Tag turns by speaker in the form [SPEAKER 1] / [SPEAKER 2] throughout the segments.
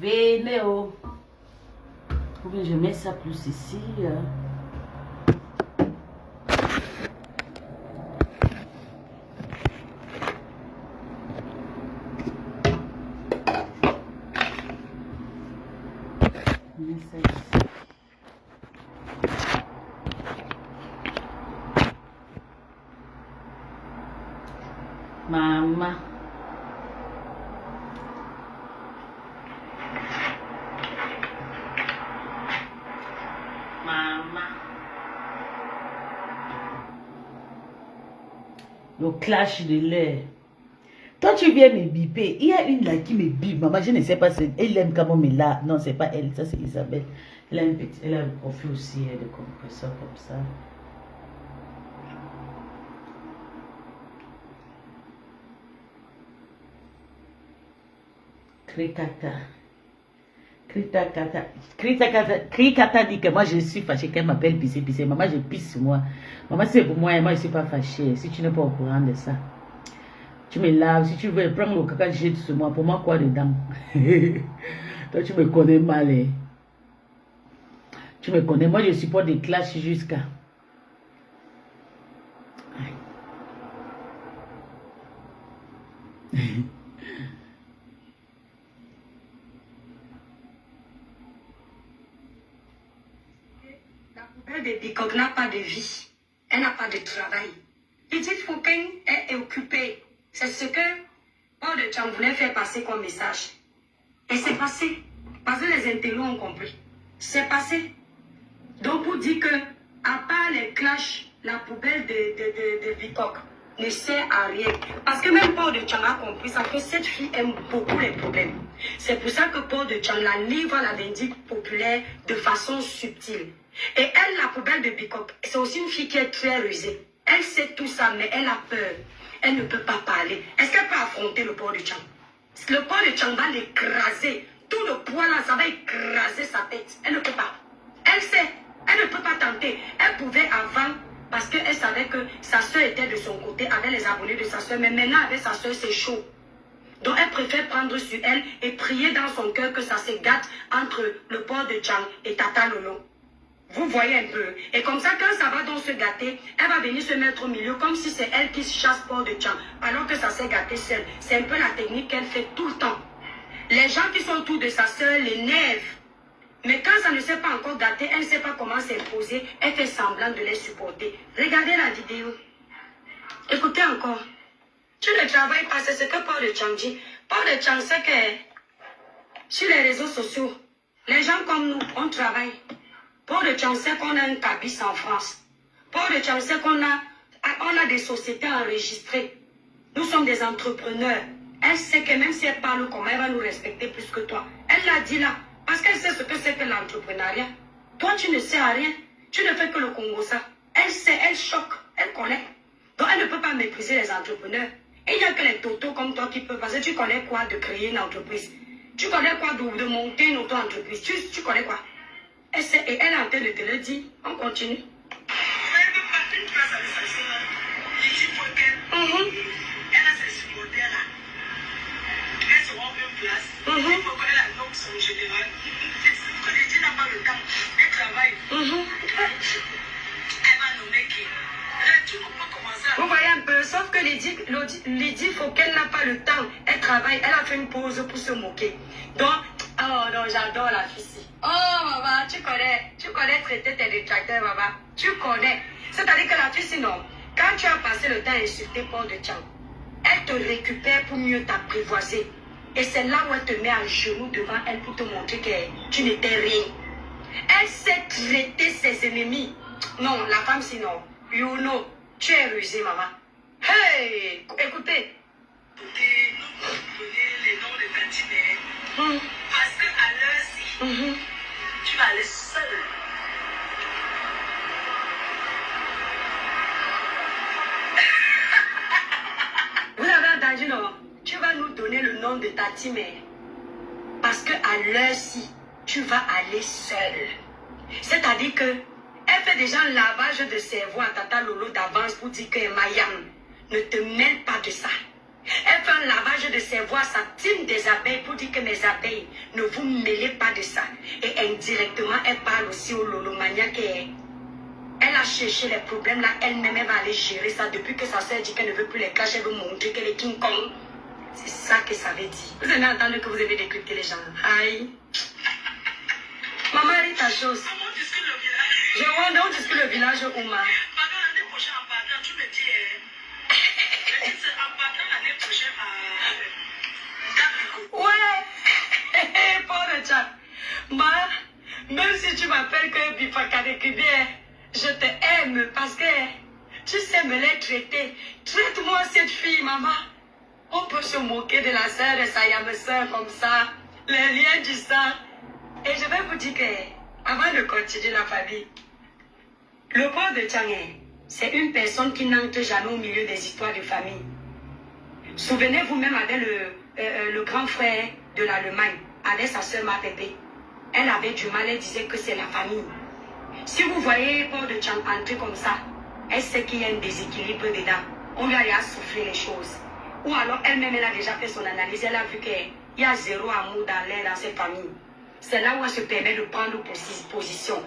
[SPEAKER 1] Venez, oh. Ou bien je mets ça plus ici. Je mets ça ici. Maman. Le clash de l'air. Toi, tu viens me biper. Il y a une là qui me bip. Maman, je ne sais pas. Elle aime comment me là. Non, c'est pas elle. Ça, c'est Isabelle. Elle a un petit. Elle a un profil aussi de compresseur comme ça. Krikata. Krikata dit que moi je suis fâchée qu'elle m'appelle pisser. Maman, je pisse sur moi. Maman, c'est pour moi et moi je ne suis pas fâchée. Si tu n'es pas au courant de ça, tu me laves. Si tu veux prendre le caca, jette sur moi. Pour moi, quoi dedans? Toi, tu me connais mal. Hein? Tu me connais. Moi, je supporte des clashs jusqu'à.
[SPEAKER 2] La de Bicok n'a pas de vie. Elle n'a pas de travail. Edith Fouquin est occupée. C'est ce que Paul de Tchang voulait faire passer comme message. Et c'est passé. Parce que les intellos ont compris. C'est passé. Donc pour dire que, à part les clashs, la poubelle de Bicok ne sert à rien. Parce que même Paul de Tchang a compris ça, que cette fille aime beaucoup les problèmes. C'est pour ça que Paul de Tchang la livre à la vindicte populaire de façon subtile. Et elle, la poubelle de Bicok, c'est aussi une fille qui est très rusée. Elle sait tout ça, mais elle a peur. Elle ne peut pas parler. Est-ce qu'elle peut affronter le Paul de Tchang? Le Paul de Tchang va l'écraser. Tout le poids là, ça va écraser sa tête. Elle ne peut pas. Elle sait. Elle ne peut pas tenter. Elle pouvait avant, parce qu'elle savait que sa soeur était de son côté, avec les abonnés de sa soeur. Mais maintenant, avec sa soeur, c'est chaud. Donc, elle préfère prendre sur elle et prier dans son cœur que ça se gâte entre le Paul de Tchang et Tata Lolo. Vous voyez un peu. Et comme ça, quand ça va donc se gâter, elle va venir se mettre au milieu comme si c'est elle qui chasse Paul de Tchang. Alors que ça s'est gâté seule. C'est un peu la technique qu'elle fait tout le temps. Les gens qui sont autour de sa soeur l'énervent. Mais quand ça ne s'est pas encore gâté, elle ne sait pas comment s'imposer. Elle fait semblant de les supporter. Regardez la vidéo. Écoutez encore. Tu ne travailles pas, c'est ce que Paul de Tchang dit. Paul de Tchang sait que sur les réseaux sociaux, les gens comme nous, on travaille. Paul de Tchang sait qu'on a un cabis en France. Paul de Tchang sait qu'on a des sociétés enregistrées. Nous sommes des entrepreneurs. Elle sait que même si elle parle comment, elle va nous respecter plus que toi. Elle l'a dit là, parce qu'elle sait ce que c'est que l'entrepreneuriat. Toi, tu ne sais rien. Tu ne fais que le Congo ça. Elle sait, elle choque, elle connaît. Donc, elle ne peut pas mépriser les entrepreneurs. Et il n'y a que les totos comme toi qui peuvent. Parce que tu connais quoi de créer une entreprise? Tu connais quoi de monter une auto-entreprise? Tu connais quoi? Elle sait, et elle est en train de te le dire. On continue. Elle a ses supporters là. Elle se rend une place. Il faut qu'elle annonce son général. Que les gens n'ont pas le temps. Elle travaille. Elle va nommer qui? Tu peux commencer. Vous voyez un peu, sauf que Lydie faut qu'elle n'a pas le temps. Elle travaille, elle a fait une pause pour se moquer. Donc, oh non, j'adore la fille. Oh maman, tu connais traiter tes détracteurs, maman. Tu connais. C'est-à-dire que la fille, non. Quand tu as passé le temps à insulter Paul de Tchang, elle te récupère pour mieux t'apprivoiser. Et c'est là où elle te met à genoux devant elle pour te montrer que tu n'étais rien. Elle sait traiter ses ennemis. Non, la femme sinon. You know, tu es rusée, maman. Hey, écoutez. Nous donner les noms de Tantimé. Parce qu'à l'heure-ci, tu vas aller seule. Vous avez entendu, non? Tu vas nous donner le nom de Tati Mère. Parce qu'à l'heure-ci, tu vas aller seule. C'est-à-dire que elle fait déjà un lavage de cerveau à Tata Lolo d'avance pour dire que Mayam, ne te mêle pas de ça. Elle fait un lavage de ses voix à sa team des abeilles pour dire que mes abeilles, ne vous mêlez pas de ça. Et indirectement, elle parle aussi au lolomania qui est. Elle a cherché les problèmes là, elle-même elle va aller gérer ça depuis que sa soeur dit qu'elle ne veut plus les clashs, elle veut montrer qu'elle est King Kong. C'est ça que ça veut dire. Vous avez entendu que vous avez décrypté les gens. Aïe. Maman, elle dit ta chose. Je vois où discute le village Ouma.
[SPEAKER 3] Pardon, l'année prochaine, en partant, tu me dis. En partant l'année prochaine à.
[SPEAKER 2] Ouais. Pauvre chat. Bah, même si tu m'appelles que Bifakadekibé, je te aime parce que tu sais me les traiter. Traite-moi cette fille, maman. On peut se moquer de la sœur de sa sœur comme ça. Les liens du sang. Et je vais vous dire que, avant de continuer la famille, le père de Tchangé, c'est une personne qui n'entre jamais au milieu des histoires de famille. Souvenez-vous même avec le grand frère de l'Allemagne, avec sa sœur Mapépé. Elle avait du mal, elle disait que c'est la famille. Si vous voyez Paul de Tchang entrer comme ça, elle sait qu'il y a un déséquilibre dedans. On lui a soufflé les choses. Ou alors elle-même, elle a déjà fait son analyse, elle a vu qu'il y a zéro amour dans cette famille. C'est là où elle se permet de prendre position.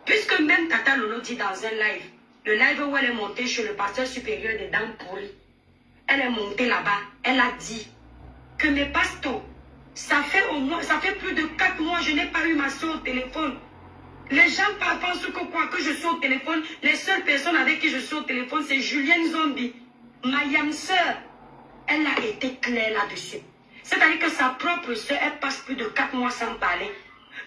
[SPEAKER 2] Puisque même Tata Lolo dit dans un live, le live où elle est montée chez le pasteur supérieur des dents pourries, elle est montée là-bas, elle a dit que mes pasteurs, ça fait plus de 4 mois, je n'ai pas eu ma soeur au téléphone. Les gens pensent que je suis au téléphone. Les seules personnes avec qui je suis au téléphone, c'est Julienne Zombie. Ma yam sœur, elle a été claire là-dessus. C'est-à-dire que sa propre sœur, elle passe plus de 4 mois sans parler.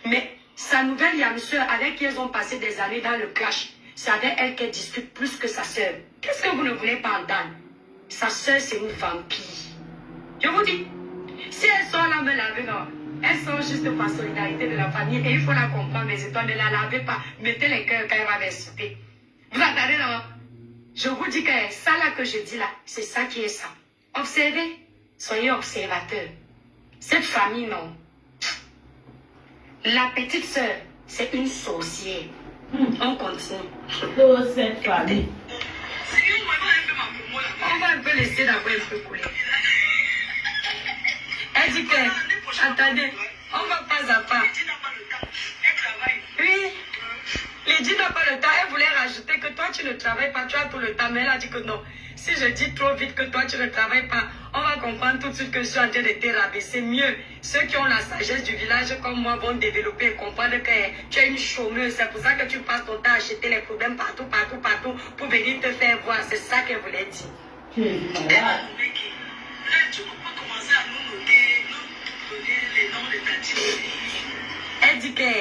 [SPEAKER 2] Mais sa nouvelle yam sœur, avec qui elles ont passé des années dans le clash, c'est avec elle qu'elle discute plus que sa sœur. Qu'est-ce que vous ne voulez pas entendre? Sa sœur, c'est une vampire. Je vous dis, si elle sort là me laver, non. Elle sort juste par solidarité de la famille et il faut la comprendre, mes étoiles, ne la lavez pas. Mettez les cœurs quand elle va m'insulter. Vous entendez, non? Je vous dis que ça là que je dis là, c'est ça qui est ça. Observez, soyez observateurs. Cette famille, non. La petite sœur, c'est une sorcière. On continue.
[SPEAKER 1] Oh, cette famille.
[SPEAKER 2] On va un peu laisser d'abord un peu couler. Elle dit que, attendez, on va pas à pas. Oui, Lydie n'a pas le temps. Elle voulait rajouter que toi tu ne travailles pas, tu as tout le temps. Mais elle a dit que non. Si je dis trop vite que toi tu ne travailles pas, on va comprendre tout de suite que je suis en train de te rabaisser. Mieux, ceux qui ont la sagesse du village comme moi vont développer et comprendre que tu es une chômeuse. C'est pour ça que tu passes ton temps à acheter les problèmes partout pour venir te faire voir. C'est ça qu'elle voulait dire.
[SPEAKER 1] Tu es malade.
[SPEAKER 3] Tu ne peux pas commencer à nous donner les noms de ta team.
[SPEAKER 2] Elle dit que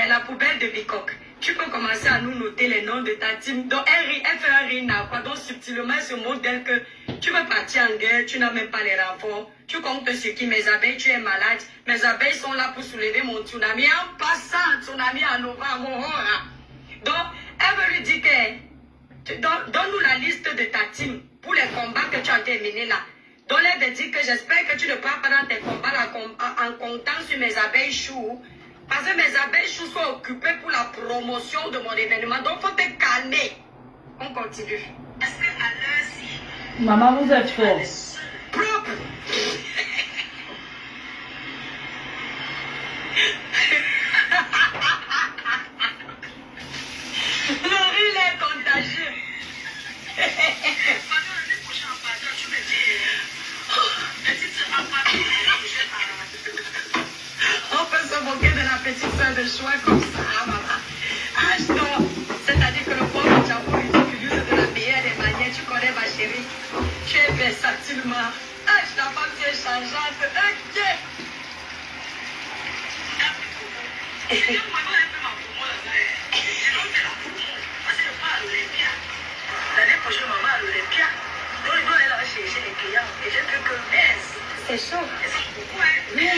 [SPEAKER 2] la poubelle de Bicoque, tu peux commencer à nous noter les noms de ta team. Donc elle fait un rire, quoi. Donc subtilement, elle se montre d'elle que tu veux partir en guerre, tu n'as même pas les rapports. Tu comptes sur qui? Mes abeilles, tu es malade. Mes abeilles sont là pour soulever mon tsunami. En passant, tsunami en novembre. Donc, elle veut lui dire que donne-nous la liste de ta team pour les combats que tu as terminés là. Donc, elle veut dire que j'espère que tu ne pars pas dans tes combats là, en comptant sur mes abeilles choux. Parce que mes abeilles choux sont occupées pour la promotion de mon événement. Donc, il faut te calmer. On continue.
[SPEAKER 3] Est-ce qu'à l'heure-ci,
[SPEAKER 1] Maman, vous êtes fort.
[SPEAKER 2] Propre. Le rire est contagieux.
[SPEAKER 3] pendant l'année prochaine, en partant, tu me dis, petite sœur, en partant l'année prochaine à.
[SPEAKER 2] On peut se moquer de la petite soeur de choix comme ça, maman. Ah, non. C'est-à-dire que le pauvre Djambo utilise de la meilleure des manières. Tu connais ma chérie. Tu es versatilement. Ah, je la femme, tu es changeante. Ok.
[SPEAKER 3] Et moi, je vais faire ma promo là. Je vais faire la promo. Parce que je pars à l'Olympia. L'année prochaine, maman à l'Olympia. Donc, il doit aller chercher les clients. Et j'ai vu que
[SPEAKER 2] C'est chaud.
[SPEAKER 3] ils sont beaucoup, hein.
[SPEAKER 2] Oui.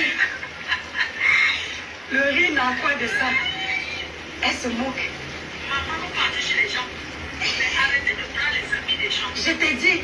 [SPEAKER 2] Le riz n'a quoi de ça. Elle se moque.
[SPEAKER 3] Maman, vous partez chez les gens. Mais arrêtez de prendre les amis des gens.
[SPEAKER 2] Je t'ai dit.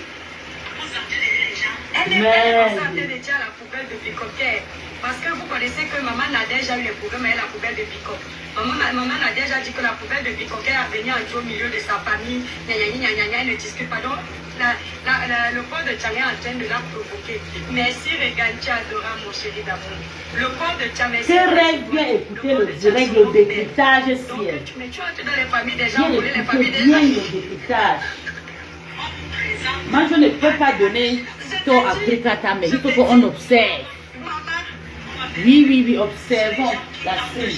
[SPEAKER 3] Vous enterrez les gens.
[SPEAKER 2] Elle est en train de dire à la poubelle de Bicochet. Parce que vous connaissez que maman Nadège a eu les problèmes avec la poubelle de Bicochet. Maman Nadège a dit que la poubelle de Bicochet a venu entrer au milieu de sa famille. Elle ne discute pas. Donc, le corps de Tcham est en train de la provoquer. Merci, regarde, tu es adorable, mon chéri d'amour. Le corps de Tcham est...
[SPEAKER 1] C'est rêve, viens écouter le direct, le décryptage, ciel.
[SPEAKER 2] Mais tu entres dans les familles des gens,
[SPEAKER 1] Viens
[SPEAKER 2] les familles
[SPEAKER 1] écouter
[SPEAKER 2] des
[SPEAKER 1] bien
[SPEAKER 2] gens.
[SPEAKER 1] le décryptage. Moi, je ne peux pas donner ton après mais il faut qu'on observe. Oui, observons la scène.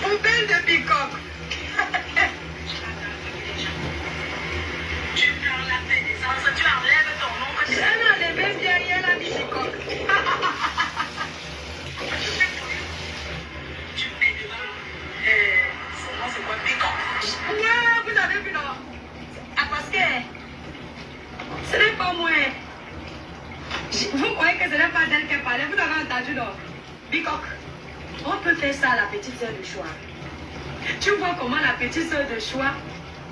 [SPEAKER 2] Poubelle de Bicoque.
[SPEAKER 3] Tu prends la pédescence, tu enlèves ton nom que tu
[SPEAKER 2] Elle a enlevé derrière la Bicoque.
[SPEAKER 3] Tu mets devant. Son nom c'est quoi? Bicoque.
[SPEAKER 2] Ouais, vous avez vu, non? Ah, parce que ce n'est pas moi. Vous croyez que ce n'est pas d'elle qui parlait? Vous avez entendu, non? Bicoque, on peut faire ça à la petite sœur de choix. Tu vois comment la petite sœur de choix,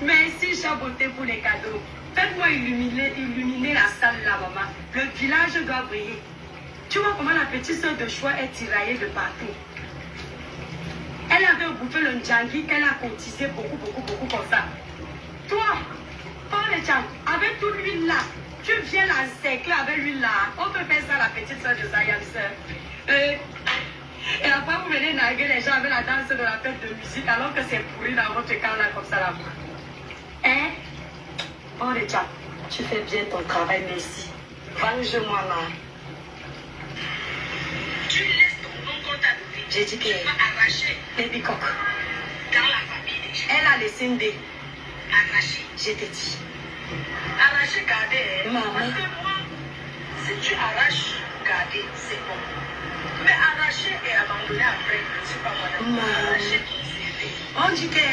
[SPEAKER 2] merci Chaboté pour les cadeaux. Faites-moi illuminer la salle là, maman. Le village doit briller. Tu vois comment la petite sœur de choix est tiraillée de partout. Elle avait bouffé le ndjangi qu'elle a cotisé beaucoup comme ça. Toi, le Tcham, avec toute l'huile là, tu viens l'encercler avec l'huile là. On peut faire ça à la petite soeur de Zayam, sœur. Et après, vous venez narguer les gens avec la danse de la fête de musique alors que c'est pourri dans votre camp là comme ça là. Hein? Oh le Tcham, tu fais bien ton travail, merci. Venge-moi là.
[SPEAKER 3] Tu laisses ton nom qu'on t'a donné.
[SPEAKER 2] J'ai dit que...
[SPEAKER 3] Tu vas arracher
[SPEAKER 2] les bicoques.
[SPEAKER 3] dans la famille des gens.
[SPEAKER 2] Elle a laissé une dé.
[SPEAKER 3] Arracher.
[SPEAKER 2] Je t'ai dit.
[SPEAKER 3] Arracher, garder.
[SPEAKER 2] Maman.
[SPEAKER 3] Parce que moi, si tu arraches, garder, c'est bon. Mais arracher et abandonner après, je ne suis pas moi.
[SPEAKER 2] Maman.
[SPEAKER 3] Arracher, c'est
[SPEAKER 2] On dit que...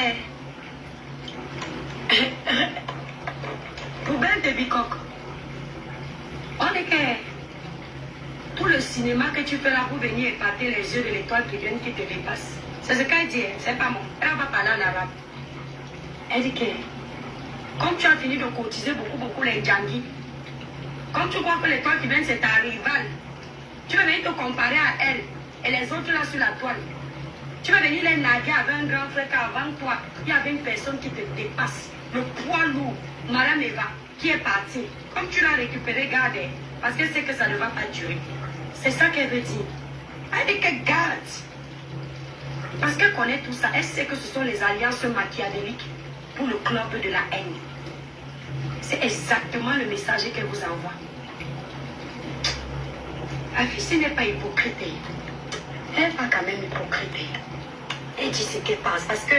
[SPEAKER 2] Poubelle de bicoque. On dit que... Tout le cinéma que tu fais là pour venir épater les yeux de l'étoile qui viennent qui te dépasse. C'est ce qu'elle dit, c'est pas moi. Elle va parler en arabe. Elle dit que... Comme tu as fini de cotiser beaucoup les Djangi, comme tu crois que l'étoile qui vient c'est ta rivale, tu vas venir te comparer à elle et les autres là sur la toile. Tu vas venir les narguer avec un grand frère qu'avant toi, il y avait une personne qui te dépasse. Le poids lourd, Madame Eva, qui est partie. Comme tu l'as récupéré, garde, parce qu'elle sait que ça ne va pas durer. C'est ça qu'elle veut dire. Elle dit qu'elle garde. Parce qu'elle connaît tout ça. Elle sait que ce sont les alliances machiavéliques pour le club de la haine. C'est exactement le message qu'elle vous envoie. La fille n'est pas hypocrite. Elle n'est pas quand même hypocrite. Elle dit ce qu'elle pense. Parce que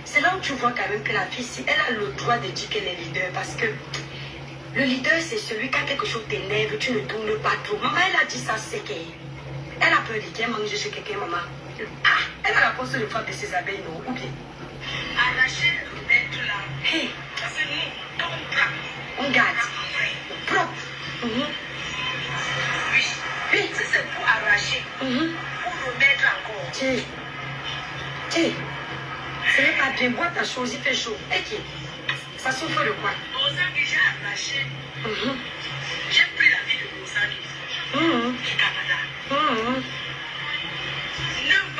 [SPEAKER 2] c'est là où tu vois quand même que la fille, si elle a le droit de dire qu'elle est leader. Parce que le leader, c'est celui qui a quelque chose t'énerve, tu ne tournes pas trop. Maman, elle a dit ça, c'est qu'elle. Elle a peur de qu'elle mange chez quelqu'un, maman. Ah, elle a la poste de frappe de ses abeilles, non? Ou bien?
[SPEAKER 3] arracher, remettre là.
[SPEAKER 2] Hey,
[SPEAKER 3] Parce que nous, on
[SPEAKER 2] on garde. Propre.
[SPEAKER 3] Oui.
[SPEAKER 2] Oui.
[SPEAKER 3] Si c'est pour arracher, pour remettre encore.
[SPEAKER 2] Tiens. Tiens. Ce n'est pas bien. Bois ta chose, il fait chaud. Et qui? Ça souffre de quoi?
[SPEAKER 3] Ozaki, j'ai arraché. J'ai pris la vie de Ozaki. Du Canada. 9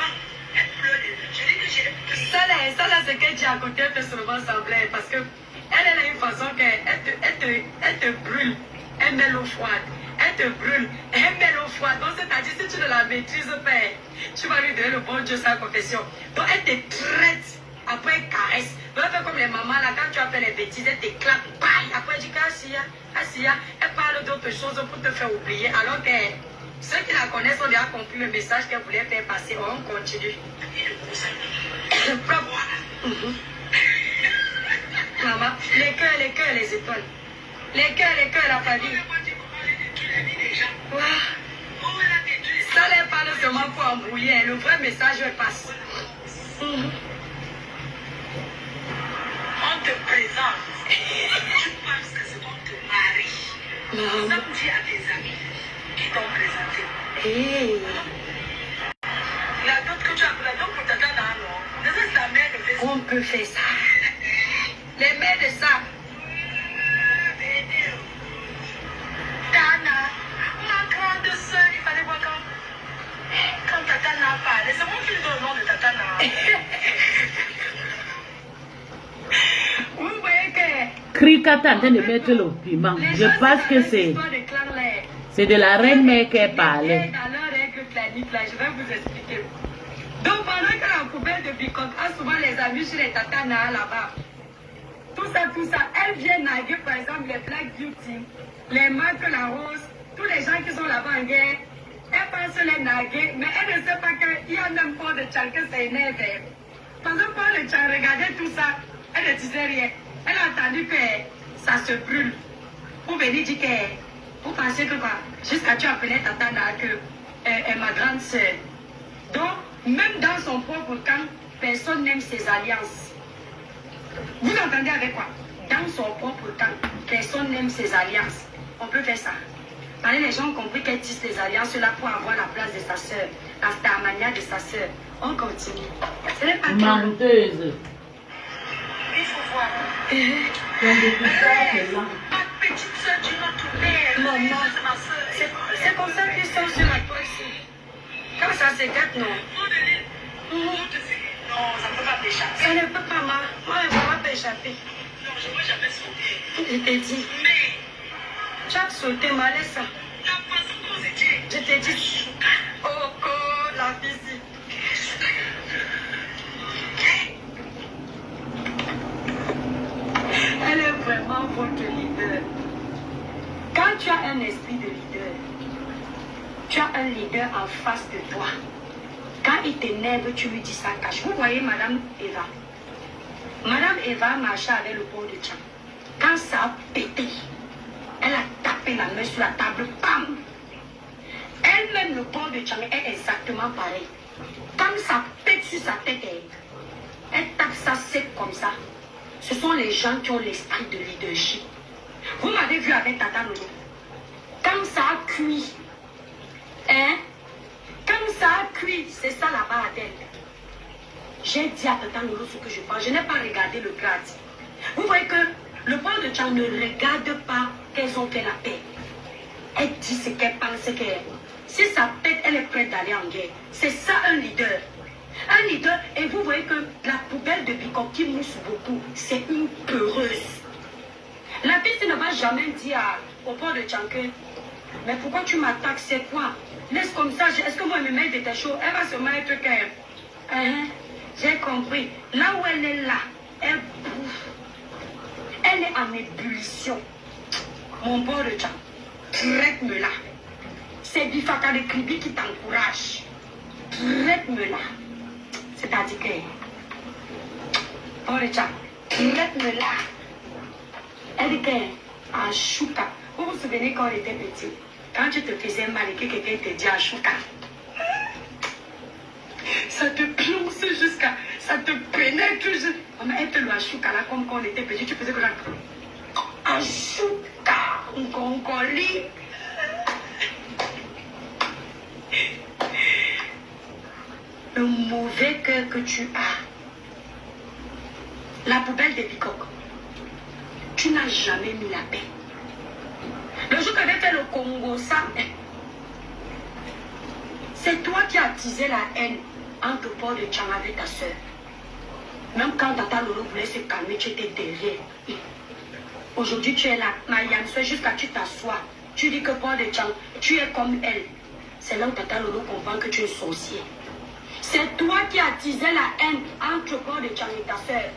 [SPEAKER 3] ans, elle pleure. Je dis que j'ai pris.
[SPEAKER 2] Ça là, ce qu'elle dit à côté, elle fait seulement sembler. Parce que elle a une façon qu'elle te brûle. Elle met l'eau froide. Elle te brûle. Elle met l'eau froide. Donc, c'est-à-dire, si tu ne la maîtrises pas, tu vas lui donner le bon Dieu sans confession. Donc, elle te traite. Après, elle caresse. Donc, elle fait comme les mamans, là, quand tu as fait les bêtises, elle te claque. Bye. Après, elle dit qu'Assia, elle parle d'autres choses pour te faire oublier. Alors que ceux qui la connaissent ont déjà compris le message qu'elle voulait faire passer. On continue. Maman, les cœurs, les étoiles. Les cœurs, la famille. Wow. Ça n'est pas seulement pour embrouiller. Le vrai message passe.
[SPEAKER 3] On te présente. Tu penses que c'est ton mari. Ça me dit à tes amis qui t'ont présenté.
[SPEAKER 2] Hey.
[SPEAKER 3] La dot que tu as pris, la dot pour t'attendre à non. C'est la mère de Facebook.
[SPEAKER 2] On peut faire ça. Les mères de ça.
[SPEAKER 3] Tana.
[SPEAKER 1] Krikata en train de mettre le piment. Je pense que c'est de la reine mère qu'elle parlait.
[SPEAKER 2] Dans leur règle clanique, là, je vais vous expliquer. Donc, pendant que la poubelle de Bicok a souvent les amis chez les tatanas là-bas, tout ça, elle vient naguer, par exemple, les Black Beauty, les Marc la Rose, tous les gens qui sont là-bas en guerre, elle pense les naguer, mais elle ne sait pas qu'il y a même pas de Tchal que c'est énervé. Pendant que Paul de Tchal regardait tout ça, elle ne disait rien. Elle a entendu que ça se brûle. Pour venir dire que, vous pensez que quoi, jusqu'à tu appelais Tatana que est ma grande sœur. Donc, même dans son propre camp, personne n'aime ses alliances. Vous entendez avec quoi? Dans son propre camp, personne n'aime ses alliances. On peut faire ça. Allez, les gens ont compris qu'elle tisse les alliances là pour avoir la place de sa sœur, la starmania de sa sœur. On continue. Ce n'est pas
[SPEAKER 1] menteuse.
[SPEAKER 3] Il faut voir.
[SPEAKER 1] Ma
[SPEAKER 3] petite soeur du notre père.
[SPEAKER 2] Maman,
[SPEAKER 3] C'est ma soeur.
[SPEAKER 2] c'est comme ça qu'ils sont sur la poisse. Quand ça s'écarte, non.
[SPEAKER 3] Non, ça ne peut pas t'échapper.
[SPEAKER 2] Ça ne peut pas, moi je ne peux pas t'échapper.
[SPEAKER 3] Non, je ne peux jamais sauter.
[SPEAKER 2] Je t'ai dit.
[SPEAKER 3] Mais,
[SPEAKER 2] Tu as sauté, ma laisse.
[SPEAKER 3] la façon dont c'était.
[SPEAKER 2] Je t'ai dit. Oh, la visite. Elle est vraiment votre leader. Quand tu as un esprit de leader, tu as un leader en face de toi. Quand il t'énerve, tu lui dis ça cache. Vous voyez Madame Eva. Madame Eva marchait avec le port de Tcham. Quand ça a pété, elle a tapé la main sur la table, bam! Elle-même, le port de Tcham est exactement pareil. Quand ça pète sur sa tête, elle tape ça sec comme ça. Ce sont les gens qui ont l'esprit de leadership. Vous m'avez vu avec Tata Lolo. Quand ça a cuit, hein? Quand ça a cuit, c'est ça là-bas à tête. J'ai dit à Tata Lolo ce que je pense. Je n'ai pas regardé le grade. Vous voyez que le port de Tcham ne regarde pas qu'elles ont fait la paix. Elle dit ce qu'elle pense qu'elle. Si ça pète, elle est prête d'aller en guerre. C'est ça un leader. Un leader, et vous voyez que la poubelle de Bicok qui mousse beaucoup, c'est une peureuse. La piste ne va jamais dire au port de Tchanké, mais pourquoi tu m'attaques, c'est quoi? Laisse comme ça, est-ce que moi, mes mains étaient chaudes? Elle va se mettre que... j'ai compris. Là où elle est là, elle bouffe. Elle est en ébullition. Mon port de Tcham, traite-me là. C'est Bifaka de Kribi qui t'encourage. Traite-me là. C'est-à-dire que... Port de Tcham, traite-me là. Elle dit que... Ashuka. Vous vous souvenez quand on était petit? Quand tu te faisais mal et que quelqu'un te dit Ashuka, ça te plonge jusqu'à... Ça te pénètre jusqu'à... Maman, elle te le Ashuka là comme quand on était petit. Tu faisais que là... Ashuka, Ngongoli. Le mauvais cœur que tu as. La poubelle de Bicok. Tu n'as jamais mis la paix. Le jour qu'avait fait le Congo, ça, c'est toi qui as attisé la haine entre Paul de Tcham avec ta soeur. Même quand Tata Lolo voulait se calmer, tu étais derrière. Aujourd'hui, tu es là, Marianne, jusqu'à tu t'assois. Tu dis que Paul de Tcham, tu es comme elle. C'est là où Tata Lolo comprend que tu es sorcier. C'est toi qui as attisé la haine entre Paul de Tcham et ta soeur.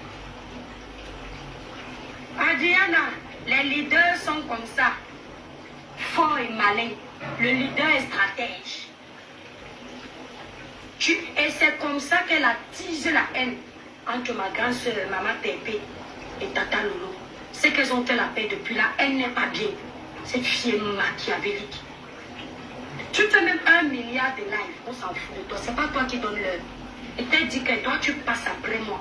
[SPEAKER 2] Adriana, les leaders sont comme ça. Fort et malin. Le leader est stratège. Et c'est comme ça qu'elle attise la haine entre ma grande soeur, Maman Tépé, et Tata Lolo. C'est qu'elles ont fait la paix depuis là. Elle n'est pas bien. Cette fille est machiavélique. Tu fais même 1 milliard de lives. On s'en fout de toi. C'est pas toi qui donne l'heure. Et t'as dit que toi, tu passes après moi.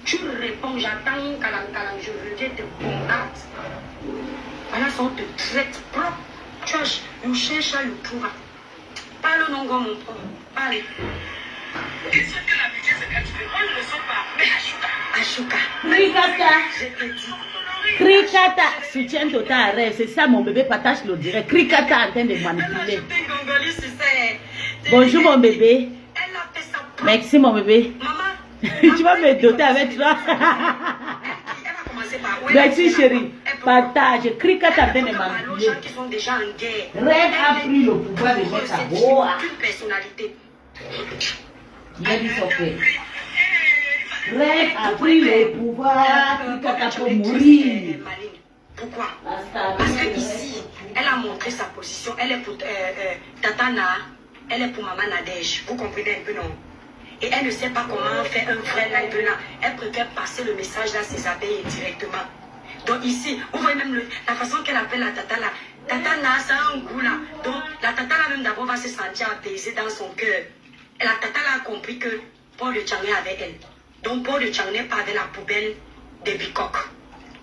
[SPEAKER 2] Tu réponds, j'attends, calang, je reviens te combattre. Voilà, ça, on te traite propre. Tu cherches à le trouver. Parle non, mon pauvre. Parle.
[SPEAKER 3] Qu'est-ce que la bêtise que tu fais? Moi, je ne sais pas. Mais Ashuka.
[SPEAKER 1] Krikata.
[SPEAKER 2] Je te dis.
[SPEAKER 1] Krikata. Soutien total, arrête. C'est ça, mon bébé partage le direct. Krikata en train de manipuler. Bonjour, mon bébé.
[SPEAKER 2] Elle a fait sa propre.
[SPEAKER 1] Merci, mon bébé.
[SPEAKER 2] Maman.
[SPEAKER 1] Tu vas me doter avec toi.
[SPEAKER 2] Elle va commencer commencer par...
[SPEAKER 1] Merci chérie. Partage. Krikata
[SPEAKER 2] Elle
[SPEAKER 1] de
[SPEAKER 2] peut parler aux gens qui sont déjà en guerre.
[SPEAKER 1] Rêve a pris le pouvoir de mettre à bois.
[SPEAKER 2] C'est une personnalité.
[SPEAKER 1] Il a dit son père. Rêve a pris le pouvoir. Krikata peut mourir.
[SPEAKER 2] Pourquoi? Parce que ici, elle a montré sa position. Elle est pour Tatana, elle est pour Maman Nadège. Vous comprenez un peu, non? Et elle ne sait pas comment faire un vrai live là. Elle préfère passer le message là à ses abeilles directement. Donc ici, vous voyez même la façon qu'elle appelle la Tata là. Tatana, ça a un goût là. Donc la Tata là même d'abord va se sentir apaisée dans son cœur. Et la Tata là a compris que Paul de Tchang est avec elle. Donc Paul de Tchang n'est pas avec la poubelle des bicoques.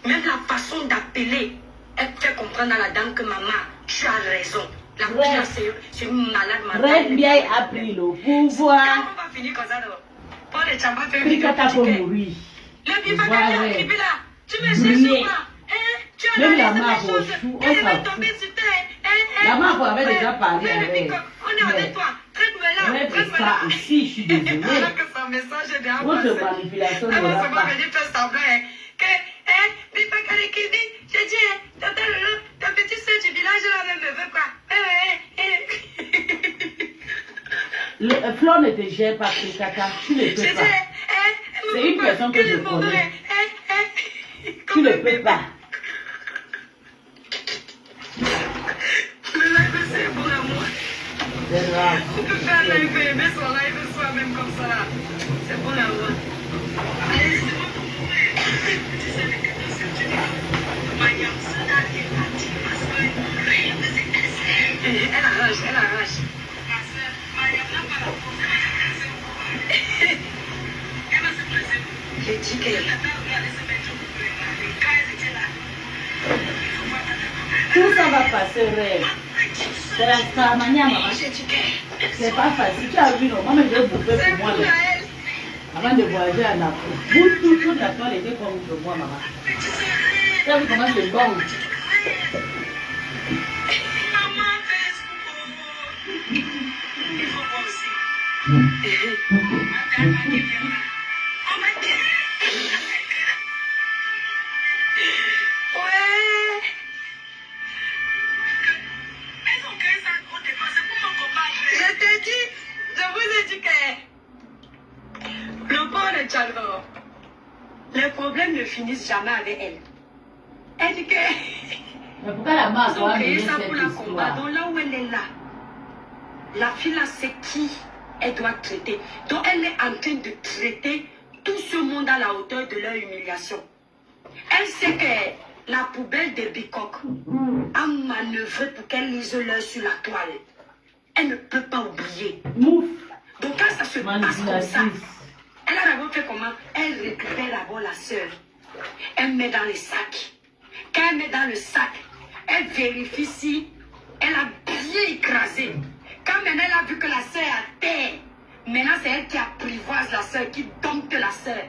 [SPEAKER 2] Même la façon d'appeler, elle fait comprendre à la dame que maman, tu as raison. La fille, c'est une malade mentale.
[SPEAKER 1] Rêve bien a pris le pouvoir.
[SPEAKER 2] Quand on va finir comme ça, Paul de Tchang va faire une vidéo.
[SPEAKER 1] Krikata peut mourir.
[SPEAKER 2] Le bifaka qui est là, tu me cherches ou pas? Tu as
[SPEAKER 1] même la
[SPEAKER 2] laissé
[SPEAKER 1] main
[SPEAKER 2] des choses.
[SPEAKER 1] on
[SPEAKER 2] Elle
[SPEAKER 1] s'en
[SPEAKER 2] va
[SPEAKER 1] fout.
[SPEAKER 2] tomber sur terre.
[SPEAKER 1] La main avait déjà parlé
[SPEAKER 2] Mais le
[SPEAKER 1] avec.
[SPEAKER 2] bicoque, on est avec toi. Traite-moi là.
[SPEAKER 1] Rêve
[SPEAKER 2] Traite-moi
[SPEAKER 1] ça
[SPEAKER 2] là.
[SPEAKER 1] ici, je suis désolée.
[SPEAKER 2] Alors que son message est déjà
[SPEAKER 1] Votre
[SPEAKER 2] passé.
[SPEAKER 1] manipulation
[SPEAKER 2] Elle va
[SPEAKER 1] n'aura
[SPEAKER 2] seulement
[SPEAKER 1] pas.
[SPEAKER 2] venir faire semblant que, bifaka de Kevin, j'ai dit, tata Lolo, ta petite soeur du village là même me veut pas.
[SPEAKER 1] Flore ne te gère pas, Krikata. Tu ne peux pas. C'est une personne que je connais. Tu ne peux pas.
[SPEAKER 2] Le live, c'est bon à moi.
[SPEAKER 1] C'est grave.
[SPEAKER 2] On peut faire un live et aimer son live soi-même comme ça là. C'est bon à moi. Allez, c'est bon pour moi. Elle arrache, elle arrache. J'ai dit que...
[SPEAKER 1] Tout ça va passer, Rêve. C'est la manière, maman.
[SPEAKER 2] J'ai dit que...
[SPEAKER 1] C'est pas facile. Tu as vu, non? Maman, je vais bouffer
[SPEAKER 2] C'est
[SPEAKER 1] pour moi.
[SPEAKER 2] pour
[SPEAKER 1] Là.
[SPEAKER 2] elle.
[SPEAKER 1] Avant de voyager à Naples. Toute la toile était comme pour moi, maman. Tu as vu comment c'est bon?
[SPEAKER 2] Maman fait ce qu'il faut voir aussi. Ouais. Je t'ai dit, je vous ai dit que le pauvre de Tchalo, les problèmes ne finissent jamais avec elle. Elle dit que
[SPEAKER 1] Mais pourquoi la main
[SPEAKER 2] ils ont
[SPEAKER 1] doit
[SPEAKER 2] créé
[SPEAKER 1] mener
[SPEAKER 2] ça
[SPEAKER 1] cette
[SPEAKER 2] pour la combattre.
[SPEAKER 1] histoire?
[SPEAKER 2] Donc là où elle est là, la fille là c'est qui elle doit traiter. Donc elle est en train de traiter tout ce monde à la hauteur de leur humiliation. Elle sait que la poubelle des bicoques a manœuvré pour qu'elle lise l'heure sur la toile. Elle ne peut pas oublier.
[SPEAKER 1] Mouf.
[SPEAKER 2] Donc quand ça se passe comme ça,
[SPEAKER 1] Manipulatrice.
[SPEAKER 2] elle a d'abord fait comment? Elle récupère d'abord la sœur. Elle met dans le sac. Quand elle met dans le sac, elle vérifie si elle a bien écrasé. Quand maintenant elle a vu que la sœur est à terre, maintenant c'est elle qui apprivoise la sœur, qui dompte la sœur.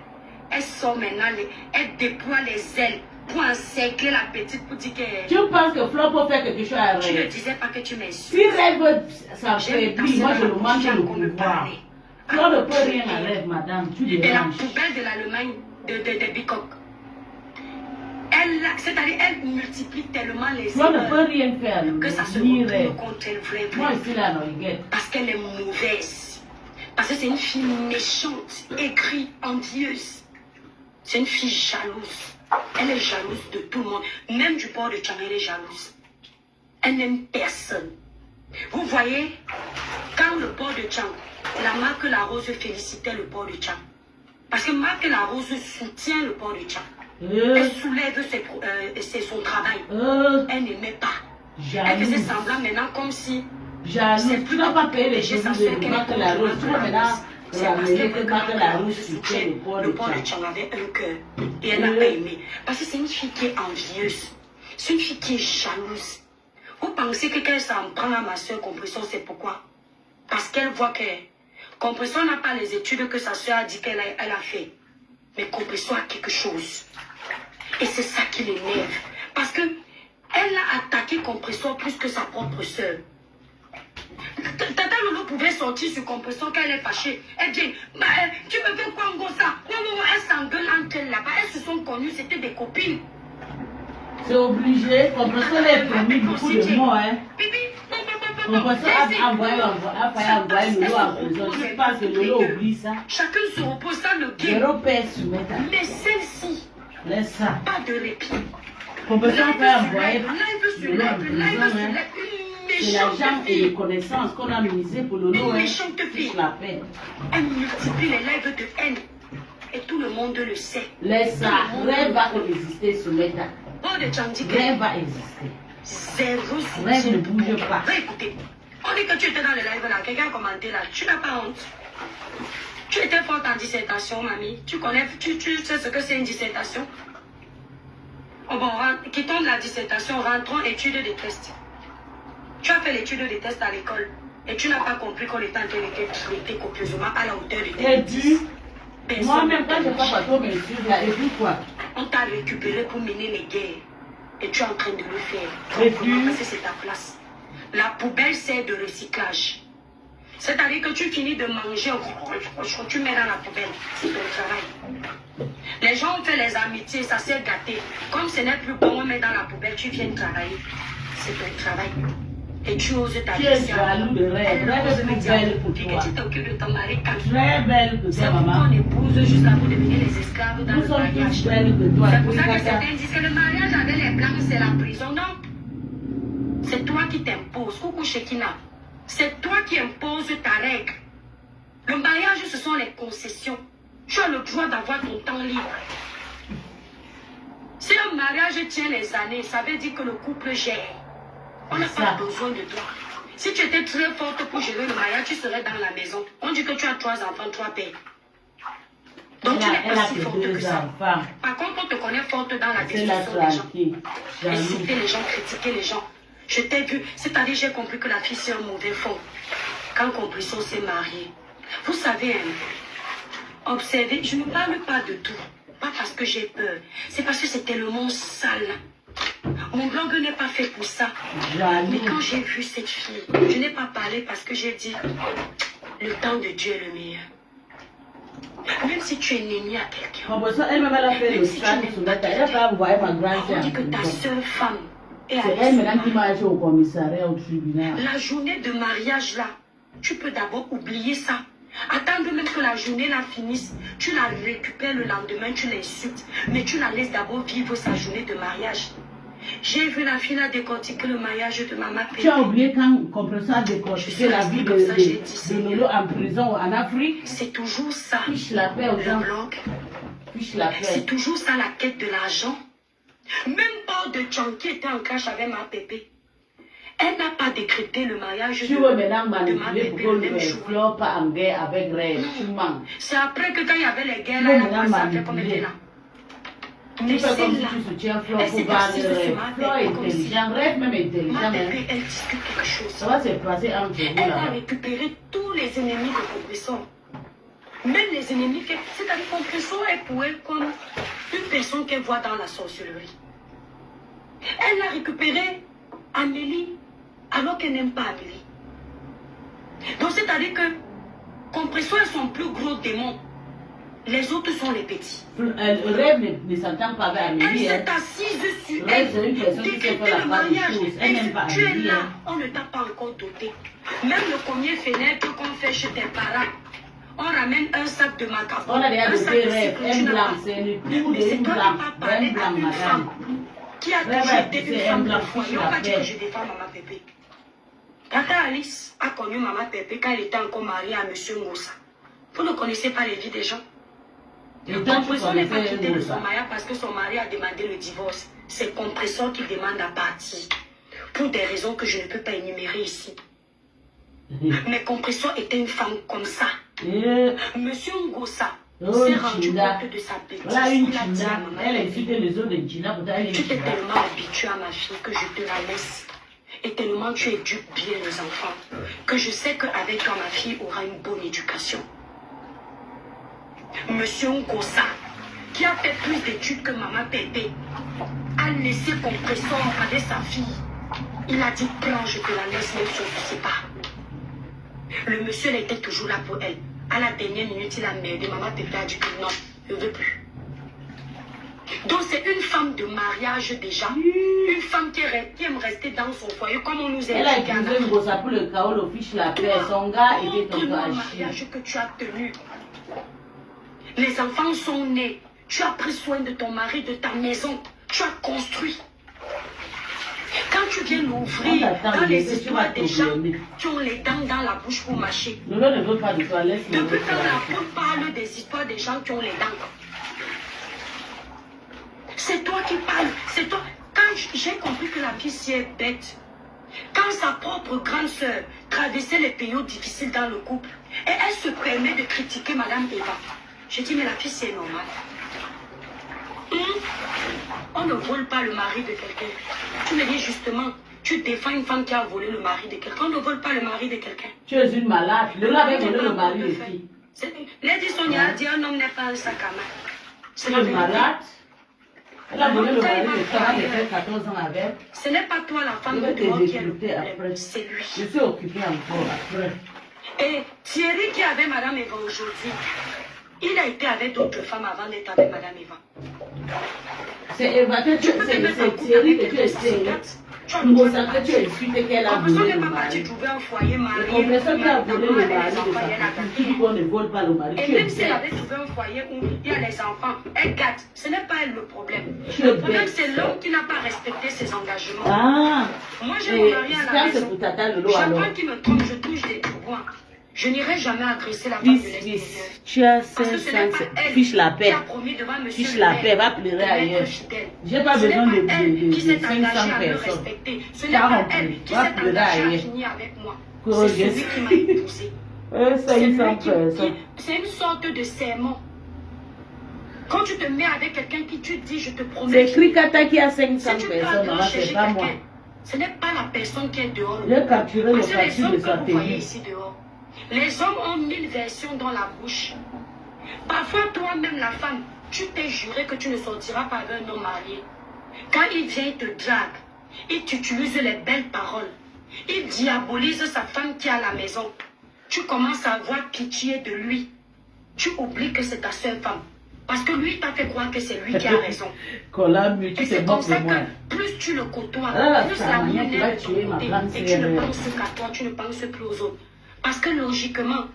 [SPEAKER 2] Elle sort maintenant, elle déploie les ailes pour encercler la petite pour dire que...
[SPEAKER 1] Tu penses que Flore peut faire quelque chose à
[SPEAKER 2] Tu ne
[SPEAKER 1] Rêve?
[SPEAKER 2] disais pas que tu m'insultes.
[SPEAKER 1] Si Rêve s'affaiblit, moi je lui manque le pouvoir. Flore ne peut rien à Rêve, madame. Tu
[SPEAKER 2] Et la
[SPEAKER 1] déranges.
[SPEAKER 2] poubelle de l'Allemagne, de Bicoque, c'est-à-dire elle multiplie tellement les
[SPEAKER 1] Flore ne peut
[SPEAKER 2] erreurs
[SPEAKER 1] rien faire.
[SPEAKER 2] que ça se
[SPEAKER 1] Ni
[SPEAKER 2] retourne
[SPEAKER 1] Rêve.
[SPEAKER 2] contre elle
[SPEAKER 1] Moi
[SPEAKER 2] vraiment.
[SPEAKER 1] ici là, non, regarde.
[SPEAKER 2] Parce qu'elle est mauvaise. Parce que c'est une fille méchante, aigrie, envieuse. C'est une fille jalouse. Elle est jalouse de tout le monde. Même du port de Tchang, elle est jalouse. Elle n'aime personne. Vous voyez, quand le port de Tchang, la marque La Rose félicitait le port de Tchang. Parce que Marc La Rose soutient le port de Tchang. Elle soulève son travail. Elle n'aimait pas. Elle faisait
[SPEAKER 1] Jalouse.
[SPEAKER 2] semblant maintenant comme si...
[SPEAKER 1] Jalouse. Tu n'as pas payé les choses de Marc La Rose. Tu vas maintenant ramener que Marc La Rose soutient le port de
[SPEAKER 2] Le port de
[SPEAKER 1] Tchang.
[SPEAKER 2] Tchang avait un cœur. Et elle n'a pas aimé. Parce que c'est une fille qui est envieuse. C'est une fille qui est jalouse. Vous pensez que quand elle s'en prend à ma soeur Compression, c'est pourquoi? Parce qu'elle voit que Compression n'a pas les études que sa soeur a dit qu'elle a fait. Mais Compression a quelque chose. Et c'est ça qui l'énerve. Parce que elle a attaqué Compression plus que sa propre soeur. Tata Lolo pouvait sortir sur Compressor qu'elle est fâchée. Elle dit, bah, tu me fais quoi en ça? Non, elles s'engueulent entre elles là-bas. Elles se sont connues, c'était des copines.
[SPEAKER 1] C'est obligé. Compressor a promis beaucoup de mots, hein. Compressor a envoyé Lolo en prison. Je pense que Lolo oublie ça.
[SPEAKER 2] Chacun se repose dans le game.
[SPEAKER 1] Lolo perd soumettre.
[SPEAKER 2] Mais celle-ci,
[SPEAKER 1] laisse ça.
[SPEAKER 2] Pas de répit.
[SPEAKER 1] Compressor fait envoyer Lolo en prison, hein. C'est l'argent et les connaissances qu'on a misé pour Lolo, hein. Je l'appelle.
[SPEAKER 2] Elle multiplie les lives de haine. Et tout le monde le sait.
[SPEAKER 1] Laisse ça. Rêve va résister, soumettre. Rêve va exister.
[SPEAKER 2] Zéro
[SPEAKER 1] Rêve ne bouge pas.
[SPEAKER 2] Écoutez, on dit que tu étais dans le live là, quelqu'un a commenté là, tu n'as pas honte. Tu étais forte en dissertation, mamie. Tu connais, tu sais ce que c'est une dissertation? Oh bon, quittons la dissertation, rentrons études des tests. Tu as fait l'étude des tests à l'école et tu n'as pas compris qu'on était en train de traiter copieusement à la hauteur de tes
[SPEAKER 1] tests. Moi-même, quand je passe à toi mes études là, et puis quoi?
[SPEAKER 2] On t'a récupéré pour mener les guerres. Et tu es en train de le faire.
[SPEAKER 1] Et puis,
[SPEAKER 2] c'est ta place. La poubelle sert de recyclage. C'est-à-dire que tu finis de manger, tu mets dans la poubelle. C'est ton travail. Les gens ont fait les amitiés, ça s'est gâté. Comme ce n'est plus bon, on met dans la poubelle, tu viens travailler. C'est ton travail. Et tu oses ta vie.
[SPEAKER 1] Tu es jaloux de rêve. Rêve plus belle pour toi.
[SPEAKER 2] Tu t'occupes de ton mari quand
[SPEAKER 1] très belle que toi, maman.
[SPEAKER 2] C'est pour qu'on épouse jusqu'à vous devenir les esclaves dans le mariage. C'est pour ça que certains disent que le mariage avec les blancs, c'est la prison. Non. C'est toi qui t'imposes. Coucou Shekina. C'est toi qui imposes ta règle. Le mariage, ce sont les concessions. Tu as le droit d'avoir ton temps libre. Si un mariage tient les années, ça veut dire que le couple gère. On n'a pas besoin de toi. Si tu étais très forte pour gérer le mariage, tu serais dans la maison. On dit que tu as 3 enfants, 3 pères. Donc tu n'es pas si forte que ça. Par contre, on te connaît forte dans la destruction des gens. Insulter les gens, critiquer les gens. Je t'ai vu, c'est-à-dire j'ai compris que la fille c'est un mauvais fond. Quand Compressor s'est marié. Vous savez, observez, je ne parle pas de tout. Pas parce que j'ai peur. C'est parce que c'est tellement sale. Mon blog n'est pas fait pour ça. Mais quand j'ai vu cette fille, je n'ai pas parlé parce que j'ai dit le temps de Dieu est le meilleur. Même si tu es ennemi à quelqu'un.
[SPEAKER 1] Elle-même a fait le scan sur la tête. Elle va envoyer ma grande-sœur.
[SPEAKER 2] On dit que ta seule femme est
[SPEAKER 1] c'est elle maintenant qui m'a acheté au commissariat, au tribunal.
[SPEAKER 2] La journée de mariage là, tu peux d'abord oublier ça. Attendre même que la journée la finisse, tu la récupères le lendemain, tu l'insultes, mais tu la laisses d'abord vivre sa journée de mariage. J'ai vu la fille là décortiquer le mariage de maman Pépé.
[SPEAKER 1] Tu as oublié quand Compressor a décortiqué la vie de Lolo en prison en Afrique?
[SPEAKER 2] C'est toujours ça.
[SPEAKER 1] Fiche la paix aux gens. Fiche la paix.
[SPEAKER 2] C'est toujours ça la quête de l'argent. Même pas de Tchan qui était en clash avec ma Pépé. Elle n'a pas décrété le mariage
[SPEAKER 1] tu veux maintenant manipuler pour que le flop pas en guerre avec Rêve. Tu mens.
[SPEAKER 2] C'est après que quand il y avait les guerres là, elle a passé comme elle était là.
[SPEAKER 1] Mais c'est comme si tu soutiens Flo pour vendre Rêve. Flo est intelligent, Rêve même intelligent.
[SPEAKER 2] Elle discute quelque chose.
[SPEAKER 1] Ça va se passer entre vous
[SPEAKER 2] Elle
[SPEAKER 1] là.
[SPEAKER 2] a récupéré tous les ennemis de Compressor. Même les ennemis, c'est-à-dire Compressor est pour elle comme une personne qu'elle voit dans la sorcellerie. Elle a récupéré Amélie alors qu'elle n'aime pas Amélie. Donc c'est-à-dire que Compressor est son plus gros démon. Les autres sont les petits.
[SPEAKER 1] Rêve ne s'entend pas avec Amélie.
[SPEAKER 2] Elle s'est assise sur
[SPEAKER 1] Rêve, c'est une personne qui sait faire la part des choses. Elle n'aime pas
[SPEAKER 2] tu es
[SPEAKER 1] Amélie.
[SPEAKER 2] là, on ne t'a pas encore doté. Même le premier fenêtre qu'on fait chez tes parents, on ramène un sac de macarons.
[SPEAKER 1] On a déjà doté Rêve, un blanc, c'est le coup de une blanc, un blanc, madame.
[SPEAKER 2] Qui a toujours été une femme de foyer. On va dire que je défends Maman Pépé. Tata Alice a connu Maman Pépé quand elle était encore mariée à M. Moussa. Vous ne connaissez pas les vies des gens. Compressor n'est pas quitté de son mari parce que son mari a demandé le divorce. C'est Compressor qui demande à partir. Pour des raisons que je ne peux pas énumérer ici. Mais Compressor était une femme comme ça. Monsieur Ngossa s'est rendu compte de sa bêtise.
[SPEAKER 1] Voilà une China. Elle insulte les autres de China.
[SPEAKER 2] Tu t'es tellement habitué à ma fille que je te la laisse. Et tellement tu éduques bien les enfants que je sais qu'avec toi, ma fille aura une bonne éducation. Monsieur Ngossa, qui a fait plus d'études que Maman Pépé, a laissé Compressor avec sa fille. Il a dit, prends, je te la laisse, même si on ne sait pas. Le monsieur, elle était toujours là pour elle. À la dernière minute, il a merdé. Maman Pépé a dit que non, je ne veux plus. Donc c'est une femme de mariage déjà. Une femme qui aime rester dans son foyer comme on nous a
[SPEAKER 1] Elle a
[SPEAKER 2] dit.
[SPEAKER 1] épousé Ngosa pour le chaos, le fiche la paix. Son gars était ton
[SPEAKER 2] Le
[SPEAKER 1] gars.
[SPEAKER 2] mariage que tu as tenu. Les enfants sont nés. Tu as pris soin de ton mari, de ta maison. Tu as construit. Quand tu viens l'ouvrir dans les histoires des gens qui ont les dents dans la bouche pour mâcher.
[SPEAKER 1] Lolo ne veut pas de toi, laisse-le.
[SPEAKER 2] Depuis quand la poule parle des histoires des gens qui ont les dents. C'est toi qui parles. C'est toi. Quand j'ai compris que la fille si est bête, quand sa propre grande sœur traversait les périodes difficiles dans le couple, et elle se permet de critiquer Madame Eva. J'ai dit, mais la fille c'est normal. On ne vole pas le mari de quelqu'un. Tu me dis justement, tu défends une femme qui a volé le mari de quelqu'un. On ne vole pas le mari de quelqu'un.
[SPEAKER 1] Tu es une malade. Lola avait volé le mari de qui?
[SPEAKER 2] Lady Sonia a dit, un homme n'est pas un sac à main.
[SPEAKER 1] Tu es malade. Elle a volé le mari de femme qui fait 14 ans avec.
[SPEAKER 2] Ce n'est pas toi la femme de dehors qui est le problème, c'est lui.
[SPEAKER 1] Je suis occupée encore après.
[SPEAKER 2] Et Thierry qui avait Madame Eva aujourd'hui, il a été avec d'autres femmes avant d'être avec Madame Eva.
[SPEAKER 1] C'est Eva que tu es, c'est Thierry que tu es Thierry. Ngosa que tu es suite qu'elle a volé le mari. Le compresseur qui a volé le mari de sa fille, qui dit qu'on ne vole pas le mari.
[SPEAKER 2] Et même si elle avait trouvé un foyer où il y a les enfants, elle gâte. Ce n'est pas elle le problème.
[SPEAKER 1] Tu
[SPEAKER 2] Le
[SPEAKER 1] es
[SPEAKER 2] problème,
[SPEAKER 1] bête.
[SPEAKER 2] c'est l'homme qui n'a pas respecté ses engagements.
[SPEAKER 1] Ah,
[SPEAKER 2] Moi, j'ai mon mari à la
[SPEAKER 1] ça c'est
[SPEAKER 2] maison.
[SPEAKER 1] pour tata Lolo alors.
[SPEAKER 2] Chacun qui me trompe, je touche des bois. Je n'irai jamais agresser la femme de l'extérieur.
[SPEAKER 1] Tu as
[SPEAKER 2] Parce que ce n'est pas
[SPEAKER 1] 500,
[SPEAKER 2] elle
[SPEAKER 1] fiche la
[SPEAKER 2] qui
[SPEAKER 1] paix.
[SPEAKER 2] a promis devant monsieur
[SPEAKER 1] Fiche
[SPEAKER 2] le
[SPEAKER 1] la
[SPEAKER 2] maire
[SPEAKER 1] paix, va pleurer
[SPEAKER 2] de m'être
[SPEAKER 1] ailleurs.
[SPEAKER 2] fidèle.
[SPEAKER 1] J'ai pas
[SPEAKER 2] Ce n'est
[SPEAKER 1] besoin
[SPEAKER 2] pas elle qui s'est
[SPEAKER 1] 500
[SPEAKER 2] engagée à me
[SPEAKER 1] personnes.
[SPEAKER 2] respecter. Ce n'est
[SPEAKER 1] T'as
[SPEAKER 2] pas
[SPEAKER 1] compris.
[SPEAKER 2] elle qui
[SPEAKER 1] Va
[SPEAKER 2] s'est
[SPEAKER 1] pleurer
[SPEAKER 2] engagée à
[SPEAKER 1] ailleurs.
[SPEAKER 2] finir avec moi.
[SPEAKER 1] Courageuse.
[SPEAKER 2] C'est celui qui m'a épousée. C'est
[SPEAKER 1] 500
[SPEAKER 2] lui
[SPEAKER 1] personnes.
[SPEAKER 2] c'est une sorte de serment. Quand tu te mets avec quelqu'un qui tu dis, je te promets.
[SPEAKER 1] C'est Krikata qui a 500
[SPEAKER 2] Si tu
[SPEAKER 1] personnes,
[SPEAKER 2] pars
[SPEAKER 1] maman,
[SPEAKER 2] dehors
[SPEAKER 1] c'est
[SPEAKER 2] chercher
[SPEAKER 1] pas moi.
[SPEAKER 2] quelqu'un, ce n'est pas la personne qui est dehors.
[SPEAKER 1] J'ai capturé le
[SPEAKER 2] Parce que les
[SPEAKER 1] capture de
[SPEAKER 2] hommes
[SPEAKER 1] sa
[SPEAKER 2] que vous voyez
[SPEAKER 1] tenue.
[SPEAKER 2] ici dehors, les hommes ont 1000 versions dans la bouche. Parfois, toi-même, la femme, tu t'es juré que tu ne sortiras pas avec un homme marié. Quand il vient, il te drague, il t'utilise les belles paroles, il diabolise sa femme qui est à la maison. Tu commences à avoir pitié de lui. Tu oublies que c'est ta seule femme. Parce que lui t'a fait croire que c'est lui qui a raison.
[SPEAKER 1] Colamu,
[SPEAKER 2] Et
[SPEAKER 1] tu te
[SPEAKER 2] c'est comme
[SPEAKER 1] moques
[SPEAKER 2] ça
[SPEAKER 1] de moi.
[SPEAKER 2] que plus tu le côtoies,
[SPEAKER 1] Ah,
[SPEAKER 2] plus
[SPEAKER 1] ça,
[SPEAKER 2] l'amour
[SPEAKER 1] tu
[SPEAKER 2] naît
[SPEAKER 1] vas
[SPEAKER 2] de ton
[SPEAKER 1] tuer ma
[SPEAKER 2] côté.
[SPEAKER 1] grande
[SPEAKER 2] Et tu ne
[SPEAKER 1] sœur.
[SPEAKER 2] penses qu'à toi, tu ne penses plus aux autres. Parce que logiquement,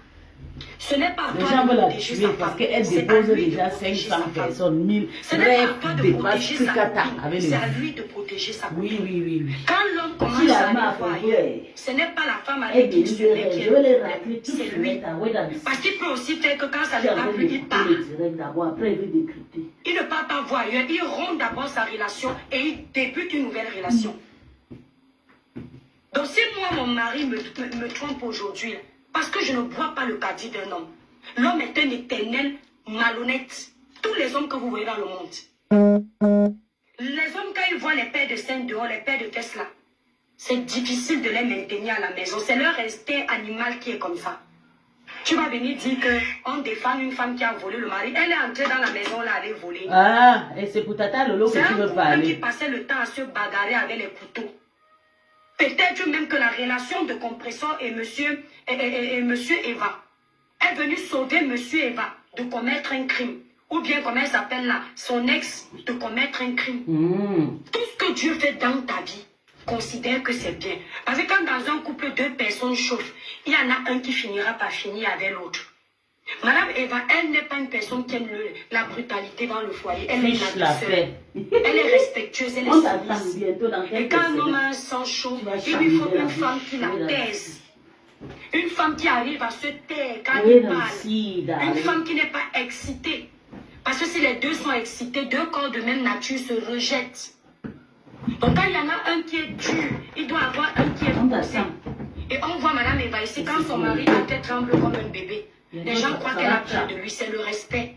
[SPEAKER 2] ce n'est pas à
[SPEAKER 1] Les
[SPEAKER 2] toi
[SPEAKER 1] gens
[SPEAKER 2] de
[SPEAKER 1] veulent la
[SPEAKER 2] protéger
[SPEAKER 1] tuer
[SPEAKER 2] sa
[SPEAKER 1] parce
[SPEAKER 2] femme.
[SPEAKER 1] qu'elle
[SPEAKER 2] C'est à
[SPEAKER 1] dépose
[SPEAKER 2] lui de
[SPEAKER 1] déjà
[SPEAKER 2] protéger
[SPEAKER 1] 500
[SPEAKER 2] sa femme.
[SPEAKER 1] personnes, 1000.
[SPEAKER 2] Ce n'est pas à
[SPEAKER 1] Bref,
[SPEAKER 2] toi de
[SPEAKER 1] dépasse
[SPEAKER 2] protéger sa
[SPEAKER 1] Krikata
[SPEAKER 2] copine,
[SPEAKER 1] avec
[SPEAKER 2] c'est à
[SPEAKER 1] les...
[SPEAKER 2] lui de protéger sa
[SPEAKER 1] Oui,
[SPEAKER 2] copine.
[SPEAKER 1] oui, oui, oui.
[SPEAKER 2] Quand l'homme commence
[SPEAKER 1] Si la
[SPEAKER 2] à aller
[SPEAKER 1] main
[SPEAKER 2] voir
[SPEAKER 1] a
[SPEAKER 2] ailleurs,
[SPEAKER 1] fait,
[SPEAKER 2] ce n'est pas la femme
[SPEAKER 1] elle
[SPEAKER 2] avec qui il se met qui
[SPEAKER 1] je
[SPEAKER 2] est
[SPEAKER 1] vais
[SPEAKER 2] le
[SPEAKER 1] les
[SPEAKER 2] problème,
[SPEAKER 1] rappeler tout
[SPEAKER 2] c'est
[SPEAKER 1] de
[SPEAKER 2] lui.
[SPEAKER 1] suite à Wedam.
[SPEAKER 2] Parce qu'il peut aussi faire que quand ça ne
[SPEAKER 1] J'ai
[SPEAKER 2] va
[SPEAKER 1] envie
[SPEAKER 2] plus,
[SPEAKER 1] de
[SPEAKER 2] il part.
[SPEAKER 1] le direct d'abord, après il veut décrypter.
[SPEAKER 2] Il ne part pas voir ailleurs, il rompt d'abord sa relation et il débute une nouvelle relation. Donc si moi, mon mari me trompe aujourd'hui, parce que je ne bois pas le caddie d'un homme, l'homme est un éternel malhonnête. Tous les hommes que vous voyez dans le monde. Les hommes, quand ils voient les pères de scène dehors, les pères de fesses là, c'est difficile de les maintenir à la maison. C'est leur instinct animal qui est comme ça. Tu vas venir dire qu'on défend une femme qui a volé le mari. Elle est entrée dans la maison là, elle est volée.
[SPEAKER 1] Ah, et c'est pour tata Lolo que
[SPEAKER 2] C'est
[SPEAKER 1] tu
[SPEAKER 2] un
[SPEAKER 1] veux
[SPEAKER 2] couple qui
[SPEAKER 1] parler.
[SPEAKER 2] passait le temps à se bagarrer avec les couteaux. Peut-être même que la relation de compresseur et monsieur Eva est venue sauver monsieur Eva de commettre un crime. Ou bien, comme elle s'appelle là, son ex de commettre un crime. Tout ce que Dieu fait dans ta vie, considère que c'est bien. Parce que quand dans un couple, deux personnes chauffent, il y en a un qui finira par finir avec l'autre. Madame Eva, elle n'est pas une personne qui aime la brutalité dans le foyer. Elle est
[SPEAKER 1] Fiche la paix.
[SPEAKER 2] Elle est respectueuse, elle est
[SPEAKER 1] On t'attend
[SPEAKER 2] soumise.
[SPEAKER 1] bientôt dans
[SPEAKER 2] Et
[SPEAKER 1] quelques
[SPEAKER 2] quand un homme
[SPEAKER 1] semaines.
[SPEAKER 2] a un sang chaud,
[SPEAKER 1] Tu vas
[SPEAKER 2] il lui faut
[SPEAKER 1] changer la
[SPEAKER 2] une femme
[SPEAKER 1] bouche.
[SPEAKER 2] qui la
[SPEAKER 1] Oui, là.
[SPEAKER 2] pèse. Une femme qui arrive à se taire quand
[SPEAKER 1] Oui,
[SPEAKER 2] il
[SPEAKER 1] là
[SPEAKER 2] parle.
[SPEAKER 1] aussi,
[SPEAKER 2] Une
[SPEAKER 1] darling.
[SPEAKER 2] femme qui n'est pas excitée. Parce que si les deux sont excités, deux corps de même nature se rejettent. Donc quand il y en a un qui est dur, il doit avoir un qui est
[SPEAKER 1] On
[SPEAKER 2] poussé.
[SPEAKER 1] t'attend.
[SPEAKER 2] Et on voit Madame Eva ici, quand son mari la tête tremble comme un bébé. Les gens croient qu'elle a peur de lui, c'est le respect.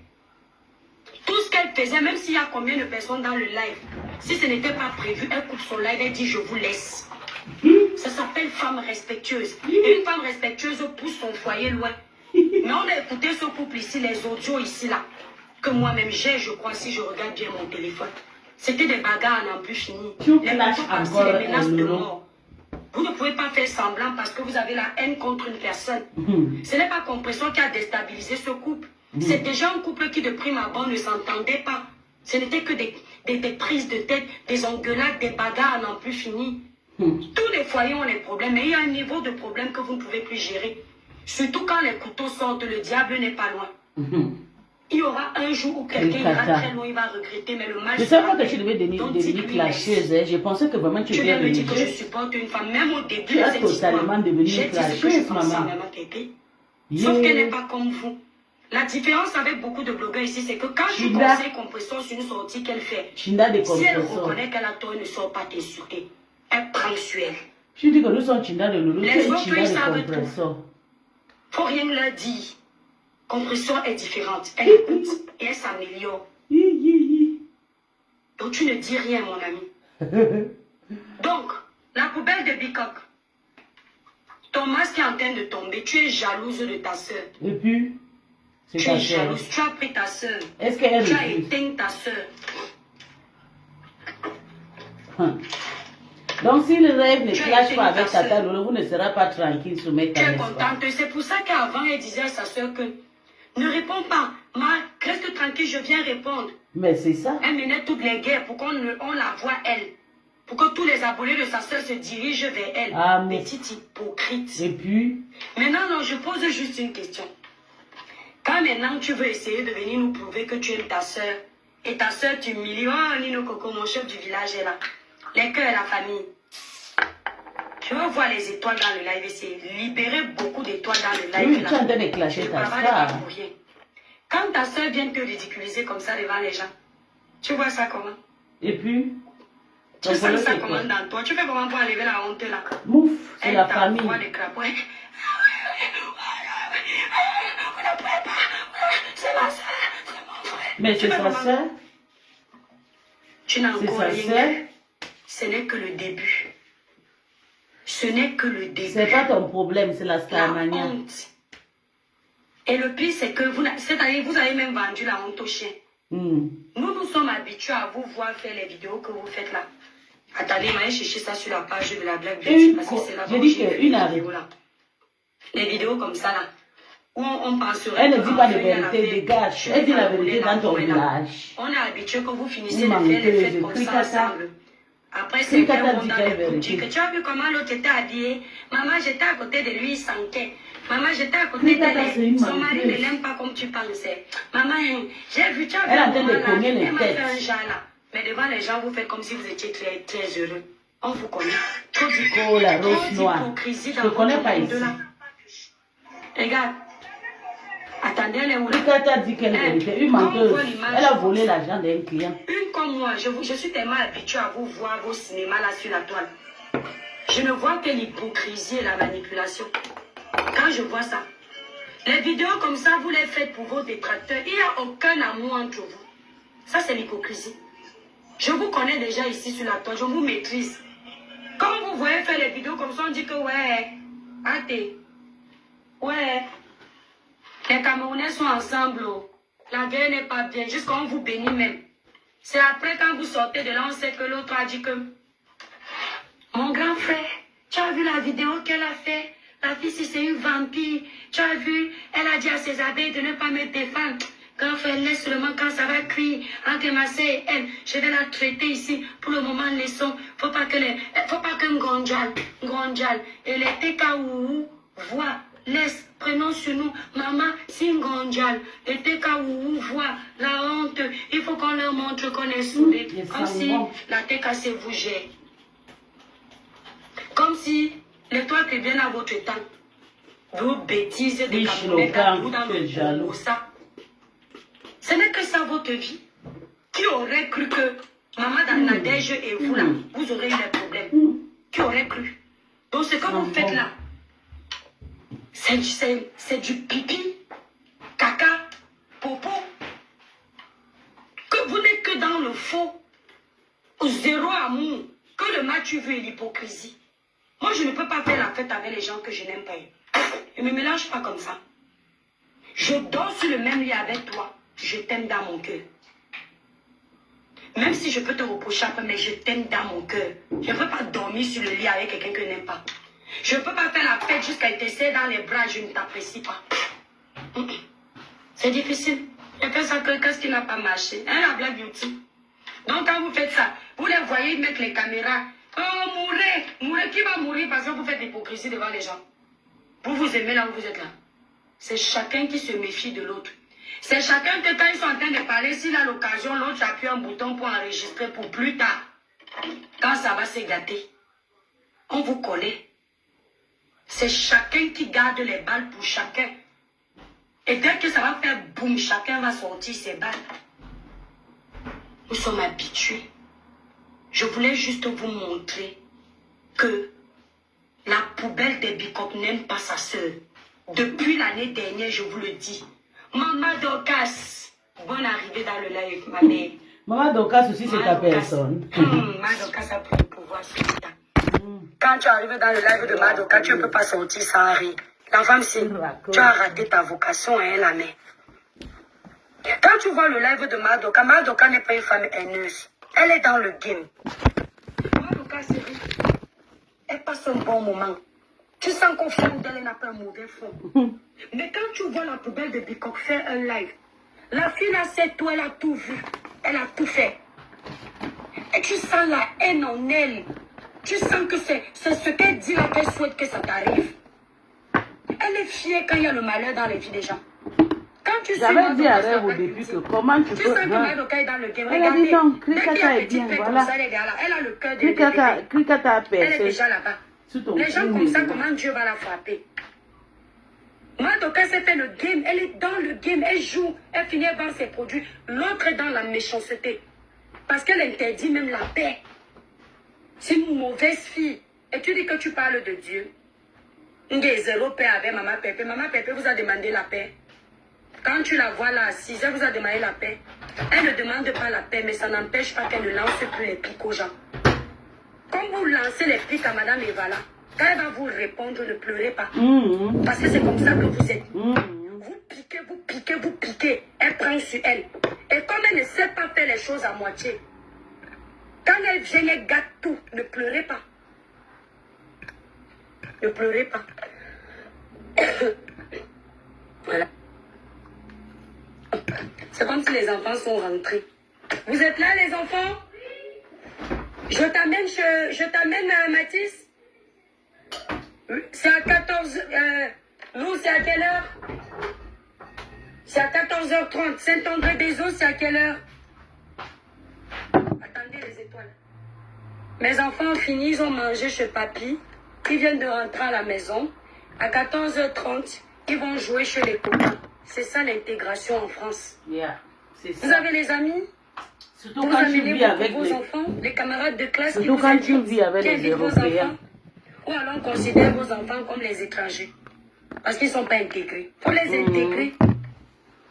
[SPEAKER 2] Tout ce qu'elle faisait, même s'il y a combien de personnes dans le live, si ce n'était pas prévu, elle coupe son live, elle dit je vous laisse. Ça s'appelle femme respectueuse. Et une femme respectueuse pousse son foyer loin. Mais on a écouté ce couple ici, les audios ici là, que moi-même j'ai, je crois, si je regarde bien mon téléphone. C'était des bagarres à n'en plus finir.
[SPEAKER 1] Tu
[SPEAKER 2] Les
[SPEAKER 1] clashes
[SPEAKER 2] coups par-ci,
[SPEAKER 1] encore,
[SPEAKER 2] les menaces de
[SPEAKER 1] Lolo.
[SPEAKER 2] mort. Vous ne pouvez pas faire semblant parce que vous avez la haine contre une personne. Ce n'est pas Compression qui a déstabilisé ce couple. C'est déjà un couple qui de prime abord ne s'entendait pas. Ce n'était que des prises de tête, des engueulades, des bagarres à n'en plus finir. Tous les foyers ont les problèmes, mais il y a un niveau de problème que vous ne pouvez plus gérer. Surtout quand les couteaux sortent, le diable n'est pas loin. Il y aura un jour où quelqu'un ira très loin, il va regretter, mais le mal...
[SPEAKER 1] Je ne sais pas que tu devais devenir clasheuse. Hein. Je pensais que vraiment tu
[SPEAKER 2] viens
[SPEAKER 1] devais
[SPEAKER 2] me dire que je supporte une femme, même au début
[SPEAKER 1] tu as totalement devenu clasheuse, maman.
[SPEAKER 2] Sauf qu'elle n'est pas comme vous. La différence avec beaucoup de blogueurs ici, c'est que quand tu conseilles Compression sur une sortie qu'elle fait, si elle reconnaît qu'elle a tort, elle ne sort pas t'insulter. Elle prend sur elle.
[SPEAKER 1] Je dis que nous sommes Chinda de Loulou,
[SPEAKER 2] les autres, ils
[SPEAKER 1] de
[SPEAKER 2] savent
[SPEAKER 1] Compression.
[SPEAKER 2] tout. Faut rien leur dire. Compression est différente. Elle écoute et elle s'améliore. Donc tu ne dis rien, mon ami. Donc, la poubelle de Bicoq. Ton masque est en train de tomber. Tu es jalouse de ta soeur.
[SPEAKER 1] Et puis, c'est
[SPEAKER 2] tu
[SPEAKER 1] ta
[SPEAKER 2] es
[SPEAKER 1] soeur.
[SPEAKER 2] jalouse. Tu as pris ta soeur.
[SPEAKER 1] Est-ce qu'elle
[SPEAKER 2] Tu as éteint ta soeur.
[SPEAKER 1] Donc, si le rêve ne clash pas avec Tata Lolo, vous ne serez pas tranquille sur mes
[SPEAKER 2] Tu es contente. C'est pour ça qu'avant, elle disait à sa soeur que ne réponds pas. Reste tranquille, je viens répondre.
[SPEAKER 1] Mais c'est ça.
[SPEAKER 2] Elle menait toutes les guerres pour qu'on la voie elle. Pour que tous les abonnés de sa soeur se dirigent vers elle.
[SPEAKER 1] Ah,
[SPEAKER 2] petite hypocrite.
[SPEAKER 1] Et puis?
[SPEAKER 2] Maintenant, non, je pose juste une question. Quand maintenant tu veux essayer de venir nous prouver que tu aimes ta soeur, et ta soeur t'humilie, oh Nino Coco, mon chef du village est là. Les cœurs et la famille. Tu vas voir les étoiles dans le live et c'est libérer beaucoup d'étoiles dans le live.
[SPEAKER 1] Oui, tu es en train de clasher ta soeur.
[SPEAKER 2] Quand ta soeur vient te ridiculiser comme ça devant les gens, tu vois ça comment?
[SPEAKER 1] Et puis?
[SPEAKER 2] Tu sens ça comment dans toi? Tu fais comment pour enlever la honte là?
[SPEAKER 1] Mouf, c'est la famille.
[SPEAKER 2] Les crapauds. C'est ma soeur, c'est mon frère.
[SPEAKER 1] Mais c'est sa soeur.
[SPEAKER 2] Tu n'as encore rien. Ce n'est que le début. Ce n'est que le début.
[SPEAKER 1] C'est pas ton problème, c'est la starmania.
[SPEAKER 2] Et le pire, c'est que cette année, vous avez même vendu la honte au chien. Nous sommes habitués à vous voir faire les vidéos que vous faites là. Attendez, m'allez chercher ça sur la page de la Black Beauty parce que c'est là
[SPEAKER 1] je dis qu'une
[SPEAKER 2] vidéo là. Les vidéos comme ça là. Où on penserait.
[SPEAKER 1] Elle ne dit pas de vérité, dégage. Elle dit la vérité dans ton village.
[SPEAKER 2] On est habitué que vous finissez de faire les fêtes comme ça ensemble. Après, c'est qu'on dans les boutiques. Tu as vu comment l'autre était habillé? Maman, j'étais à côté de lui, il sentait. Maman, j'étais à côté d'elle. Son mari ne l'aime pas comme tu pensais. Maman, j'ai vu, tu as vu. Elle m'a fait un genre là. Mais devant les gens, vous faites comme si vous étiez très, très heureux. On vous connaît. Trop
[SPEAKER 1] la rose noire. Je ne connais pas ici.
[SPEAKER 2] Regarde. Attendez, elle est où là?
[SPEAKER 1] Rikata dit qu'elle est vérité. Une menteuse. Elle a volé l'argent d'un client.
[SPEAKER 2] Une comme moi, je suis tellement habituée à vous voir vos cinémas là sur la toile. Je ne vois que l'hypocrisie et la manipulation. Quand je vois ça, les vidéos comme ça, vous les faites pour vos détracteurs. Il n'y a aucun amour entre vous. Ça, c'est l'hypocrisie. Je vous connais déjà ici sur la toile. Je vous maîtrise. Quand vous voyez faire les vidéos comme ça, on dit que ouais, athée. Ouais. Les Camerounais sont ensemble. La guerre n'est pas bien. Jusqu'à on vous bénit même. C'est après quand vous sortez de là, on sait que l'autre a dit que mon grand frère, tu as vu la vidéo qu'elle a fait? La fille, si c'est une vampire, tu as vu? Elle a dit à ses abeilles de ne pas me défendre. Grand frère, laisse seulement quand ça va crier. Entre ma soeur et elle, je vais la traiter ici. Pour le moment, laissons. Faut pas qu'un Ngondjal et les TKOU voient. Laisse, prenons sur nous. Maman, si Ngondjal et TKOU voient la honte, il faut qu'on leur montre qu'on est soudés. Comme si la TKC vous gère. Comme si les toits qui viennent à votre temps. Vos bêtises de Camerounais dans le ça. Ce n'est que ça votre vie. Qui aurait cru que maman dans la neige et vous là, vous aurez eu des problèmes? Qui aurait cru? Donc ce que vous faites là, c'est du pipi, caca, popo. Que vous n'êtes que dans le faux, zéro amour, que le match vu et l'hypocrisie. Moi, je ne peux pas faire la fête avec les gens que je n'aime pas. Je ne me mélange pas comme ça. Je dors sur le même lit avec toi. Je t'aime dans mon cœur. Même si je peux te reprocher un peu, mais je t'aime dans mon cœur. Je ne peux pas dormir sur le lit avec quelqu'un que je n'aime pas. Je ne peux pas faire la fête jusqu'à te serrer dans les bras, je ne t'apprécie pas. C'est difficile. Je fais ça que qu'est-ce qui n'a pas marché. Hein, la Black Beauty. Donc quand vous faites ça, vous les voyez mettre les caméras. Oh, mourrez. Mourrez. Qui va mourir parce que vous faites l'hypocrisie devant les gens? Vous vous aimez là où vous êtes là. C'est chacun qui se méfie de l'autre. C'est chacun que quand ils sont en train de parler, s'il a l'occasion, l'autre appuie un bouton pour enregistrer pour plus tard. Quand ça va se gâter. On vous connaît. C'est chacun qui garde les balles pour chacun. Et dès que ça va faire boum, chacun va sortir ses balles. Nous sommes habitués. Je voulais juste vous montrer que la poubelle des Bicop n'aime pas sa sœur. Depuis l'année dernière, je vous le dis. Maman Dorcas, bonne arrivée dans le live, ma mère.
[SPEAKER 1] Maman Dorcas aussi, c'est ta personne.
[SPEAKER 2] Maman Dorcas a pris le pouvoir sur toi. Quand tu arrives dans le live de Madoka, tu ne peux pas sortir sans rire. La femme, c'est tu as raté ta vocation, hein, la mère. Quand tu vois le live de Madoka, Madoka n'est pas une femme haineuse. Elle est dans le game. Madoka, c'est vrai. Elle passe un bon moment. Tu sens qu'au fond d'elle, elle n'a pas un mauvais fond. Mais quand tu vois la poubelle de Bicop faire un live, la fille là, c'est toi, elle a tout vu. Elle a tout fait. Et tu sens la haine en elle. Tu sens que c'est ce qu'elle dit là qu'elle souhaite que ça t'arrive. Elle est fière quand il y a le malheur dans les vies des gens. Quand tu
[SPEAKER 1] J'avais dit à Rêve au début que comment tu peux...
[SPEAKER 2] Tu sens que Madoka est dans le game.
[SPEAKER 1] Elle a dit non,
[SPEAKER 2] Dès qu'il y
[SPEAKER 1] Krikata
[SPEAKER 2] a
[SPEAKER 1] est
[SPEAKER 2] petit
[SPEAKER 1] bien,
[SPEAKER 2] fait
[SPEAKER 1] voilà.
[SPEAKER 2] comme ça, les gars là, elle a le cœur de bébé.
[SPEAKER 1] Krikata a
[SPEAKER 2] Elle est
[SPEAKER 1] percé.
[SPEAKER 2] déjà là-bas. Les gens comme ça, comment Dieu va la frapper? Madoka s'est fait le game. Elle est dans le game. Elle joue. Elle finit par ses produits. L'autre est dans la méchanceté. Parce qu'elle interdit même la paix. C'est une mauvaise fille. Et tu dis que tu parles de Dieu. N'gé zéro paix avec Maman Pépé. Maman Pépé vous a demandé la paix. Quand tu la vois là assise, elle vous a demandé la paix. Elle ne demande pas la paix, mais ça n'empêche pas qu'elle ne lance plus les pics aux gens. Quand vous lancez les pics à Madame Evala, quand elle va vous répondre, ne pleurez pas. Parce que c'est comme ça que vous êtes. Vous piquez, vous piquez, vous piquez. Elle prend sur elle. Et comme elle ne sait pas faire les choses à moitié, quand elle vient, elle gâte tout. Ne pleurez pas. Ne pleurez pas. Voilà. C'est comme si les enfants sont rentrés. Vous êtes là, les enfants? Je t'amène Mathis. C'est à 14... nous, c'est à quelle heure? C'est à 14h30. Saint-André-des-Eaux, c'est à quelle heure? Attendez les étoiles. Mes enfants ont fini, ils ont mangé chez papy. Ils viennent de rentrer à la maison. À 14h30, ils vont jouer chez les copains. C'est ça l'intégration en France.
[SPEAKER 1] Yeah, c'est ça.
[SPEAKER 2] Vous avez les amis?
[SPEAKER 1] Surtout
[SPEAKER 2] Vous
[SPEAKER 1] quand tu
[SPEAKER 2] amenez
[SPEAKER 1] vis avec
[SPEAKER 2] vos
[SPEAKER 1] les...
[SPEAKER 2] enfants, les camarades de classe
[SPEAKER 1] Surtout
[SPEAKER 2] qui
[SPEAKER 1] quand
[SPEAKER 2] vous
[SPEAKER 1] tu vis avec
[SPEAKER 2] qui
[SPEAKER 1] les
[SPEAKER 2] invitent vos
[SPEAKER 1] Européens.
[SPEAKER 2] enfants. Ou alors on considère vos enfants comme les étrangers. Parce qu'ils ne sont pas intégrés. Pour les intégrer,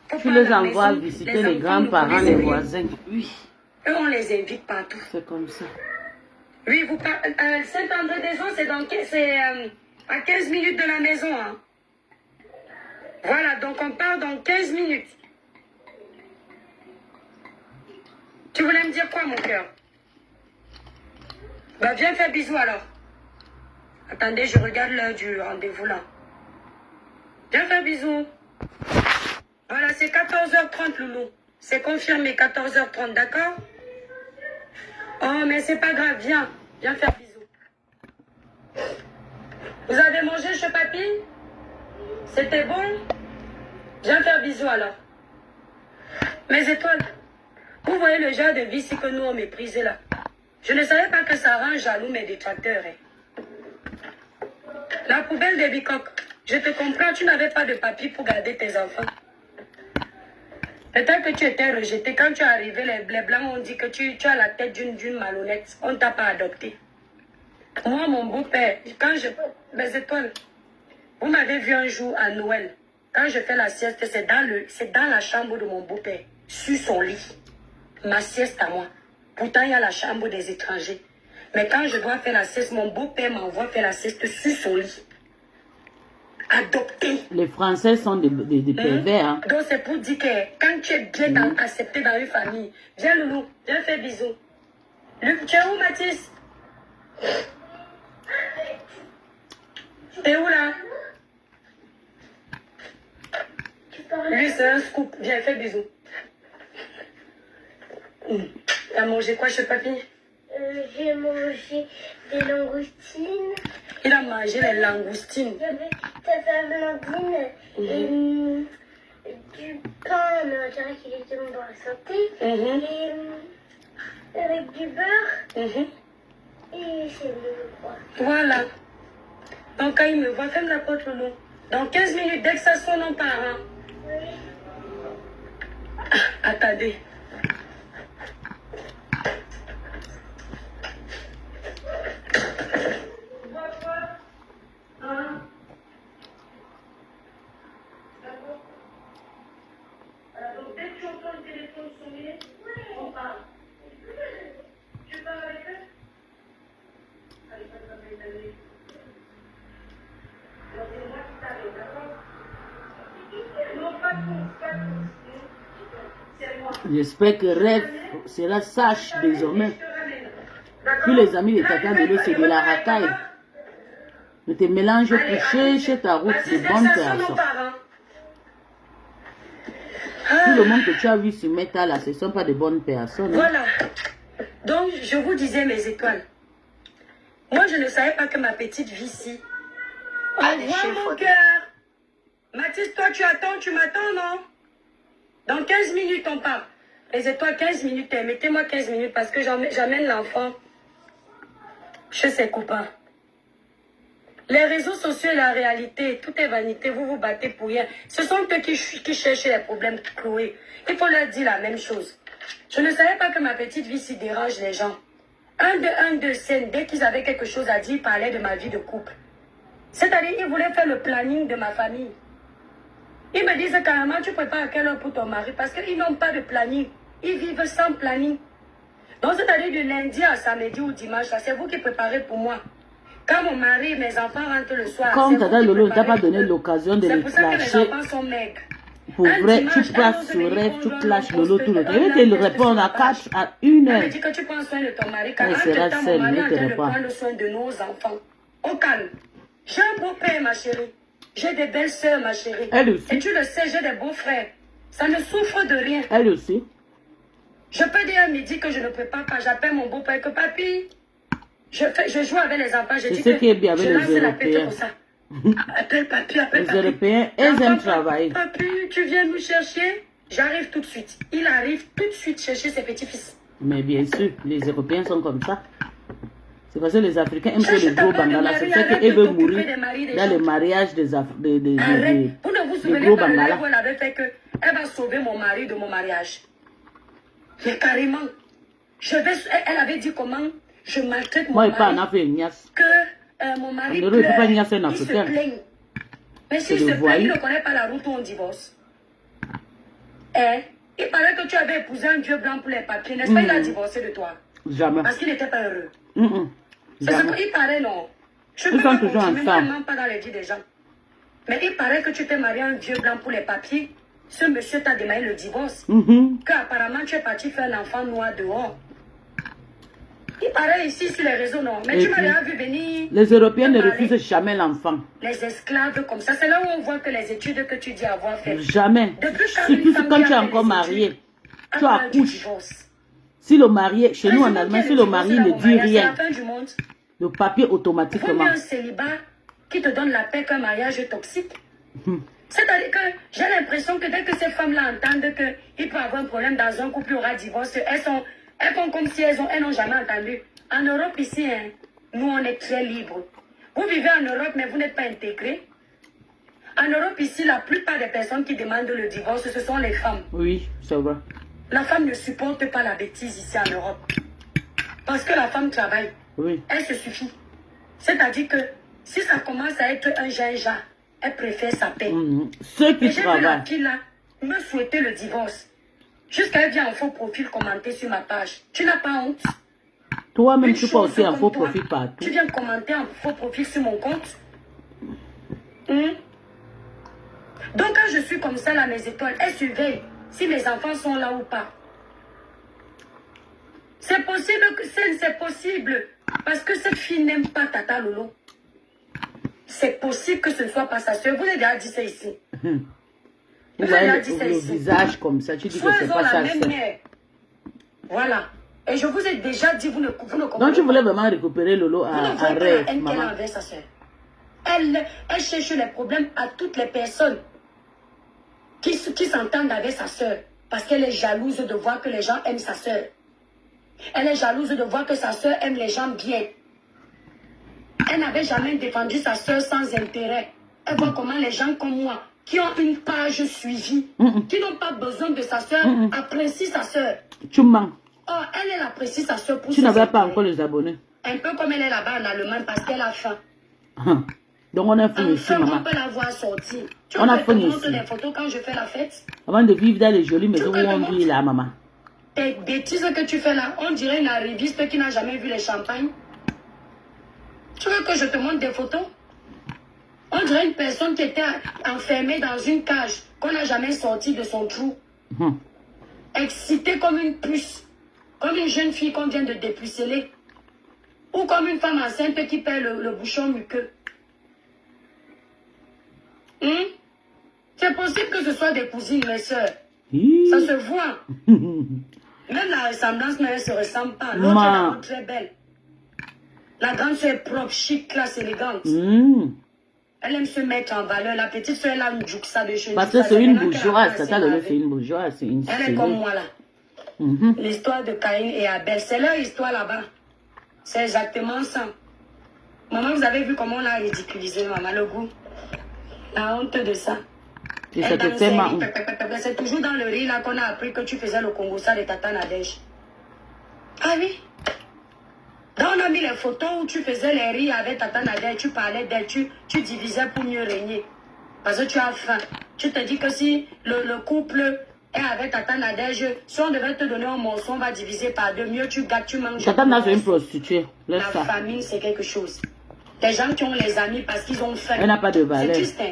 [SPEAKER 2] faut
[SPEAKER 1] Tu
[SPEAKER 2] pas
[SPEAKER 1] les
[SPEAKER 2] à la
[SPEAKER 1] envoies
[SPEAKER 2] maison,
[SPEAKER 1] visiter
[SPEAKER 2] les
[SPEAKER 1] les
[SPEAKER 2] enfants
[SPEAKER 1] grands-parents,
[SPEAKER 2] ne
[SPEAKER 1] les
[SPEAKER 2] connaissent rien.
[SPEAKER 1] voisins. Oui,
[SPEAKER 2] Eux, on les invite partout.
[SPEAKER 1] c'est comme ça.
[SPEAKER 2] Oui, vous parlez. Saint-André-des-Eaux, c'est à 15 minutes de la maison. Hein. Voilà, donc on part dans 15 minutes. Tu voulais me dire quoi, mon cœur? Bah, viens faire bisous alors. Attendez, je regarde l'heure du rendez-vous là. Viens faire bisous. Voilà, c'est 14h30, Loulou. C'est confirmé, 14h30, d'accord? Oh, mais c'est pas grave, viens. Viens faire bisous. Vous avez mangé chez papy? C'était bon? Viens faire bisous alors. Mes étoiles, vous voyez le genre de vie que nous on méprisait là. Je ne savais pas que ça rend jaloux mes détracteurs. Hein. La poubelle de Bicoque, je te comprends, tu n'avais pas de papier pour garder tes enfants. Peut-être que tu étais rejeté. Quand tu es arrivé, les blancs ont dit que tu as la tête d'une malhonnête. On ne t'a pas adopté. Moi, mon beau-père, quand je... Mes étoiles, vous m'avez vu un jour à Noël. Quand je fais la sieste, c'est dans la chambre de mon beau-père, sur son lit. Ma sieste à moi. Pourtant, il y a la chambre des étrangers. Mais quand je dois faire la sieste, mon beau-père m'envoie faire la sieste sur son lit. adopté.
[SPEAKER 1] Les Français sont des pervers. Hein.
[SPEAKER 2] Donc c'est pour dire que quand tu es bien accepté dans une famille, viens Loulou, viens faire bisous. Tu es où Mathis? T'es où là? Lui c'est un scoop, viens faire bisous. T'as mangé quoi chez papy?
[SPEAKER 4] J'ai mangé des langoustines.
[SPEAKER 2] Il a mangé les langoustines.
[SPEAKER 4] J'avais Amandine et du pain, mais on dirait qu'il était bon pour la santé. Et avec du beurre. Et c'est le je crois.
[SPEAKER 2] Voilà. Donc quand il me voit, ferme la porte, Loulou. Dans 15 minutes, dès que ça sonne, on part. Hein?
[SPEAKER 4] Oui.
[SPEAKER 2] Attendez.
[SPEAKER 1] J'espère que Rêve sera sage désormais. Tous les amis de Tata Melo, c'est de la racaille. Ne te mélange plus chez ta route de bonnes personnes. Tout le monde que tu as vu sur Meta là, ce ne sont pas de bonnes personnes.
[SPEAKER 2] Voilà. Donc, je vous disais mes étoiles. Moi, je ne savais pas que ma petite vie ici. Au revoir, mon cœur. Mathis, toi, tu attends, tu m'attends, non? Dans 15 minutes, on part. Les étoiles, 15 minutes. Mettez-moi 15 minutes parce que j'amène l'enfant chez ses copains. Les réseaux sociaux et la réalité, tout est vanité. Vous vous battez pour rien. Ce sont eux qui cherchent les problèmes, Chloé. Il faut leur dire la même chose. Je ne savais pas que ma petite vie s'y dérange les gens. Un de scène, dès qu'ils avaient quelque chose à dire, ils parlaient de ma vie de couple. C'est-à-dire, ils voulaient faire le planning de ma famille. Ils me disent carrément, tu prépares à quelle heure pour ton mari? Parce qu'ils n'ont pas de planning. Ils vivent sans planning. Donc, c'est-à-dire du lundi à samedi ou dimanche, c'est vous qui préparez pour moi. Quand mon mari et mes enfants rentrent le soir,
[SPEAKER 1] comme Tata Lolo ne t'a pas donné l'occasion de les clasher.
[SPEAKER 2] C'est pour ça que mes enfants sont maigres.
[SPEAKER 1] Pour vrai, tu passes sur Rêve, tu clashes Lolo tout le temps. Il va te répondre à 4 à 1 heure.
[SPEAKER 2] Elle me dit que tu prends soin de ton mari. Quand
[SPEAKER 1] elle sera
[SPEAKER 2] mon
[SPEAKER 1] seule,
[SPEAKER 2] mari
[SPEAKER 1] ne
[SPEAKER 2] est en
[SPEAKER 1] te
[SPEAKER 2] train de
[SPEAKER 1] réponds.
[SPEAKER 2] prendre soin de nos enfants. Au calme. J'ai un beau-père, ma chérie. J'ai des belles sœurs, ma chérie.
[SPEAKER 1] Elle aussi.
[SPEAKER 2] Et tu le sais, j'ai des beaux-frères. Ça ne souffre de rien.
[SPEAKER 1] Elle aussi.
[SPEAKER 2] Je peux dire à midi que je ne prépare pas. J'appelle mon beau-père que papy. Je joue avec les enfants. Je dis
[SPEAKER 1] ce qui est bien avec
[SPEAKER 2] je lance
[SPEAKER 1] les
[SPEAKER 2] la tête
[SPEAKER 1] Européens.
[SPEAKER 2] comme ça. Appelle papy, appelle
[SPEAKER 1] Les
[SPEAKER 2] papy.
[SPEAKER 1] Européens, ils aiment travailler.
[SPEAKER 2] Papy, tu viens nous chercher? J'arrive tout de suite. Il arrive tout de suite chercher ses petits-fils.
[SPEAKER 1] Mais bien sûr, les Européens sont comme ça. C'est parce que les Africains aiment que les gros bangala. C'est ça qu'ils veulent mourir dans les mariages des
[SPEAKER 2] Vous ne vous souvenez
[SPEAKER 1] gros
[SPEAKER 2] pas de
[SPEAKER 1] bangala.
[SPEAKER 2] où elle avait fait que elle va sauver mon mari de mon mariage. Mais carrément, elle avait dit comment je maltraite mon
[SPEAKER 1] Moi, il parle en
[SPEAKER 2] mari.
[SPEAKER 1] Afrique.
[SPEAKER 2] Que mon mari
[SPEAKER 1] On ne peut pas
[SPEAKER 2] pleure,
[SPEAKER 1] niaiser un
[SPEAKER 2] il se
[SPEAKER 1] Africain.
[SPEAKER 2] plaigne. Mais
[SPEAKER 1] C'est
[SPEAKER 2] s'il
[SPEAKER 1] le
[SPEAKER 2] se plaint, il
[SPEAKER 1] voyou.
[SPEAKER 2] ne connaît pas la route où on divorce. Il paraît que tu avais épousé un vieux blanc pour les papiers, n'est-ce pas? Il a divorcé de toi.
[SPEAKER 1] Jamais.
[SPEAKER 2] Parce qu'il n'était pas heureux. C'est ce
[SPEAKER 1] Jamais.
[SPEAKER 2] qu'il paraît, non. Je
[SPEAKER 1] Ils
[SPEAKER 2] peux
[SPEAKER 1] sont
[SPEAKER 2] pas
[SPEAKER 1] toujours
[SPEAKER 2] continuer,
[SPEAKER 1] ensemble.
[SPEAKER 2] moi, pas dans les vies des gens. Mais il paraît que tu t'es marié à un vieux blanc pour les papiers. Ce monsieur t'a demandé le divorce. Qu'apparemment tu es parti faire l'enfant noir dehors. Il paraît ici sur les réseaux, non. Mais
[SPEAKER 1] Et
[SPEAKER 2] tu m'as
[SPEAKER 1] puis,
[SPEAKER 2] déjà vu venir.
[SPEAKER 1] Les Européens ne
[SPEAKER 2] te parler.
[SPEAKER 1] refusent jamais l'enfant.
[SPEAKER 2] Les esclaves comme ça. C'est là où on voit que les études que tu dis avoir fait.
[SPEAKER 1] Jamais.
[SPEAKER 2] Depuis quand
[SPEAKER 1] Surtout
[SPEAKER 2] une femme
[SPEAKER 1] quand
[SPEAKER 2] qui
[SPEAKER 1] tu es
[SPEAKER 2] a fait
[SPEAKER 1] encore
[SPEAKER 2] les
[SPEAKER 1] marié.
[SPEAKER 2] études,
[SPEAKER 1] Tu
[SPEAKER 2] a parlé du
[SPEAKER 1] accouches.
[SPEAKER 2] divorce.
[SPEAKER 1] Si le marié, chez nous en
[SPEAKER 2] Président
[SPEAKER 1] Allemagne,
[SPEAKER 2] qui
[SPEAKER 1] si
[SPEAKER 2] est
[SPEAKER 1] le
[SPEAKER 2] divorcé
[SPEAKER 1] mari
[SPEAKER 2] dans
[SPEAKER 1] ne
[SPEAKER 2] mon
[SPEAKER 1] dit
[SPEAKER 2] mariage, c'est
[SPEAKER 1] rien,
[SPEAKER 2] la fin du monde.
[SPEAKER 1] le papier automatiquement.
[SPEAKER 2] Combien un célibat qui te donne la paix qu'un mariage toxique? C'est-à-dire que j'ai l'impression que dès que ces femmes-là entendent qu'il peut y avoir un problème dans un couple, il y aura divorce, elles font comme si elles n'ont jamais entendu. En Europe, ici, hein, nous, on est très libres. Vous vivez en Europe, mais vous n'êtes pas intégrés. En Europe, ici, la plupart des personnes qui demandent le divorce, ce sont les femmes.
[SPEAKER 1] Oui, c'est vrai.
[SPEAKER 2] La femme ne supporte pas la bêtise ici en Europe. Parce que la femme travaille.
[SPEAKER 1] Oui.
[SPEAKER 2] Elle se suffit. C'est-à-dire que si ça commence à être un ginja, elle préfère sa paix.
[SPEAKER 1] Ceux
[SPEAKER 2] Et
[SPEAKER 1] qui
[SPEAKER 2] j'ai vu la
[SPEAKER 1] travaillent.
[SPEAKER 2] fille là me souhaiter le divorce. Jusqu'à elle vient en faux profil commenter sur ma page. Tu n'as pas honte?
[SPEAKER 1] Toi-même,
[SPEAKER 2] Une
[SPEAKER 1] tu peux
[SPEAKER 2] chose
[SPEAKER 1] aussi un
[SPEAKER 2] comme
[SPEAKER 1] faux
[SPEAKER 2] toi,
[SPEAKER 1] profit partout.
[SPEAKER 2] Tu viens commenter en faux profil sur mon compte? Donc quand je suis comme ça, là, mes étoiles, elles surveillent si mes enfants sont là ou pas. C'est possible que c'est possible. Parce que cette fille n'aime pas Tata Lolo. C'est possible que ce ne soit pas sa soeur. Vous avez déjà dit ça ici.
[SPEAKER 1] Vous voyez le visage comme ça, tu dis que c'est pas sa soeur.
[SPEAKER 2] Voilà. Et je vous ai déjà dit, vous ne comprenez pas.
[SPEAKER 1] Donc tu voulais vraiment récupérer Lolo à rêve, maman.
[SPEAKER 2] Avec sa soeur. Elle cherche les problèmes à toutes les personnes qui s'entendent avec sa soeur. Parce qu'elle est jalouse de voir que les gens aiment sa soeur. Elle est jalouse de voir que sa soeur aime les gens bien. Elle n'avait jamais défendu sa soeur sans intérêt. Elle voit comment les gens comme moi, qui ont une page suivie, qui n'ont pas besoin de sa soeur, apprécient sa soeur.
[SPEAKER 1] Tu mens.
[SPEAKER 2] Oh, elle apprécie sa soeur pour
[SPEAKER 1] tu n'avais pas encore les abonnés.
[SPEAKER 2] Un peu comme elle est là-bas en Allemagne parce qu'elle a faim.
[SPEAKER 1] Donc on a fini ici, maman.
[SPEAKER 2] On peut la voir sortir. Tu
[SPEAKER 1] on a fini
[SPEAKER 2] ici. Les photos quand je fais la fête.
[SPEAKER 1] Avant de vivre dans les jolies maisons où on vit là, maman.
[SPEAKER 2] Tes bêtises que tu fais là, on dirait une arriviste qui n'a jamais vu les champagnes. Tu veux que je te montre des photos? On dirait une personne qui était enfermée dans une cage, qu'on n'a jamais sorti de son trou. Excitée comme une puce. Comme une jeune fille qu'on vient de dépuceler. Ou comme une femme enceinte qui perd le bouchon muqueux. C'est possible que ce soit des cousines, mes soeurs. Ça se voit. Même la ressemblance ne se ressemble pas. L'autre est vraiment très belle. La grande soeur est propre, chic, classe, élégante. Elle aime se mettre en valeur. La petite soeur, elle a une juxta de cheveux.
[SPEAKER 1] Parce que c'est une bourgeoise. C'est une bourgeoise.
[SPEAKER 2] Elle est comme moi là. L'histoire de Caïn et Abel. C'est leur histoire là-bas. C'est exactement ça. Maman, vous avez vu comment on l'a ridiculisé, maman, le goût. La honte de ça.
[SPEAKER 1] Et ça te fait mal.
[SPEAKER 2] C'est toujours dans le riz là qu'on a appris que tu faisais le Congo ça de Tata Nadège. Ah oui. Donc on a mis les photos où tu faisais les riz avec Tata Nadège, tu parlais d'elle, tu divisais pour mieux régner. Parce que tu as faim. Tu te dis que si le couple est avec Tata Nadège, si on devait te donner un morceau, on va diviser par deux. Mieux tu gâtes, tu manges.
[SPEAKER 1] Tata Nadège est une prostituée.
[SPEAKER 2] La famille, c'est quelque chose. Des gens qui ont les amis parce qu'ils ont faim.
[SPEAKER 1] Elle n'a pas de valeur.
[SPEAKER 2] C'est juste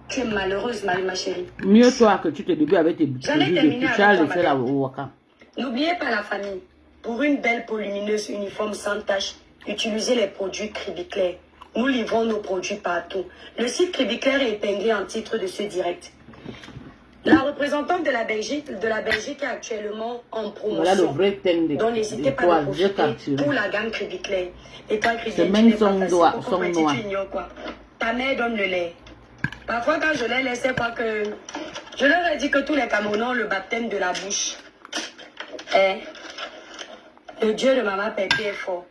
[SPEAKER 2] tu es malheureuse, ma chérie.
[SPEAKER 1] Mieux toi que tu te débrouilles avec tes
[SPEAKER 2] J'en ai terminé avec toi,
[SPEAKER 1] Waka.
[SPEAKER 2] N'oubliez pas la famille. Pour une belle peau lumineuse, uniforme sans tache, utilisez les produits Cribiclair. Nous livrons nos produits partout. Le site Cribiclair est épinglé en titre de ce direct. La représentante de la Belgique est actuellement en promotion.
[SPEAKER 1] Voilà le vrai thème de
[SPEAKER 2] donc n'hésitez pas à profiter pour la gamme Cribiclair. Et toi, Cribiclair,
[SPEAKER 1] même son noir.
[SPEAKER 2] Ta mère donne le lait. Parfois, quand je les laissais, quoi que... Je leur ai dit que tous les Camerounais ont le baptême de la bouche. Le Dieu de Maman Pépé est fort.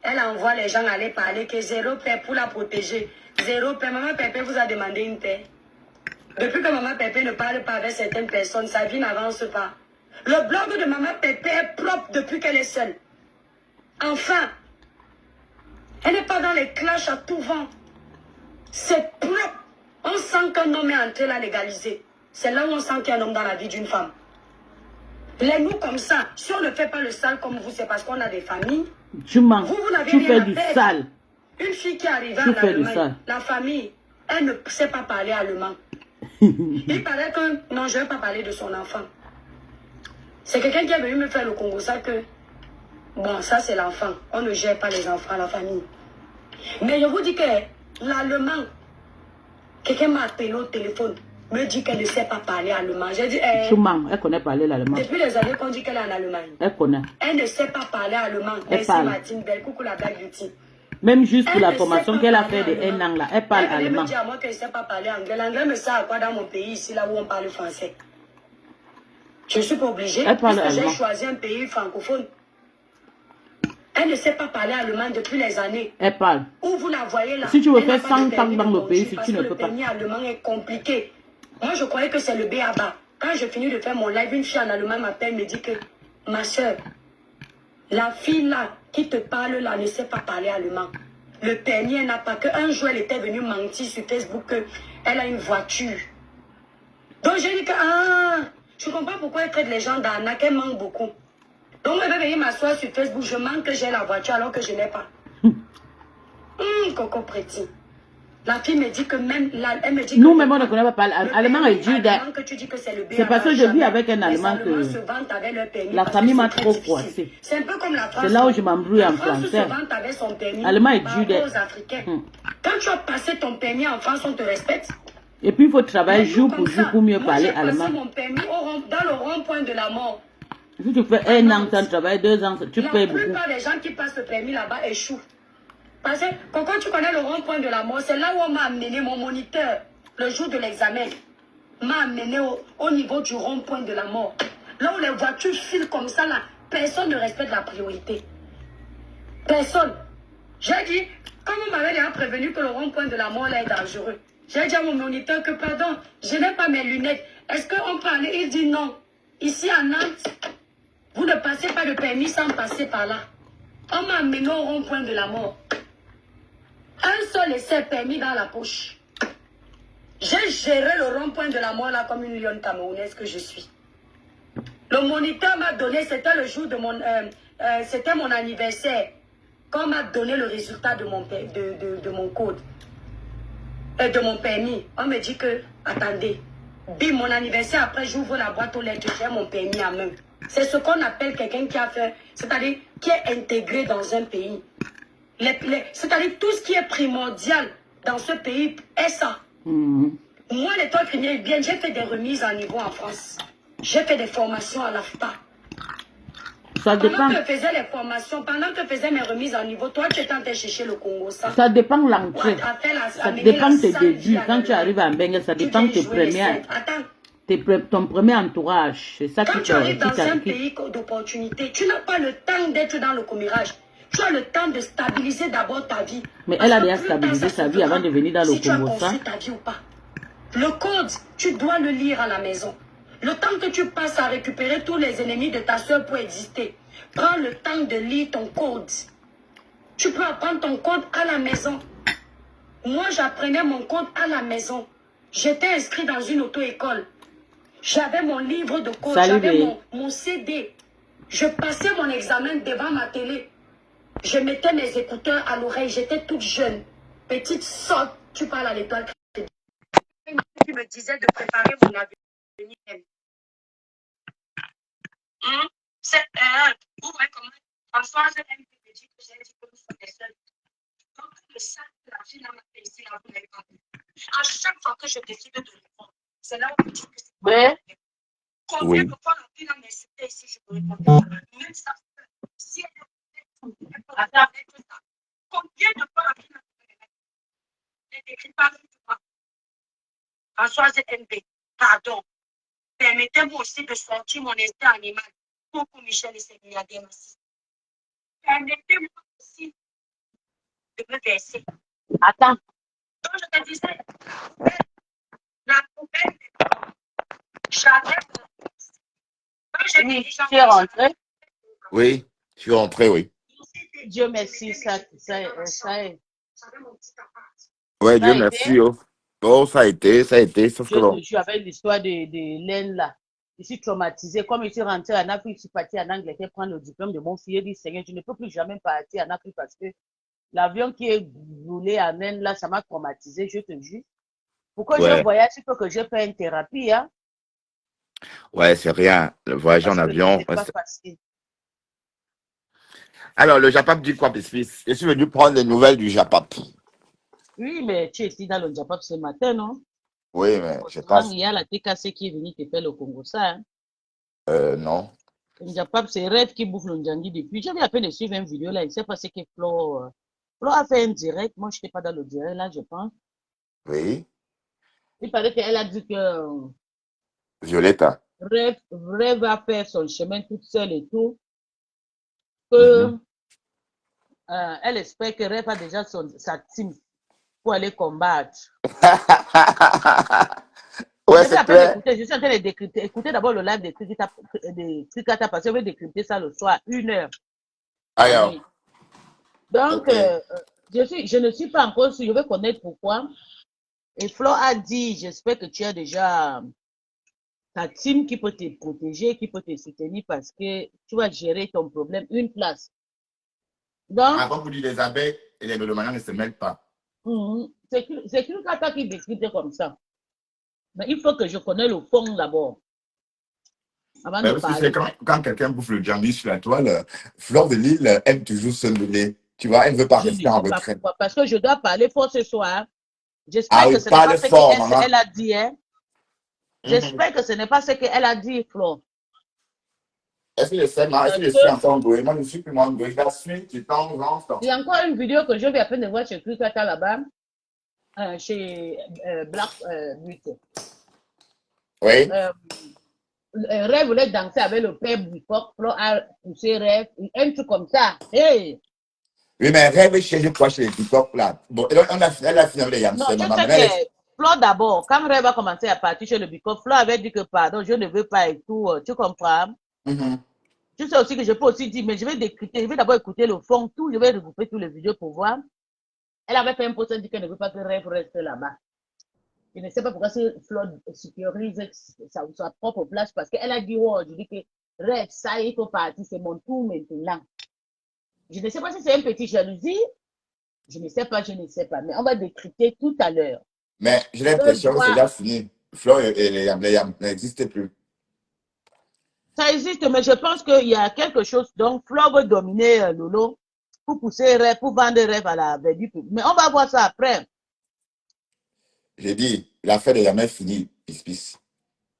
[SPEAKER 2] Elle envoie les gens aller parler que zéro paix pour la protéger. Zéro paix. Maman Pépé vous a demandé une paix. Depuis que Maman Pépé ne parle pas avec certaines personnes, sa vie n'avance pas. Le blog de Maman Pépé est propre depuis qu'elle est seule. Enfin, elle n'est pas dans les clashs à tout vent. C'est propre. On sent qu'un homme est entré là légalisé. C'est là où on sent qu'il y a un homme dans la vie d'une femme. Les nous comme ça, si on ne fait pas le sale comme vous, c'est parce qu'on a des familles.
[SPEAKER 1] Tu mens.
[SPEAKER 2] Vous n'avez
[SPEAKER 1] tu
[SPEAKER 2] rien
[SPEAKER 1] fais
[SPEAKER 2] à
[SPEAKER 1] du
[SPEAKER 2] faire.
[SPEAKER 1] sale.
[SPEAKER 2] Une fille qui arrive en Allemagne, la famille, elle ne sait pas parler allemand. Il paraît que, non, je ne vais pas parler de son enfant. C'est quelqu'un qui est venu me faire le Congo, ça que, bon, ça c'est l'enfant. On ne gère pas les enfants, la famille. Mais je vous dis que l'allemand, quelqu'un m'a appelé au téléphone, me dit qu'elle ne sait pas parler allemand. J'ai dit,
[SPEAKER 1] tu mens, elle connaît parler l'allemand.
[SPEAKER 2] Depuis les années qu'on dit qu'elle est en Allemagne.
[SPEAKER 1] Elle connaît.
[SPEAKER 2] Elle ne sait pas parler allemand.
[SPEAKER 1] Elle parle.
[SPEAKER 2] Martine Belle, coucou la Black Beauty.
[SPEAKER 1] Même juste pour la formation qu'elle a fait de un an là, elle parle allemand.
[SPEAKER 2] Elle me dit à moi qu'elle ne sait pas parler anglais. L'anglais me sert à quoi dans mon pays ici, là où on parle français? Je ne suis pas obligée.
[SPEAKER 1] Elle parle
[SPEAKER 2] parce que
[SPEAKER 1] allemand.
[SPEAKER 2] j'ai choisi un pays francophone. Elle ne sait pas parler allemand depuis les années.
[SPEAKER 1] Elle parle.
[SPEAKER 2] Où vous la voyez là.
[SPEAKER 1] Si tu veux
[SPEAKER 2] elle n'a
[SPEAKER 1] faire
[SPEAKER 2] pas
[SPEAKER 1] 100
[SPEAKER 2] de
[SPEAKER 1] ans
[SPEAKER 2] permis
[SPEAKER 1] dans
[SPEAKER 2] de
[SPEAKER 1] le
[SPEAKER 2] conduire
[SPEAKER 1] pays, si
[SPEAKER 2] parce
[SPEAKER 1] tu
[SPEAKER 2] que
[SPEAKER 1] ne peux pas.
[SPEAKER 2] Le permis allemand est compliqué. Moi, je croyais que c'est le B.A.B.A. Quand je finis de faire mon live, une fille en allemand m'appelle, me dit que ma soeur, la fille là qui te parle là ne sait pas parler allemand. Le permis, elle n'a pas que. Un jour, elle était venue mentir sur Facebook qu'elle a une voiture. Donc, j'ai dit que, je comprends pourquoi elle traite les gens d'arnaque, elle manque beaucoup. Donc, elle va venir m'asseoir sur Facebook, je manque que j'ai la voiture alors que je n'ai pas. Coco Préti. La fille me dit que même là, elle me dit
[SPEAKER 1] Nous-mêmes, on ne connaît pas parler. Allemand est dur.
[SPEAKER 2] que tu dis que c'est le
[SPEAKER 1] C'est parce que je vis avec un
[SPEAKER 2] Les
[SPEAKER 1] Allemand
[SPEAKER 2] Allemands
[SPEAKER 1] que
[SPEAKER 2] se vantent avec leur permis
[SPEAKER 1] la
[SPEAKER 2] parce
[SPEAKER 1] famille
[SPEAKER 2] que
[SPEAKER 1] m'a
[SPEAKER 2] c'est très
[SPEAKER 1] trop
[SPEAKER 2] difficile.
[SPEAKER 1] froissé.
[SPEAKER 2] C'est un peu comme la France.
[SPEAKER 1] C'est là où je m'embrouille
[SPEAKER 2] La
[SPEAKER 1] en
[SPEAKER 2] France se
[SPEAKER 1] français.
[SPEAKER 2] vante avec son permis
[SPEAKER 1] Allemand est
[SPEAKER 2] par
[SPEAKER 1] dur.
[SPEAKER 2] rapport aux Africains. Quand tu as passé ton permis en France, on te respecte.
[SPEAKER 1] Et puis, il faut travailler
[SPEAKER 2] Mais nous,
[SPEAKER 1] jour
[SPEAKER 2] comme
[SPEAKER 1] pour jour
[SPEAKER 2] ça,
[SPEAKER 1] pour mieux
[SPEAKER 2] moi,
[SPEAKER 1] parler
[SPEAKER 2] j'ai passé
[SPEAKER 1] allemand.
[SPEAKER 2] mon permis dans le rond-point de la mort.
[SPEAKER 1] Si tu fais un an sans travail, 2 ans, tu
[SPEAKER 2] La
[SPEAKER 1] payes beaucoup.
[SPEAKER 2] plupart des gens qui passent le permis là-bas échouent. Parce que quand tu connais le rond-point de la mort, c'est là où on m'a amené mon moniteur le jour de l'examen. M'a amené au niveau du rond-point de la mort. Là où les voitures filent comme ça, là, personne ne respecte la priorité. Personne. J'ai dit, comme on m'avait déjà prévenu que le rond-point de la mort là est dangereux, j'ai dit à mon moniteur que, pardon, je n'ai pas mes lunettes. Est-ce qu'on peut aller? Il dit non. Ici à Nantes, vous ne passez pas de permis sans passer par là. On m'a amené au rond-point de la mort. Un seul essai permis dans la poche. J'ai géré le rond-point de la mort là comme une lionne camerounaise que je suis. Le moniteur m'a donné, c'était le jour de c'était mon anniversaire, quand on m'a donné le résultat de mon code, de mon permis. On me dit que, attendez, bim, mon anniversaire, après j'ouvre la boîte aux lettres, j'ai mon permis en main. C'est ce qu'on appelle quelqu'un qui a fait, c'est-à-dire qui est intégré dans un pays. C'est-à-dire tout ce qui est primordial dans ce pays est ça. Moi, l'étoile criminelle, bien, j'ai fait des remises en niveau en France. J'ai fait des formations à l'AFTA.
[SPEAKER 1] Ça dépend.
[SPEAKER 2] Pendant que je faisais les formations, pendant que je faisais mes remises en niveau, toi, tu étais en train de chercher le Congo.
[SPEAKER 1] Ça dépend de l'entrée. Ça dépend de tes débuts. Quand tu arrives à Bengue, ça dépend de ton premier entourage. C'est ça
[SPEAKER 2] quand
[SPEAKER 1] qui
[SPEAKER 2] tu arrives dans un pays d'opportunité, tu n'as pas le temps d'être dans le commérage. Tu as le temps de stabiliser d'abord ta vie.
[SPEAKER 1] Mais elle a déjà stabilisé sa vie avant de venir dans le Congo.
[SPEAKER 2] Si tu as construit ta vie ou pas. Le code, tu dois le lire à la maison. Le temps que tu passes à récupérer tous les ennemis de ta soeur pour exister, prends le temps de lire ton code. Tu peux apprendre ton code à la maison. Moi, j'apprenais mon code à la maison. J'étais inscrit dans une auto-école. J'avais mon livre de code, j'avais mon CD. Je passais mon examen devant ma télé. Je mettais mes écouteurs à l'oreille. J'étais toute jeune. Petite sotte, tu parles à l'étoile. Tu me disais de préparer mon avenir. C'est vous voyez comment Françoise elle me dit que j'ai dit que vous soyez seuls. Donc le sac de la fille m'a fait ici, là, vous n'avez pas vu. À chaque fois que je décide de répondre, c'est là où vous dites que c'est pas. Combien de fois la fille m'a cité ici, je peux répondre. Même ça, si elle est combien de fois la fille m'a cité? Ne décrit pas tout. Françoise MB, pardon. Permettez-moi aussi de sortir mon instinct animal pour que Michel et ses milliardaires m'assistent. Permettez-moi aussi de me verser.
[SPEAKER 1] Attends.
[SPEAKER 2] Donc, je te disais, la poubelle, j'avais.
[SPEAKER 1] Tu es rentré?
[SPEAKER 5] Oui, je suis rentré, oui.
[SPEAKER 1] Dieu merci, ça est.
[SPEAKER 5] Ouais, Dieu merci. Oh, ça a été, sauf que bon.
[SPEAKER 1] Je suis avec l'histoire de l'aine là. Je suis traumatisée. Comme je suis rentrée en Afrique, je suis partie en Angleterre prendre le diplôme de mon fils. Il dit, Seigneur, je ne peux plus jamais partir en Afrique parce que l'avion qui est roulé en Inde là, ça m'a traumatisée, je te jure. Pourquoi je voyage, il faut que je fasse une thérapie, hein?
[SPEAKER 5] Ouais, c'est rien. Le voyage en avion.
[SPEAKER 1] C'est pas facile.
[SPEAKER 5] Alors, le Japap dit quoi, fils? Je suis venu prendre les nouvelles du Japap.
[SPEAKER 1] Oui, mais tu étais dans le Japap ce matin, non?
[SPEAKER 5] Oui, mais je passe.
[SPEAKER 1] Il y a la TKC qui est venue te faire le Congo, ça. Hein?
[SPEAKER 5] Non.
[SPEAKER 1] Le Japap, c'est Rêve qui bouffe le Ndjangi depuis. J'avais à peine suivi une vidéo là. Il s'est passé que Flo a fait un direct. Moi, je n'étais pas dans le direct là, je pense.
[SPEAKER 5] Oui.
[SPEAKER 1] Il paraît qu'elle a dit que
[SPEAKER 5] Violetta.
[SPEAKER 1] Rêve va faire son chemin toute seule et tout. Que elle espère que Rêve a déjà sa team pour aller combattre.
[SPEAKER 5] Ouais, c'est clair.
[SPEAKER 1] Je suis en train de décrypter. Écoutez d'abord le live des Tricata parce que je vais décrypter ça le soir, 1 heure.
[SPEAKER 5] Alors.
[SPEAKER 1] Donc, je ne suis pas encore sûre, je vais connaître pourquoi. Et Flo a dit, j'espère que tu as déjà ta team qui peut te protéger, qui peut te soutenir parce que tu vas gérer ton problème une place. Donc,
[SPEAKER 5] avant vous dites les abeilles et les mélomanes ne se mêlent pas.
[SPEAKER 1] C'est Cri Kata qui discute comme ça. Mais il faut que je connaisse le fond d'abord, avant de
[SPEAKER 5] Mais aussi, c'est
[SPEAKER 1] parler.
[SPEAKER 5] quand quelqu'un bouffe le jambi sur la toile, Fleur de Lille aime toujours se mêler. Tu vois, elle ne veut pas
[SPEAKER 1] Je ne
[SPEAKER 5] rester en
[SPEAKER 1] sais pas
[SPEAKER 5] retrait.
[SPEAKER 1] pourquoi. Parce que je dois parler fort ce soir.
[SPEAKER 5] Ah
[SPEAKER 1] J'espère que
[SPEAKER 5] oui,
[SPEAKER 1] ce n'est pas
[SPEAKER 5] parle
[SPEAKER 1] ce
[SPEAKER 5] fort, maman.
[SPEAKER 1] qu'elle a dit. Hein.
[SPEAKER 5] Mhm.
[SPEAKER 1] J'espère que ce n'est pas ce qu'elle a dit, Flo.
[SPEAKER 5] Est-ce que je sais, maman? Est-ce
[SPEAKER 1] Parce
[SPEAKER 5] que je
[SPEAKER 1] que
[SPEAKER 5] suis encore doué? Moi, je suis plus moins doué. Je la suis du temps en temps.
[SPEAKER 1] il y a encore une vidéo que je viens à peine de voir chez Krikata là-bas, chez Black Beauty.
[SPEAKER 5] Oui.
[SPEAKER 1] Rêve voulait danser avec le père Bouffok. Flo a poussé Rêve. Un truc comme ça. Hey!
[SPEAKER 5] Oui, mais rêve chez quoi chez les TikTok là? Bon, elle a fini avec les
[SPEAKER 1] Non,
[SPEAKER 5] Yamsel,
[SPEAKER 1] je
[SPEAKER 5] maman.
[SPEAKER 1] sais
[SPEAKER 5] Mais elle est.
[SPEAKER 1] que Flo d'abord, quand Rêve a commencé à partir chez le Bicop, Flo avait dit que pardon, je ne veux pas et tout. Tu comprends?
[SPEAKER 5] Mhm.
[SPEAKER 1] Tu sais aussi que je peux aussi dire, mais je vais décrypter, je vais d'abord écouter le fond, tout, je vais regrouper tous les vidéos pour voir. Elle avait fait un post, elle dit qu'elle ne veut pas que Rêve reste là-bas. Je ne sais pas pourquoi Flo sécurise sa propre place, parce qu'elle a dit, oh, je dis que Rêve, ça, il faut partir, c'est mon tour maintenant. Je ne sais pas si c'est un petit jalousie, je ne sais pas, mais on va décrypter tout à l'heure.
[SPEAKER 5] Mais j'ai
[SPEAKER 1] Je
[SPEAKER 5] l'impression que c'est
[SPEAKER 1] dois
[SPEAKER 5] déjà fini. Fleur et les Yam n'existent plus.
[SPEAKER 1] Ça existe, mais je pense qu'il y a quelque chose. Donc, Flo veut dominer Lolo pour pousser rêve, pour vendre rêve à la verdure. Mais on va voir ça après.
[SPEAKER 5] J'ai dit, l'affaire n'est jamais finie, pis.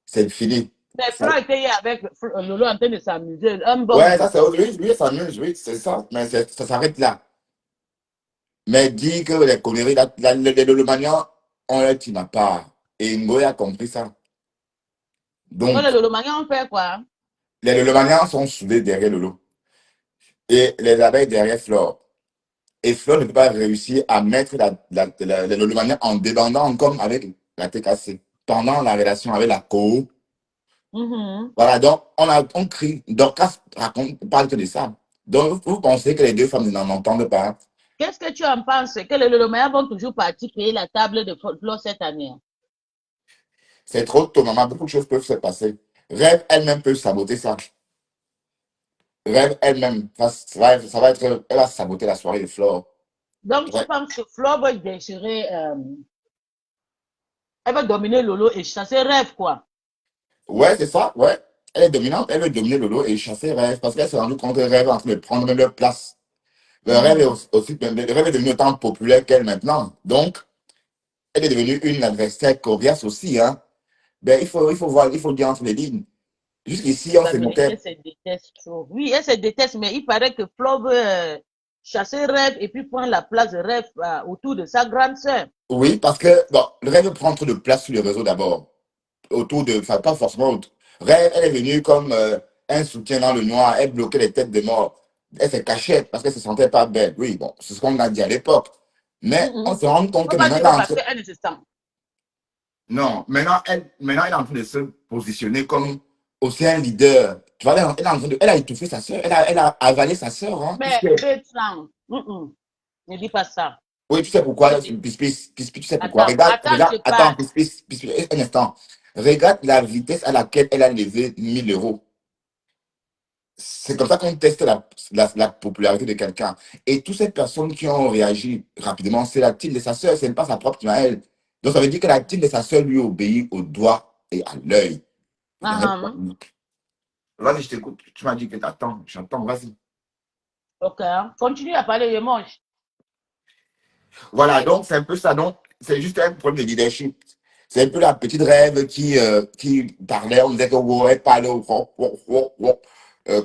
[SPEAKER 5] C'est fini.
[SPEAKER 1] Mais Flo
[SPEAKER 5] Ça-
[SPEAKER 1] était hier avec Lolo en train de s'amuser. Un bon
[SPEAKER 5] Ouais, ça c'est
[SPEAKER 1] bouffe.
[SPEAKER 5] oui, lui, ça s'amuse, oui, c'est ça. Mais ça s'arrête là. Mais dit que les conneries, les Lolomanians ont leur team à part. Et Ngoy a compris ça.
[SPEAKER 1] Oh,
[SPEAKER 5] Donc,
[SPEAKER 1] le Lolo Mania, on fait quoi?
[SPEAKER 5] les Lolomanians sont soudés derrière Lolo. Et les abeilles derrière Flore. Et Flore ne peut pas réussir à mettre les Lolomaniens en débandant comme avec la TKC. Pendant la relation avec la co.
[SPEAKER 1] Mhm.
[SPEAKER 5] Voilà, donc on crie. Dorcas parle que de ça. Donc, vous pensez que les deux femmes n'en entendent pas?
[SPEAKER 1] Qu'est-ce que tu en penses? Que les Lolo Mania vont toujours partir payer la table de Flo cette année?
[SPEAKER 5] C'est trop tôt, maman. Beaucoup de choses peuvent se passer. Rêve elle-même peut saboter ça. Rêve elle-même, ça va être, elle va saboter la soirée de Flore.
[SPEAKER 1] Donc, tu
[SPEAKER 5] Ouais,
[SPEAKER 1] penses que Flo va déchirer, elle va dominer Lolo et chasser rêve, quoi?
[SPEAKER 5] ouais c'est ça, ouais. Elle est dominante, elle veut dominer Lolo et chasser Rêve parce qu'elle s'est rendue compte que Rêve est en train de prendre même leur place. Le Rêve est
[SPEAKER 1] Mhm.
[SPEAKER 5] aussi, le Rêve est devenu autant populaire qu'elle maintenant. Donc, elle est devenue une adversaire coriace aussi, hein. Ben, il faut voir, il faut dire entre les lignes. Jusqu'ici, on
[SPEAKER 1] La
[SPEAKER 5] se
[SPEAKER 1] vérité,
[SPEAKER 5] moquait.
[SPEAKER 1] c'est déteste trop. Oui, elle se déteste, mais il paraît que Flo veut chasser Rêve et puis prendre la place de Rêve autour de sa grande sœur.
[SPEAKER 5] Oui, parce que, bon, le Rêve prend trop de place sur le réseau d'abord. Autour de, enfin pas forcément Rêve, elle est venue comme un soutien dans le noir, elle bloquait les têtes de mort. Elle se cachait parce qu'elle se sentait pas belle. Oui, bon, c'est ce qu'on a dit à l'époque. Mais on
[SPEAKER 1] Mhm.
[SPEAKER 5] se rend compte
[SPEAKER 1] Faut
[SPEAKER 5] que
[SPEAKER 1] pas
[SPEAKER 5] maintenant,
[SPEAKER 1] dire parce qu'elle ne se sent.
[SPEAKER 5] non, maintenant, elle est en train de se positionner comme aussi un leader. Tu vois, elle a étouffé sa sœur, elle a avalé sa sœur, hein,
[SPEAKER 1] Mais
[SPEAKER 5] puisque,
[SPEAKER 1] Bertrand, ne dis pas ça.
[SPEAKER 5] oui, tu sais pourquoi,
[SPEAKER 1] Ne dis-
[SPEAKER 5] tu sais pourquoi.
[SPEAKER 1] Attends,
[SPEAKER 5] Regarde,
[SPEAKER 1] attends, je
[SPEAKER 5] regarde, attends,
[SPEAKER 1] parle.
[SPEAKER 5] un instant. Regarde la vitesse à laquelle elle a levé 1 000 euros. C'est comme ça qu'on teste la popularité de quelqu'un. Et toutes ces personnes qui ont réagi rapidement, c'est la team de sa sœur, ce n'est pas sa propre team à elle. Donc ça veut dire que la team de sa sœur lui obéit au doigt et à l'œil. Vas-y, je t'écoute. Tu m'as dit que t'attends. J'entends, vas-y.
[SPEAKER 1] Ok, hein. Continue à parler, je mange.
[SPEAKER 5] Voilà, donc c'est un peu ça. Donc, c'est juste un problème de leadership. C'est un peu la petite rêve qui parlait, on disait que wow, elle parlait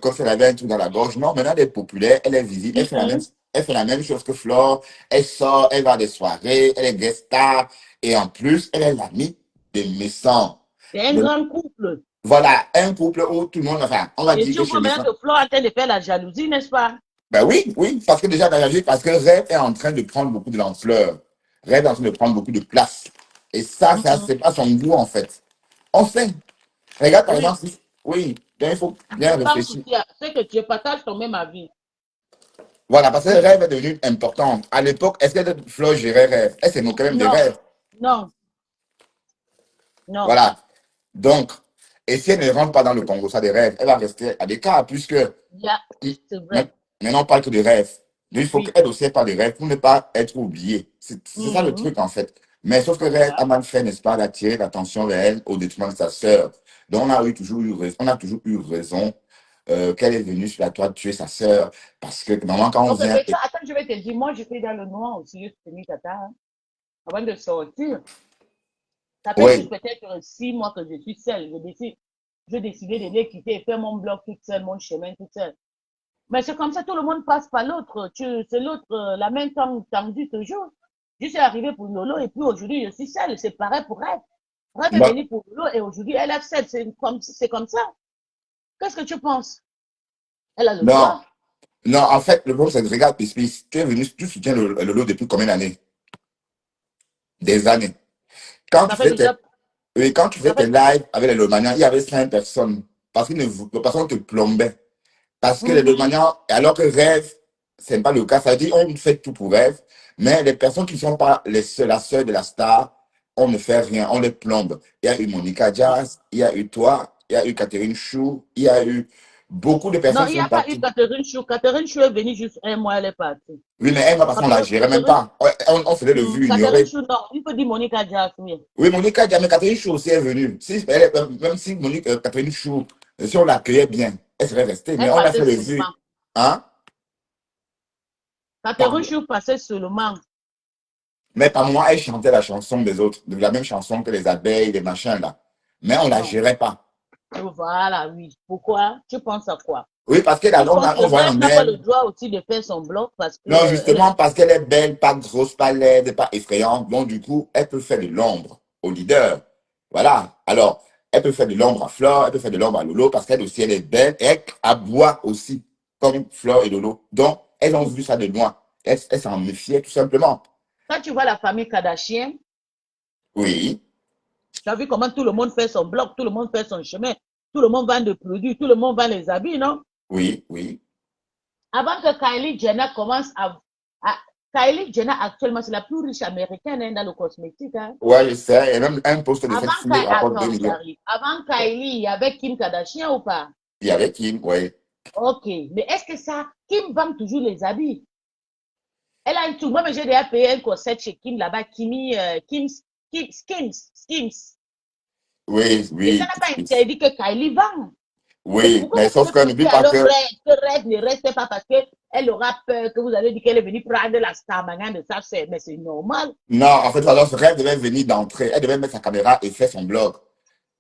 [SPEAKER 5] comme si elle avait un truc dans la gorge. Non, maintenant elle est populaire, elle est visible,
[SPEAKER 1] Mhm.
[SPEAKER 5] elle fait la même chose que Flore. Elle sort, elle va à des soirées, elle est guest star. Et en plus, elle est l'amie des méchants.
[SPEAKER 1] C'est un grand couple.
[SPEAKER 5] Voilà, un couple où tout le monde, enfin, on va
[SPEAKER 1] Et
[SPEAKER 5] dire
[SPEAKER 1] tu
[SPEAKER 5] que chez
[SPEAKER 1] vois maintenant
[SPEAKER 5] Méchant.
[SPEAKER 1] que Flo a en train de faire la jalousie, n'est-ce pas?
[SPEAKER 5] Ben oui, oui, parce que déjà, parce que Rêve est en train de prendre beaucoup de l'ampleur. Rêve est en train de prendre beaucoup de place. Et ça,
[SPEAKER 1] Mhm.
[SPEAKER 5] c'est pas son goût, en fait. On sait. Regarde, par
[SPEAKER 1] Oui,
[SPEAKER 5] exemple, oui, bien, il faut bien
[SPEAKER 1] je pense
[SPEAKER 5] réfléchir.
[SPEAKER 1] aussi, c'est que tu partages ton même avis.
[SPEAKER 5] Voilà, parce que Rêve est devenu important. À l'époque, est-ce que Flo gérait Rêve? Elle s'est moquée même de
[SPEAKER 1] Non,
[SPEAKER 5] Rêve.
[SPEAKER 1] non, non.
[SPEAKER 5] Voilà. Donc, et si elle ne rentre pas dans le Congo, ça des rêves, elle va rester à l'écart, puisque
[SPEAKER 1] Yeah,
[SPEAKER 5] il-
[SPEAKER 1] c'est vrai.
[SPEAKER 5] maintenant, on parle que de rêve. Il faut
[SPEAKER 1] Oui.
[SPEAKER 5] qu'elle aussi ait pas de rêve pour ne pas être oubliée. C'est ça le
[SPEAKER 1] Mhm.
[SPEAKER 5] truc, en fait. Mais sauf que elle
[SPEAKER 1] Voilà.
[SPEAKER 5] a mal fait, n'est-ce pas, d'attirer l'attention vers elle au détriment de sa sœur. Donc, on a toujours eu raison qu'elle est venue sur la toile tuer sa sœur. Parce que, normalement, quand on
[SPEAKER 1] Donc,
[SPEAKER 5] vient.
[SPEAKER 1] mais ça, attends, je vais te dire, moi, j'étais dans le noir aussi, je suis tata, hein, avant de sortir. Ça fait juste
[SPEAKER 5] Oui,
[SPEAKER 1] peut-être 6 mois que je suis seule. Je décidais de les quitter et faire mon bloc toute seule, mon chemin toute seule. Mais c'est comme ça, tout le monde passe par l'autre. C'est l'autre, la main tendue toujours. Je suis arrivée pour Lolo et puis aujourd'hui, je suis seule. C'est pareil pour elle. Rêve est
[SPEAKER 5] non,
[SPEAKER 1] venue pour Lolo et aujourd'hui, elle accepte. C'est comme ça. Qu'est-ce que tu penses? Elle a le
[SPEAKER 5] non,
[SPEAKER 1] droit.
[SPEAKER 5] non, en fait, le problème, c'est que regarde, Pispis, tu es venu, tu soutiens le lot depuis combien d'années? Des années. Quand tu
[SPEAKER 1] Ça fait
[SPEAKER 5] faisais tes,
[SPEAKER 1] déjà,
[SPEAKER 5] oui, quand tu faisais
[SPEAKER 1] ça
[SPEAKER 5] tes
[SPEAKER 1] fait,
[SPEAKER 5] lives avec les Lomanians, il y avait 5 personnes. Parce qu'ils ne, personne te plombait. Parce que les deux
[SPEAKER 1] Mhm.
[SPEAKER 5] manières, alors que rêve, c'est pas le cas, ça veut dire on fait tout pour rêve, mais les personnes qui ne sont pas la sœur de la star, on ne fait rien, on les plombe. Il y a eu Monica Jazz, il y a eu toi, il y a eu Catherine Chou, il y a eu beaucoup de
[SPEAKER 1] Non,
[SPEAKER 5] personnes
[SPEAKER 1] il
[SPEAKER 5] qui
[SPEAKER 1] n'y
[SPEAKER 5] sont
[SPEAKER 1] a pas eu
[SPEAKER 5] parties.
[SPEAKER 1] Catherine Chou. Catherine Chou est venue juste un mois, elle est partie.
[SPEAKER 5] Oui, mais elle, parce qu'on la gérait même
[SPEAKER 1] Catherine,
[SPEAKER 5] pas. On faisait le vu
[SPEAKER 1] Catherine
[SPEAKER 5] ignoré.
[SPEAKER 1] Chou, non. Il faut dire Monica Diaz, oui.
[SPEAKER 5] Oui, Monica Jazz, mais Catherine Chou aussi est venue. Si, même si Catherine Chou, si on l'accueillait bien, elle serait restée, mais
[SPEAKER 1] Elle
[SPEAKER 5] on a
[SPEAKER 1] passait
[SPEAKER 5] fait le vu.
[SPEAKER 1] seulement.
[SPEAKER 5] Hein?
[SPEAKER 1] Catherine Chou passait seulement.
[SPEAKER 5] Mais par moi, elle chantait la chanson des autres, de la même chanson que les abeilles, les machins là. Mais on la
[SPEAKER 1] Non.
[SPEAKER 5] gérait pas.
[SPEAKER 1] Voilà, oui. Pourquoi? Tu penses à quoi?
[SPEAKER 5] Oui, parce
[SPEAKER 1] Tu penses que
[SPEAKER 5] on voyait
[SPEAKER 1] Rêve
[SPEAKER 5] en
[SPEAKER 1] n'a pas le
[SPEAKER 5] elle.
[SPEAKER 1] droit aussi de faire son blog parce que
[SPEAKER 5] Non,
[SPEAKER 1] elle
[SPEAKER 5] justement,
[SPEAKER 1] est.
[SPEAKER 5] parce qu'elle est belle, pas grosse, pas laide, pas effrayante. Donc, du coup, elle peut faire de l'ombre au leader. Voilà. Alors, elle peut faire de l'ombre à Flore, elle peut faire de l'ombre à Lolo, parce qu'elle aussi, elle est belle et elle aboie aussi, comme Flore et Lolo. Donc, elles ont vu ça de loin. Elles s'en méfiaient tout simplement.
[SPEAKER 1] Quand tu vois la famille Kardashian,
[SPEAKER 5] Oui,
[SPEAKER 1] tu as vu comment tout le monde fait son blog, tout le monde fait son chemin, tout le monde vend des produits, tout le monde vend les habits, non?
[SPEAKER 5] oui, oui.
[SPEAKER 1] Avant que Kylie Jenner commence Kylie Jenner, actuellement, c'est la plus riche américaine hein, dans le cosmétique. Hein.
[SPEAKER 5] Ouais, je sais. Et même un poste de cette
[SPEAKER 1] Avant
[SPEAKER 5] fille rapporte 2
[SPEAKER 1] attends,
[SPEAKER 5] millions.
[SPEAKER 1] j'arrive. Avant Kylie, il y avait Kim Kardashian ou pas?
[SPEAKER 5] Il y avait Kim, oui.
[SPEAKER 1] Ok. Mais est-ce que ça, Kim vend toujours les habits? Elle a un tout. Moi, j'ai déjà payé un corset chez Kim là-bas, Skims.
[SPEAKER 5] Oui,
[SPEAKER 1] Et ça
[SPEAKER 5] oui,
[SPEAKER 1] n'a pas interdit que Kylie vend. Et
[SPEAKER 5] oui.
[SPEAKER 1] pourquoi
[SPEAKER 5] Mais
[SPEAKER 1] vous
[SPEAKER 5] sauf
[SPEAKER 1] pouvez
[SPEAKER 5] que
[SPEAKER 1] pousser
[SPEAKER 5] n'oublie pas
[SPEAKER 1] alors
[SPEAKER 5] que,
[SPEAKER 1] Rêve ne reste pas parce qu'elle aura peur que vous allez dire qu'elle est venue prendre la star de ça, mais c'est normal.
[SPEAKER 5] non, en fait, alors, ce rêve devait venir d'entrée. Elle devait mettre sa caméra et faire son blog.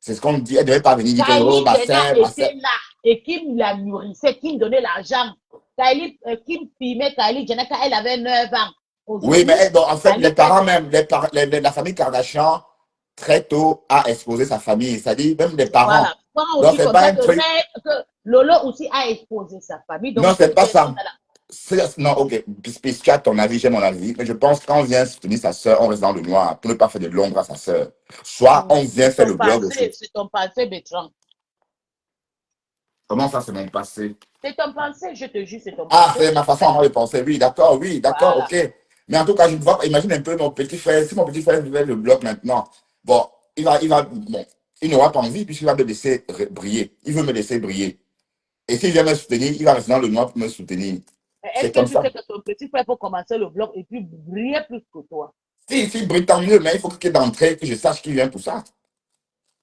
[SPEAKER 5] C'est ce qu'on dit. Elle devait pas venir dire que, oh,
[SPEAKER 1] Kylie Jenner
[SPEAKER 5] ma sœur.
[SPEAKER 1] était là et Kim la nourrissait, Kim donnait l'argent. Kim filmait Kylie Jenner quand elle avait 9 ans.
[SPEAKER 5] Oui, mais
[SPEAKER 1] Aujourd'hui,
[SPEAKER 5] bon, en fait, les
[SPEAKER 1] Kylie
[SPEAKER 5] parents
[SPEAKER 1] est.
[SPEAKER 5] même, la famille Kardashian, très tôt, a exposé sa famille. C'est-à-dire, même les
[SPEAKER 1] Voilà.
[SPEAKER 5] parents.
[SPEAKER 1] Prends
[SPEAKER 5] Donc,
[SPEAKER 1] aussi
[SPEAKER 5] c'est
[SPEAKER 1] comme
[SPEAKER 5] pas
[SPEAKER 1] ça
[SPEAKER 5] un truc.
[SPEAKER 1] que Lolo aussi a exposé sa famille.
[SPEAKER 5] Non,
[SPEAKER 1] Donc,
[SPEAKER 5] c'est pas
[SPEAKER 1] elles sont
[SPEAKER 5] ça.
[SPEAKER 1] dans la.
[SPEAKER 5] Non, ok. Puis tu as ton avis, j'ai mon avis. Mais je pense que quand on vient soutenir sa sœur, on reste dans le noir pour ne pas faire de l'ombre à sa sœur. Soit on vient faire le blog aussi.
[SPEAKER 1] C'est ton passé, Bertrand.
[SPEAKER 5] Comment ça, c'est mon passé?
[SPEAKER 1] C'est ton passé, je te jure, c'est ton
[SPEAKER 5] Ah,
[SPEAKER 1] passé.
[SPEAKER 5] c'est ma façon à moi de penser. Oui, d'accord,
[SPEAKER 1] Voilà.
[SPEAKER 5] ok. Mais en tout cas, je ne vois pas. Imagine un peu mon petit frère. Si mon petit frère vivait le blog maintenant, bon, bon, il n'aura pas envie puisqu'il va me laisser briller. Il veut me laisser briller. Et s'il vient me soutenir, il va rester dans le noir pour me soutenir.
[SPEAKER 1] Est-ce
[SPEAKER 5] C'est
[SPEAKER 1] que
[SPEAKER 5] comme
[SPEAKER 1] tu
[SPEAKER 5] ça.
[SPEAKER 1] sais que ton petit frère peut commencer le blog et puis briller plus que toi?
[SPEAKER 5] Si il brille, tant mieux, mais il faut qu'il y ait d'entrée, que je sache qu'il vient pour ça.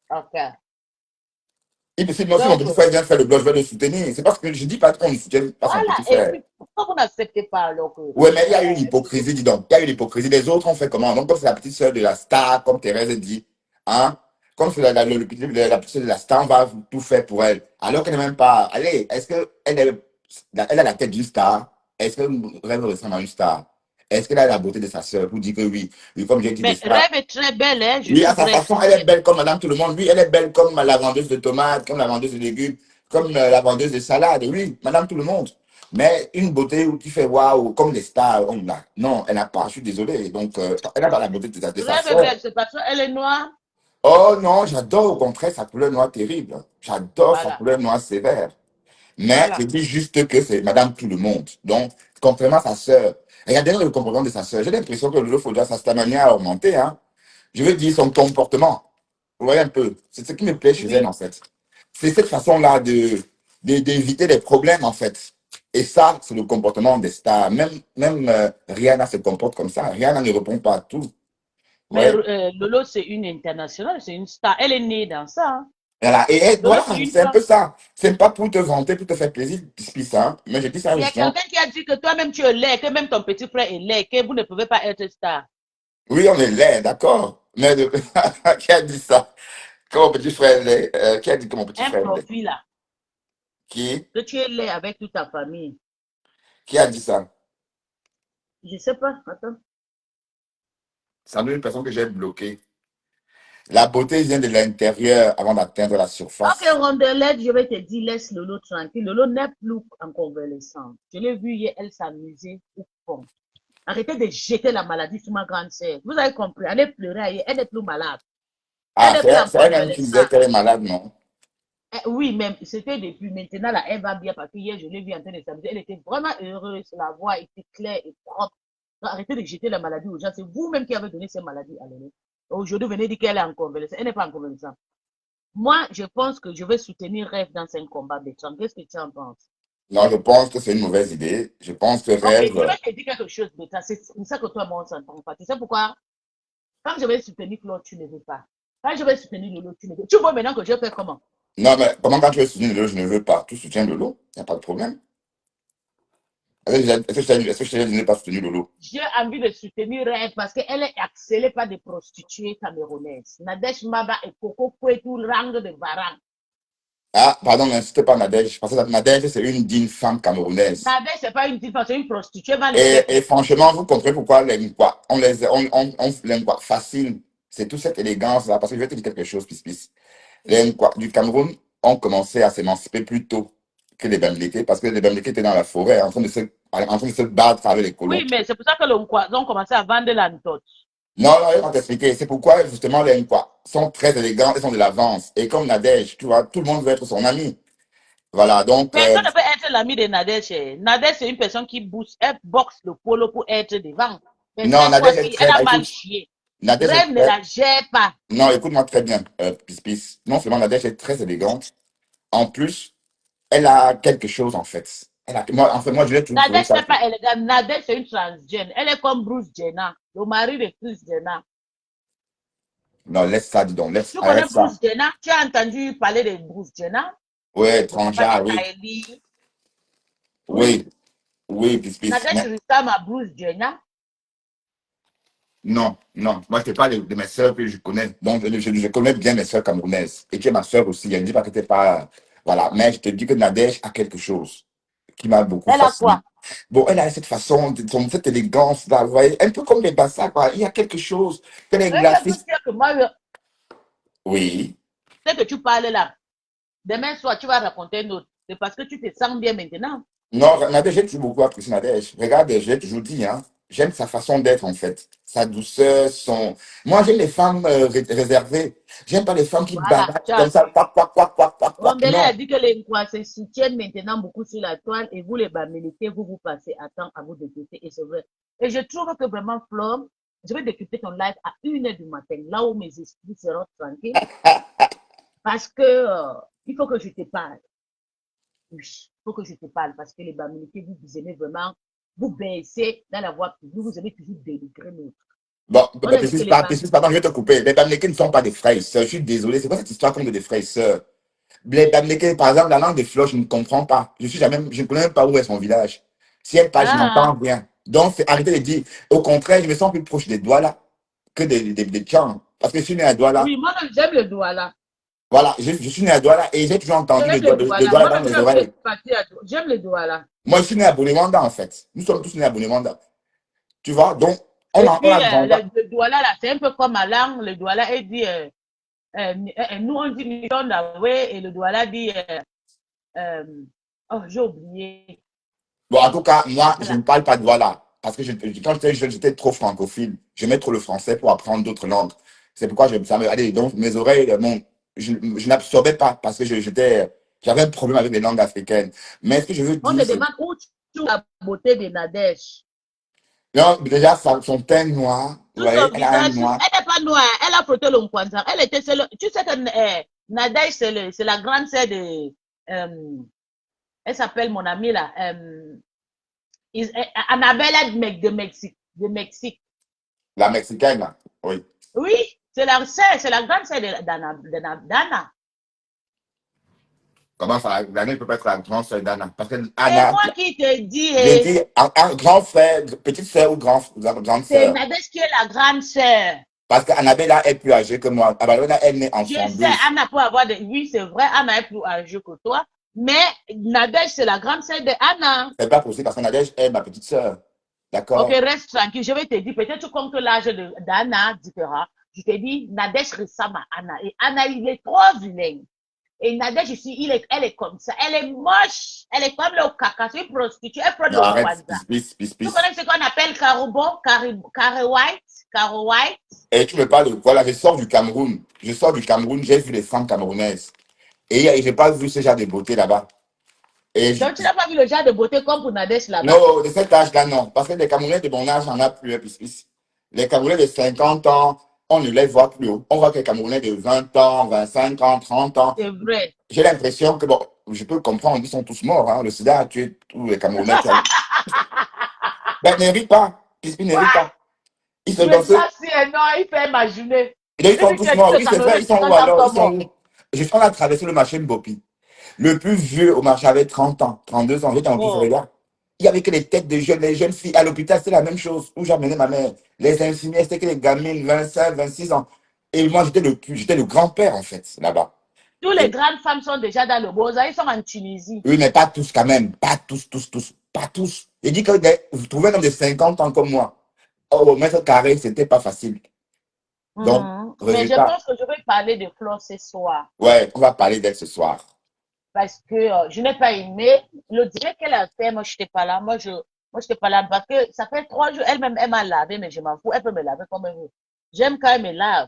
[SPEAKER 1] Ok.
[SPEAKER 5] Sinon, si mon
[SPEAKER 1] Donc,
[SPEAKER 5] petit frère vient faire le blog, je vais le soutenir. C'est parce que je ne dis pas qu'on ne soutient pas son
[SPEAKER 1] voilà.
[SPEAKER 5] petit
[SPEAKER 1] Et
[SPEAKER 5] frère.
[SPEAKER 1] puis, pourquoi vous n'acceptez pas alors que.
[SPEAKER 5] Ouais, mais il y a eu l'hypocrisie, dis donc. Il y a eu l'hypocrisie. Les autres ont fait comment? Donc, comme c'est la petite sœur de la star, comme Thérèse dit, hein? Comme c'est la petite sœur de la star, on va tout faire pour elle. Alors qu'elle n'est même pas. Allez, est-ce elle a la tête d'une star? Est-ce que Rêve ressemble à une star? Est-ce qu'elle a la beauté de sa sœur pour dire que oui? Oui, comme j'ai dit, des
[SPEAKER 1] Mais
[SPEAKER 5] stars.
[SPEAKER 1] Rêve est très belle, hein? Je
[SPEAKER 5] Oui, à
[SPEAKER 1] trouve
[SPEAKER 5] sa
[SPEAKER 1] Rêve
[SPEAKER 5] façon,
[SPEAKER 1] très
[SPEAKER 5] elle est
[SPEAKER 1] belle.
[SPEAKER 5] belle comme Madame Tout-le-Monde. Oui, elle est belle comme la vendeuse de tomates, comme la vendeuse de légumes, comme la vendeuse de salade. Oui, Madame Tout-le-Monde. Mais une beauté qui fait waouh, comme les stars, on l'a. Non, elle n'a pas, je suis désolé. Donc, elle n'a pas la beauté de sa
[SPEAKER 1] Rêve est
[SPEAKER 5] soeur.
[SPEAKER 1] belle, c'est parce qu'elle est noire.
[SPEAKER 5] Oh non, j'adore au contraire sa couleur noire terrible. J'adore sa
[SPEAKER 1] Voilà.
[SPEAKER 5] couleur noire sévère. Mais je
[SPEAKER 1] Voilà.
[SPEAKER 5] dis juste que c'est Madame Tout-le-Monde. Donc, contrairement à sa sœur. Regardez le comportement de sa sœur. J'ai l'impression que Lolo Fodia, sa stamina a augmenté. Hein. Je veux dire son comportement. Vous voyez un peu. C'est ce qui me plaît chez elle,
[SPEAKER 1] Oui.
[SPEAKER 5] en fait. C'est cette façon-là d'éviter les problèmes, en fait. Et ça, c'est le comportement des stars. Même Rihanna se comporte comme ça. Rihanna ne répond pas à tout.
[SPEAKER 1] Mais
[SPEAKER 5] Ouais.
[SPEAKER 1] Lolo, c'est une internationale, c'est une star. Elle est née dans ça. Hein.
[SPEAKER 5] Voilà. Et
[SPEAKER 1] Lolo,
[SPEAKER 5] voilà,
[SPEAKER 1] c'est une
[SPEAKER 5] c'est un
[SPEAKER 1] femme.
[SPEAKER 5] peu ça. C'est pas pour te vanter, pour te faire plaisir, c'est ça. Mais je dis ça
[SPEAKER 1] Il y a
[SPEAKER 5] justement.
[SPEAKER 1] quelqu'un qui a dit que toi-même tu es laid, que même ton petit frère est laid, que vous ne pouvez pas être star.
[SPEAKER 5] Oui, on est laid, d'accord. Mais qui a dit ça? Que mon petit frère l'est. Qui a dit que mon petit
[SPEAKER 1] Un
[SPEAKER 5] frère l'est?
[SPEAKER 1] profil là,
[SPEAKER 5] Qui?
[SPEAKER 1] que tu es laid avec toute ta famille.
[SPEAKER 5] Qui a dit ça?
[SPEAKER 1] Je sais pas, attends.
[SPEAKER 5] C'est une personne que j'ai bloquée. La beauté vient de l'intérieur avant d'atteindre la
[SPEAKER 1] Ok,
[SPEAKER 5] surface.
[SPEAKER 1] Rondelette, je vais te dire, laisse Lolo tranquille. Lolo n'est plus en convalescence. Je l'ai vu hier, elle s'amusait au fond. Arrêtez de jeter la maladie sur ma grande sœur. Vous avez compris, elle est pleurée hier, elle n'est plus malade. Elle
[SPEAKER 5] Ah,
[SPEAKER 1] n'est plus en
[SPEAKER 5] c'est elle-même qui disait
[SPEAKER 1] convalescence.
[SPEAKER 5] qu'elle est malade, non?
[SPEAKER 1] Oui, mais c'était depuis maintenant, là, elle va bien parce que hier, je l'ai vue en train de s'amuser. Elle était vraiment heureuse, la voix était claire et propre. Donc, arrêtez de jeter la maladie aux gens. C'est vous-même qui avez donné cette maladie à Lolo. Aujourd'hui, venez dire qu'elle est en convalescence. Elle n'est pas en convalescence. Moi, je pense que je vais soutenir Rêve dans un combat, Bertrand. Qu'est-ce que tu en penses?
[SPEAKER 5] Non, je pense que c'est une mauvaise idée. Je pense que
[SPEAKER 1] Ok, je
[SPEAKER 5] Rêve.
[SPEAKER 1] vais te dire quelque chose, Bertrand. C'est ça que toi et moi, on s'entend pas. Tu sais pourquoi? Quand je vais soutenir Claude, tu ne veux pas. Quand je vais soutenir Lolo, tu ne veux pas. Tu vois maintenant que je fais comment?
[SPEAKER 5] Non, mais comment quand tu veux soutenir Lolo, je ne veux pas. Tu soutiens Lolo, il n'y a pas de problème. Est-ce que je t'ai dit de ne pas soutenir Lolo?
[SPEAKER 1] J'ai envie de soutenir Rêve parce qu'elle est accélérée par des prostituées camerounaises. Nadège Maba et Coco Kouetou, Rang de Varang.
[SPEAKER 5] Ah, pardon, n'insiste pas Nadège. Parce que Nadège, c'est une digne femme camerounaise.
[SPEAKER 1] Nadège, c'est pas une petite femme, c'est une prostituée, va les faire
[SPEAKER 5] Et
[SPEAKER 1] prostituer.
[SPEAKER 5] franchement, vous comprenez pourquoi les Nkwa, on les Nkwa fascine. C'est toute cette élégance-là. Parce que je vais te dire quelque chose, Pis. Les Nkwa du Cameroun ont commencé à s'émanciper plus tôt que les Bamileke, parce que les Bamileke étaient dans la forêt en train de se battre avec les colons.
[SPEAKER 1] Oui, mais c'est pour ça que les Nkwa ont commencé à vendre la note.
[SPEAKER 5] Non, non, ils vont t'expliquer. C'est pourquoi, justement, les Nkwa sont très élégants et sont de l'avance. Et comme Nadège, tu vois, tout le monde veut être son ami. Voilà, donc,
[SPEAKER 1] Personne ne peut être l'ami de Nadège. Nadège, c'est une personne qui booste, elle boxe le polo pour être devant. Mais
[SPEAKER 5] non,
[SPEAKER 1] cette
[SPEAKER 5] Nadège est
[SPEAKER 1] fois-ci, elle
[SPEAKER 5] très,
[SPEAKER 1] a mal
[SPEAKER 5] écoute,
[SPEAKER 1] chié.
[SPEAKER 5] Nadège est
[SPEAKER 1] Rêve ne
[SPEAKER 5] très,
[SPEAKER 1] la gère pas.
[SPEAKER 5] non, écoute-moi très bien, Pis. Non seulement Nadège est très élégante, en plus, elle a quelque chose, en fait. Moi, je l'ai toujours trouvé
[SPEAKER 1] Nadège
[SPEAKER 5] ça.
[SPEAKER 1] n'est pas élégante. Nadège, c'est une transgène. Elle est comme Bruce Jenner, le mari de Chris Jenner.
[SPEAKER 5] Non, laisse ça, dis donc,
[SPEAKER 1] Tu connais
[SPEAKER 5] arrête ça.
[SPEAKER 1] Bruce Jenner? Tu as entendu parler de Bruce Jenner?
[SPEAKER 5] Ouais,
[SPEAKER 1] Le papa de
[SPEAKER 5] étrangère, oui.
[SPEAKER 1] Kylie. Oui.
[SPEAKER 5] Oui, oui, Pis.
[SPEAKER 1] Nadège ressemble à Bruce Jenner.
[SPEAKER 5] Non, non. Moi, je te parle de mes sœurs que je connais. Donc, je connais bien mes sœurs camerounaises. Et tu es ma sœur aussi. Je ne dis pas que tu n'es pas. Voilà. Mais je te dis que Nadège a quelque chose qui m'a beaucoup
[SPEAKER 1] Elle a
[SPEAKER 5] fasciné.
[SPEAKER 1] quoi?
[SPEAKER 5] Bon, elle a cette façon, cette élégance-là, vous voyez, un peu comme les Bassa, quoi. Il y a quelque chose que les
[SPEAKER 1] Je peux
[SPEAKER 5] graphistes.
[SPEAKER 1] dire que moi,
[SPEAKER 5] Oui.
[SPEAKER 1] ce que tu parles là, demain soir, tu vas raconter une autre. C'est parce que tu te sens bien maintenant.
[SPEAKER 5] Non, Nadège, j'ai toujours beaucoup apprécié Nadège. Regarde, j'ai toujours dit, hein. J'aime sa façon d'être, en fait. Sa douceur, son. Moi, j'aime les femmes réservées. J'aime pas les femmes qui
[SPEAKER 1] Voilà,
[SPEAKER 5] bavardent
[SPEAKER 1] tu as
[SPEAKER 5] comme ça.
[SPEAKER 1] vu. Rondele
[SPEAKER 5] Non.
[SPEAKER 1] a dit que les Nkwa se soutiennent maintenant beaucoup sur la toile et vous, les Bamileke, vous passez à temps à vous détester. Et c'est vrai. Et je trouve que vraiment, Flore, je vais décrypter ton live à 1h du matin, là où mes esprits seront tranquilles, parce que il faut que je te parle. Oui, il faut que je te parle, parce que les Bamileke, vous aimez vraiment, vous baissez dans la voie publique, vous aimez toujours dénigrer l'autre.
[SPEAKER 5] Bon,
[SPEAKER 1] On a dit que les
[SPEAKER 5] Précise, pardon, je vais te couper. Les Bamileke ne sont pas des frères et sœurs. Je suis désolé. C'est quoi cette histoire comme des frères et sœurs? Les Bamileke, par exemple, la langue des fleurs, je ne comprends pas. Je ne connais même pas où est son village. Si elle parle, je
[SPEAKER 1] Ah,
[SPEAKER 5] n'entends rien. Donc, arrêtez de dire. Au contraire, je me sens plus proche des Douala que des Tchang. Parce que je suis né à Douala.
[SPEAKER 1] oui, moi, j'aime le doigt là.
[SPEAKER 5] Voilà, je suis né à Douala et j'ai toujours entendu
[SPEAKER 1] J'aime le doigt
[SPEAKER 5] le
[SPEAKER 1] là.
[SPEAKER 5] Douala dans
[SPEAKER 1] Moi-même,
[SPEAKER 5] mes
[SPEAKER 1] j'ai envie de
[SPEAKER 5] oreilles.
[SPEAKER 1] partir à j'aime le doigt là.
[SPEAKER 5] Moi, je suis né à Bonimanda, en fait. Nous sommes tous nés à Bonimanda. Tu vois, donc,
[SPEAKER 1] Et
[SPEAKER 5] on
[SPEAKER 1] puis,
[SPEAKER 5] a grandi.
[SPEAKER 1] le Douala, là, c'est un peu comme à langue. Le Douala, il dit, nous, on dit Nidon Dawe, et le Douala dit, euh, oh, j'ai oublié.
[SPEAKER 5] Bon, en tout cas, moi, je
[SPEAKER 1] Voilà.
[SPEAKER 5] ne parle pas de Douala. Parce que quand j'étais jeune, j'étais trop francophile. J'aimais trop le français pour apprendre d'autres langues. C'est pourquoi allez, donc, mes oreilles, bon, je n'absorbais pas parce que j'avais un problème avec les langues africaines. Mais ce que je veux
[SPEAKER 1] On
[SPEAKER 5] dire,
[SPEAKER 1] te
[SPEAKER 5] c'est,
[SPEAKER 1] demande où tu vois la beauté de Nadège.
[SPEAKER 5] non, déjà, son teint noir, vous
[SPEAKER 1] Tout
[SPEAKER 5] voyez,
[SPEAKER 1] son
[SPEAKER 5] elle a un
[SPEAKER 1] visage,
[SPEAKER 5] noir.
[SPEAKER 1] elle n'est pas noire, elle a frotté le Nkwanza. Elle était seule. Tu sais que Nadège, c'est la grande sœur de, euh, Elle s'appelle mon amie là. Annabella de Mexique. De Mexique.
[SPEAKER 5] La mexicaine, là. Oui.
[SPEAKER 1] Oui, c'est la sœur, c'est la grande sœur d'Anna.
[SPEAKER 5] Comment ça, Dana ne peut pas être la grande sœur d'Anna? Parce que
[SPEAKER 1] Et
[SPEAKER 5] Anna,
[SPEAKER 1] moi qui te dis,
[SPEAKER 5] j'ai dit un grand frère, petite sœur ou grande
[SPEAKER 1] c'est
[SPEAKER 5] sœur.
[SPEAKER 1] Nadège qui est la grande sœur.
[SPEAKER 5] Parce qu'Annabella est plus âgée que moi. Abalona est née en
[SPEAKER 1] Je sais,
[SPEAKER 5] 112.
[SPEAKER 1] Anna peut avoir des. Oui, c'est vrai, Anna est plus âgée que toi. Mais Nadège, c'est la grande sœur de Anna.
[SPEAKER 5] C'est pas possible parce qu'Annabelle est ma petite sœur.
[SPEAKER 1] Ok,
[SPEAKER 5] D'accord?
[SPEAKER 1] reste tranquille. Je vais te dire, peut-être comme que l'âge d'Anna différent. Je te dis, Nadège ressemble à Anna. Et Anna, il est trop vilain. Et Nadège ici, elle est comme ça. Elle est moche. Elle est comme le caca. C'est une prostituée. Elle prend
[SPEAKER 5] Non,
[SPEAKER 1] le
[SPEAKER 5] arrête.
[SPEAKER 1] Kwanzaa.
[SPEAKER 5] Pis.
[SPEAKER 1] Tu connais ce qu'on appelle Carobon, Carré White, Caro White.
[SPEAKER 5] Et tu me parles de. Voilà, je sors du Cameroun. Je sors du Cameroun, j'ai vu les femmes camerounaises. Et j'ai pas vu ce genre de beauté là-bas. Et
[SPEAKER 1] Donc, tu n'as pas vu le genre de beauté comme pour Nadège là-bas.
[SPEAKER 5] non, de cet âge-là, non. Parce que les Camerounais de mon âge, on a plus. Les Camerounais de 50 ans, on ne les voit plus. On voit que les Camerounais de 20 ans, 25 ans, 30 ans.
[SPEAKER 1] C'est vrai.
[SPEAKER 5] J'ai l'impression que, bon, je peux comprendre, ils sont tous morts. Hein. Le sida a tué tous les Camerounais. Ben, ne ris pas. Pispi ne rit pas. Ils se
[SPEAKER 1] Mais
[SPEAKER 5] dansent.
[SPEAKER 1] ça, c'est non, il fait imaginer.
[SPEAKER 5] Et là, ils
[SPEAKER 1] Et
[SPEAKER 5] sont
[SPEAKER 1] puis, tu
[SPEAKER 5] tous
[SPEAKER 1] as dit
[SPEAKER 5] morts.
[SPEAKER 1] que
[SPEAKER 5] Oui, c'est
[SPEAKER 1] Cameroun
[SPEAKER 5] vrai,
[SPEAKER 1] de
[SPEAKER 5] ils sont où
[SPEAKER 1] 50 ans
[SPEAKER 5] alors? Ils
[SPEAKER 1] sont
[SPEAKER 5] sont
[SPEAKER 1] morts.
[SPEAKER 5] où? Je suis en train de traverser le marché Mbopi. Le plus vieux au marché avait 30 ans, 32 ans. J'étais en plus,
[SPEAKER 1] Oh.
[SPEAKER 5] regarde. Il n'y avait que les têtes de jeunes, les jeunes filles. À l'hôpital, c'était la même chose. Où j'amenais ma mère. Les infirmières, c'était que les gamines, 25, 26 ans. Et moi, j'étais le grand-père, en fait, là-bas.
[SPEAKER 1] Toutes les
[SPEAKER 5] Et-
[SPEAKER 1] grandes femmes sont déjà dans le Beaux-Arts. Ils sont en Tunisie.
[SPEAKER 5] Oui, mais pas tous quand même. Pas tous. Pas tous. Il dit que vous trouvez un homme de 50 ans comme moi. Oh, au mètre carré, c'était pas facile. Donc,
[SPEAKER 1] Mais je
[SPEAKER 5] résultat,
[SPEAKER 1] pense que je vais parler de Flo ce soir.
[SPEAKER 5] ouais, on va parler d'elle ce soir.
[SPEAKER 1] Parce que je n'ai pas aimé. Le direct qu'elle a fait, moi, je n'étais pas là. Moi, je n'étais pas là. Parce que ça fait 3 jours. Elle-même, elle m'a lavé, mais je m'en fous. Elle peut me laver comme elle veut. J'aime quand elle me lave.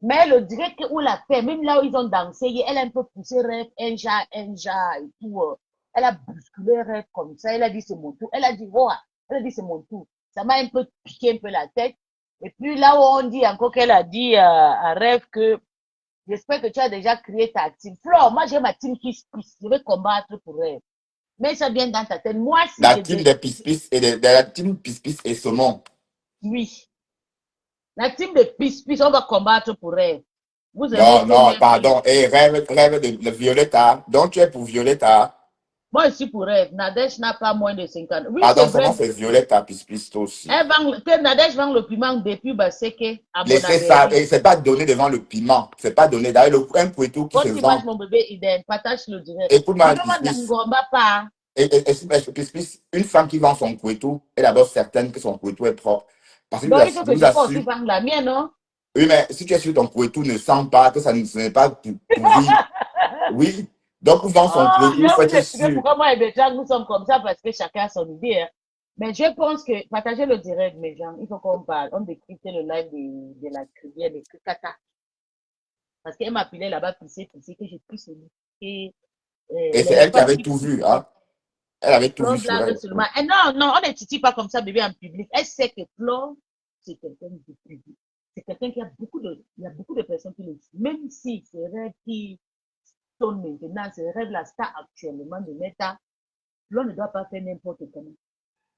[SPEAKER 1] Mais le direct où la fait, même là où ils ont dansé, elle a un peu poussé Rêve, un jar et tout. Elle a bousculé Rêve comme ça. Elle a dit c'est mon tour. Elle a dit, oh, elle a dit c'est mon tour. Ça m'a un peu piqué un peu la tête. Et puis là où on dit encore qu'elle a dit à Rêve que j'espère que tu as déjà créé ta team. Flore, moi j'ai ma team qui se pisse. Je vais combattre pour Rêve. Mais ça vient dans ta tête. Moi, si
[SPEAKER 5] La
[SPEAKER 1] j'ai
[SPEAKER 5] team
[SPEAKER 1] des.
[SPEAKER 5] des Pispis et de la team Pispis et Saumon.
[SPEAKER 1] Oui. La team de pisse, on va combattre pour Rêve. Vous aimez trop
[SPEAKER 5] Non,
[SPEAKER 1] Rêve que le.
[SPEAKER 5] pardon. Et rêve de Violetta. Donc tu es pour Violetta.
[SPEAKER 1] Moi, je suis pour elle. Nadège n'a pas moins de 50. Oui, c'est
[SPEAKER 5] Pardon, son nom
[SPEAKER 1] vrai.
[SPEAKER 5] c'est Violetta Pispis toi aussi.
[SPEAKER 1] Elle vend, que Nadège vend le piment depuis Baseke à
[SPEAKER 5] Laissez ça.
[SPEAKER 1] Bonabéry.
[SPEAKER 5] Et c'est pas donné devant le piment. C'est pas donné. D'ailleurs, un poitou qui se
[SPEAKER 1] Votre image,
[SPEAKER 5] vend.
[SPEAKER 1] mon bébé, idem. Partage le direct.
[SPEAKER 5] Écoute-moi,
[SPEAKER 1] Dis-moi,
[SPEAKER 5] Pispis.
[SPEAKER 1] Nangomba pas.
[SPEAKER 5] Pispis, une femme qui vend son poitou est d'abord certaine que son poitou est propre. Parce que
[SPEAKER 1] Donc, il faut
[SPEAKER 5] je
[SPEAKER 1] que
[SPEAKER 5] vous
[SPEAKER 1] je peux aussi
[SPEAKER 5] assure.
[SPEAKER 1] vendre la mienne, non?
[SPEAKER 5] Oui, mais si tu es sur ton poitou, ne sens pas que ce n'est pas pourri. Oui. Donc, vous vendez son
[SPEAKER 1] Oh, je
[SPEAKER 5] poitou,
[SPEAKER 1] vais
[SPEAKER 5] faut
[SPEAKER 1] vous
[SPEAKER 5] être
[SPEAKER 1] expliquer
[SPEAKER 5] sûr.
[SPEAKER 1] pourquoi moi et Béjan, nous sommes comme ça parce que chacun a son idée. Hein. Mais je pense que partager le direct, mes gens, il faut qu'on parle. On décrypte le live de la cribière de Kikata. Parce qu'elle m'appelait là-bas, pisser, que j'ai pris celui. Et
[SPEAKER 5] Et c'est
[SPEAKER 1] les
[SPEAKER 5] elle qui
[SPEAKER 1] femmes
[SPEAKER 5] avait
[SPEAKER 1] qui
[SPEAKER 5] tout
[SPEAKER 1] pissent.
[SPEAKER 5] vu, hein. Elle avait tout vu
[SPEAKER 1] Flo
[SPEAKER 5] sur
[SPEAKER 1] blague
[SPEAKER 5] elle.
[SPEAKER 1] seulement. Et non, non, on ne titille pas comme ça, bébé, en public. Elle sait que Flo, c'est quelqu'un de public. C'est quelqu'un qui a il y a beaucoup de personnes qui le suivent. Même si c'est rêve qui tourne maintenant, c'est rêve la star actuellement de Meta, Flo ne doit pas faire n'importe comment.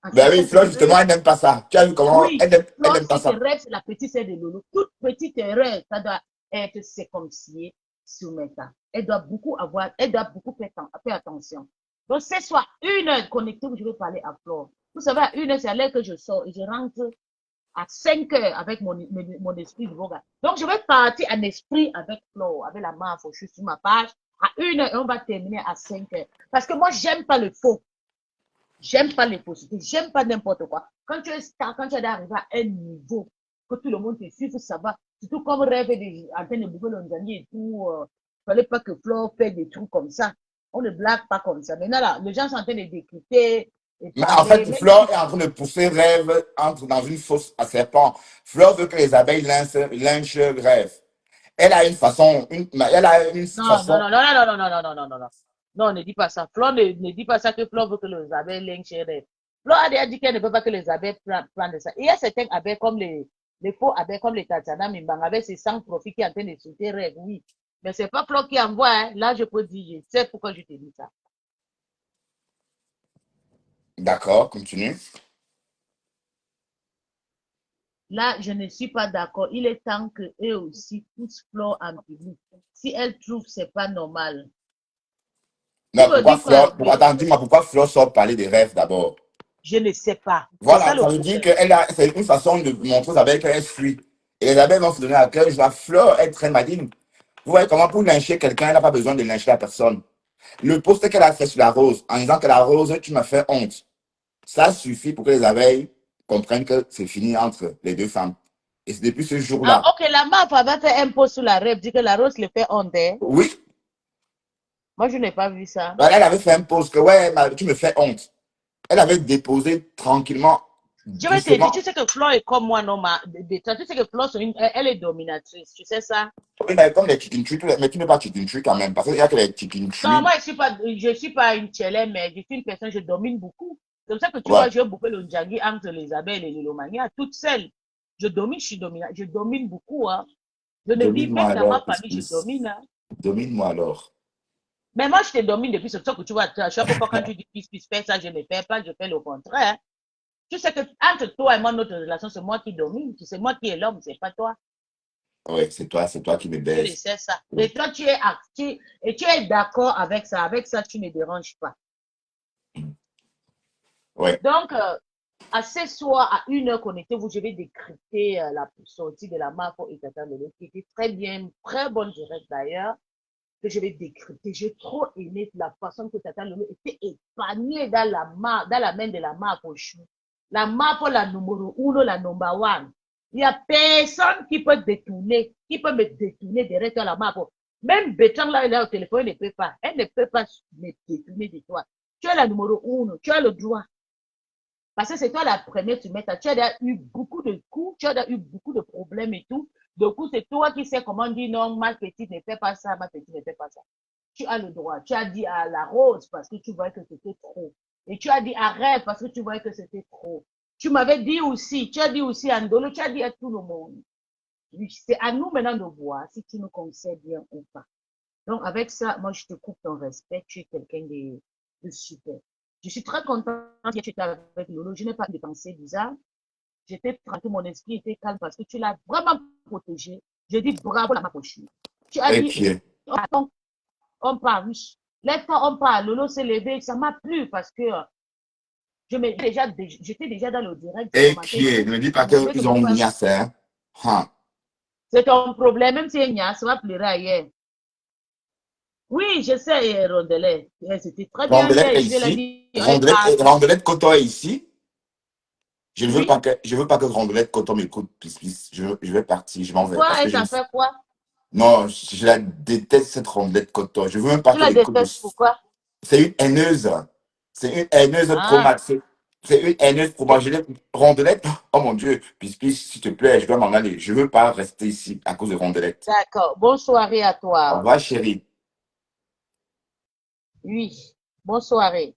[SPEAKER 1] En
[SPEAKER 5] Ben oui,
[SPEAKER 1] sachant que
[SPEAKER 5] Flo, justement,
[SPEAKER 1] rêve,
[SPEAKER 5] elle n'aime pas ça. Tu as vu comment
[SPEAKER 1] oui,
[SPEAKER 5] elle
[SPEAKER 1] Flo,
[SPEAKER 5] n'aime pas
[SPEAKER 1] si que
[SPEAKER 5] ça.
[SPEAKER 1] rêve, c'est la petite sœur de Lolo. Toute petite erreur, ça doit être circoncisié sur Meta. Elle doit beaucoup faire attention. Donc, ce soit 1 heure connectée où je vais parler à Flo. Vous savez, à 1 heure, c'est à l'heure que je sors et je rentre à 5 heures avec mon esprit de voga. Donc, je vais partir en esprit avec Flo, avec la main fauchée sur ma page. À 1 heure, et on va terminer à 5 heures. Parce que moi, j'aime pas le faux. J'aime pas les faussetés, j'aime pas n'importe quoi. Quand tu es star, quand tu es arrivé à un niveau, que tout le monde te suit, ça va. Surtout comme rêve en train de bouffer l'Onzani et tout, fallait pas que Flo fait des trucs comme ça. On ne blague pas comme ça. Maintenant, là, les gens sont en train de décrypter et
[SPEAKER 5] Mais en
[SPEAKER 1] parler,
[SPEAKER 5] fait,
[SPEAKER 1] même
[SPEAKER 5] Flore
[SPEAKER 1] si,
[SPEAKER 5] est en train de pousser Rêve entre dans une fosse à serpent. Flore veut que les abeilles lynchent Rêve. Elle a une
[SPEAKER 1] non, non,
[SPEAKER 5] façon.
[SPEAKER 1] non, non, non, non, non, non, non, non, non, non. Non, ne dis pas ça. Flo ne dit pas ça que Flo veut que les abeilles lynchent rêve. Flo a déjà dit qu'elle ne veut pas que les abeilles prennent de ça. Il y a certaines abeilles comme les faux abeilles comme les Tatiana Mimbang, avec ses 100 profits qui est en train de sauter rêve, oui. Mais c'est pas Flo qui envoie, hein. Là, je peux dire, je sais pourquoi je te dis ça.
[SPEAKER 5] D'accord, continue.
[SPEAKER 1] Là, je ne suis pas d'accord. Il est temps que eux aussi poussent Flore en public. Si elle trouve que c'est pas normal. Tu
[SPEAKER 5] Non,
[SPEAKER 1] veux
[SPEAKER 5] pourquoi
[SPEAKER 1] dire quoi?
[SPEAKER 5] Flore, attends, dis-moi, pourquoi Flore sort parler des rêves d'abord?
[SPEAKER 1] Je ne sais pas. C'est ça
[SPEAKER 5] Voilà,
[SPEAKER 1] le
[SPEAKER 5] ça veut dire
[SPEAKER 1] problème.
[SPEAKER 5] c'est une façon de montrer aux abeilles qu'elle fuit. Et les abeilles vont se donner à cœur. La Flore est très maligne. Vous voyez comment pour lyncher quelqu'un, elle n'a pas besoin de lyncher la personne. Le post qu'elle a fait sur la rose, en disant que la rose, tu m'as fait honte. Ça suffit pour que les abeilles comprennent que c'est fini entre les deux femmes. Et c'est depuis ce
[SPEAKER 1] Ah,
[SPEAKER 5] jour-là.
[SPEAKER 1] ok, la meuf avait fait un post sur la rêve, dit que la rose le fait honte.
[SPEAKER 5] Oui,
[SPEAKER 1] Moi, je n'ai pas vu ça.
[SPEAKER 5] elle avait fait un post que ouais, tu me fais honte. Elle avait déposé tranquillement,
[SPEAKER 1] Je vais te dire, tu
[SPEAKER 5] doucement.
[SPEAKER 1] sais que Flo est comme moi, non, tu sais que Flo, elle est dominatrice, tu sais ça?
[SPEAKER 5] Oui, mais comme les chicken tree, mais tu n'es pas chicken tree quand même, parce qu'il y a que les chicken
[SPEAKER 1] Non,
[SPEAKER 5] tree.
[SPEAKER 1] moi, je suis pas une tchélé, mais je suis une personne, je domine beaucoup. C'est comme ça que tu
[SPEAKER 5] Ouais,
[SPEAKER 1] vois, je bouffé le njagi entre les abeilles et les lomania, toutes celles. Je domine, je suis dominante, je domine beaucoup, hein. Je ne dis
[SPEAKER 5] domine-moi
[SPEAKER 1] même dans ma
[SPEAKER 5] alors,
[SPEAKER 1] famille, je domine, hein.
[SPEAKER 5] domine-moi alors.
[SPEAKER 1] Mais moi, je te domine depuis ce que tu vois, à chaque fois quand tu dis puis fais ça, je ne fais pas, je fais le contraire. Tu sais que entre toi et moi, notre relation, c'est moi qui domine, c'est moi qui est l'homme, c'est pas toi.
[SPEAKER 5] Ouais, c'est toi qui me
[SPEAKER 1] Tu le
[SPEAKER 5] baise.
[SPEAKER 1] sais ça.
[SPEAKER 5] Ouais.
[SPEAKER 1] Et toi, tu es actif et tu es d'accord avec ça. Avec ça, tu ne déranges pas.
[SPEAKER 5] Ouais.
[SPEAKER 1] Donc, à ce soir, à 1 heure connectez-vous, je vais décrypter la sortie de la Marco et Tata Lolo, qui était très bien, très bonne direct d'ailleurs, que je vais décrypter. J'ai trop aimé la façon que Tata Lolo était épanouie dans la main de la Marco Chou. La Marco, la numéro 1, la number 1. Il n'y a personne qui peut détourner, qui peut me détourner derrière toi, la Marco. Même Bétran, là, elle est au téléphone, elle ne peut pas. Elle ne peut pas me détourner de toi. Tu es la numéro 1, tu as le droit. Parce que c'est toi la première, tu mets ça. Tu as déjà eu beaucoup de coups, tu as déjà eu beaucoup de problèmes et tout. Du coup, c'est toi qui sais comment dire non, ma petite ne fait pas ça, ma petite ne fait pas ça. Tu as le droit. Tu as dit à la rose parce que tu voyais que c'était trop. Et tu as dit à rêve parce que tu voyais que c'était trop. Tu m'avais dit aussi, tu as dit aussi à Ndolo, tu as dit à tout le monde. C'est à nous maintenant de voir si tu nous conseilles bien ou pas. Donc, avec ça, moi, je te coupe ton respect. Tu es quelqu'un de super. Je suis très contente que tu étais avec Lolo. Je n'ai pas de pensée bizarre. J'étais tranquille, mon esprit était calme parce que tu l'as vraiment protégé. Je dis bravo la mapochine. Tu as dit,
[SPEAKER 5] Ok.
[SPEAKER 1] attends, on parle, oui. Lève-toi, on parle. Lolo s'est levé. Ça m'a plu parce que j'étais déjà dans le direct, j'ai
[SPEAKER 5] Et
[SPEAKER 1] commenté
[SPEAKER 5] qui
[SPEAKER 1] et
[SPEAKER 5] est?
[SPEAKER 1] tout.
[SPEAKER 5] Ne me dis
[SPEAKER 1] Pour
[SPEAKER 5] pas
[SPEAKER 1] montrer que
[SPEAKER 5] qu'ils
[SPEAKER 1] tu
[SPEAKER 5] ont
[SPEAKER 1] vas.
[SPEAKER 5] mis à ça. Hein.
[SPEAKER 1] C'est ton problème, même si il y a, ça va pleurer ailleurs. Oui, je sais, Rondelet. C'était très bien
[SPEAKER 5] Rondelette
[SPEAKER 1] hier.
[SPEAKER 5] est
[SPEAKER 1] Et je l'ai
[SPEAKER 5] ici.
[SPEAKER 1] dit, elle parle.
[SPEAKER 5] Rondelette Coton est ici.
[SPEAKER 1] Oui.
[SPEAKER 5] Je veux pas que Rondelette Coton m'écoute, please. Je vais partir, je m'en vais. Parce
[SPEAKER 1] Pourquoi
[SPEAKER 5] que
[SPEAKER 1] elle t'en fait quoi?
[SPEAKER 5] non, je la déteste cette Rondelette Coton. Je veux même pas
[SPEAKER 1] Tu la
[SPEAKER 5] qu'elle écoute.
[SPEAKER 1] détestes pourquoi?
[SPEAKER 5] C'est une haineuse. C'est une haineuse pro
[SPEAKER 1] Ah,
[SPEAKER 5] max. C'est une haineuse pro max. Rondelette, oh mon Dieu, please, s'il te plaît, je dois m'en aller. Je veux pas rester ici à cause de Rondelette.
[SPEAKER 1] d'accord. Bonne soirée à
[SPEAKER 5] Au
[SPEAKER 1] toi.
[SPEAKER 5] revoir, chérie.
[SPEAKER 1] Oui. Bonne soirée.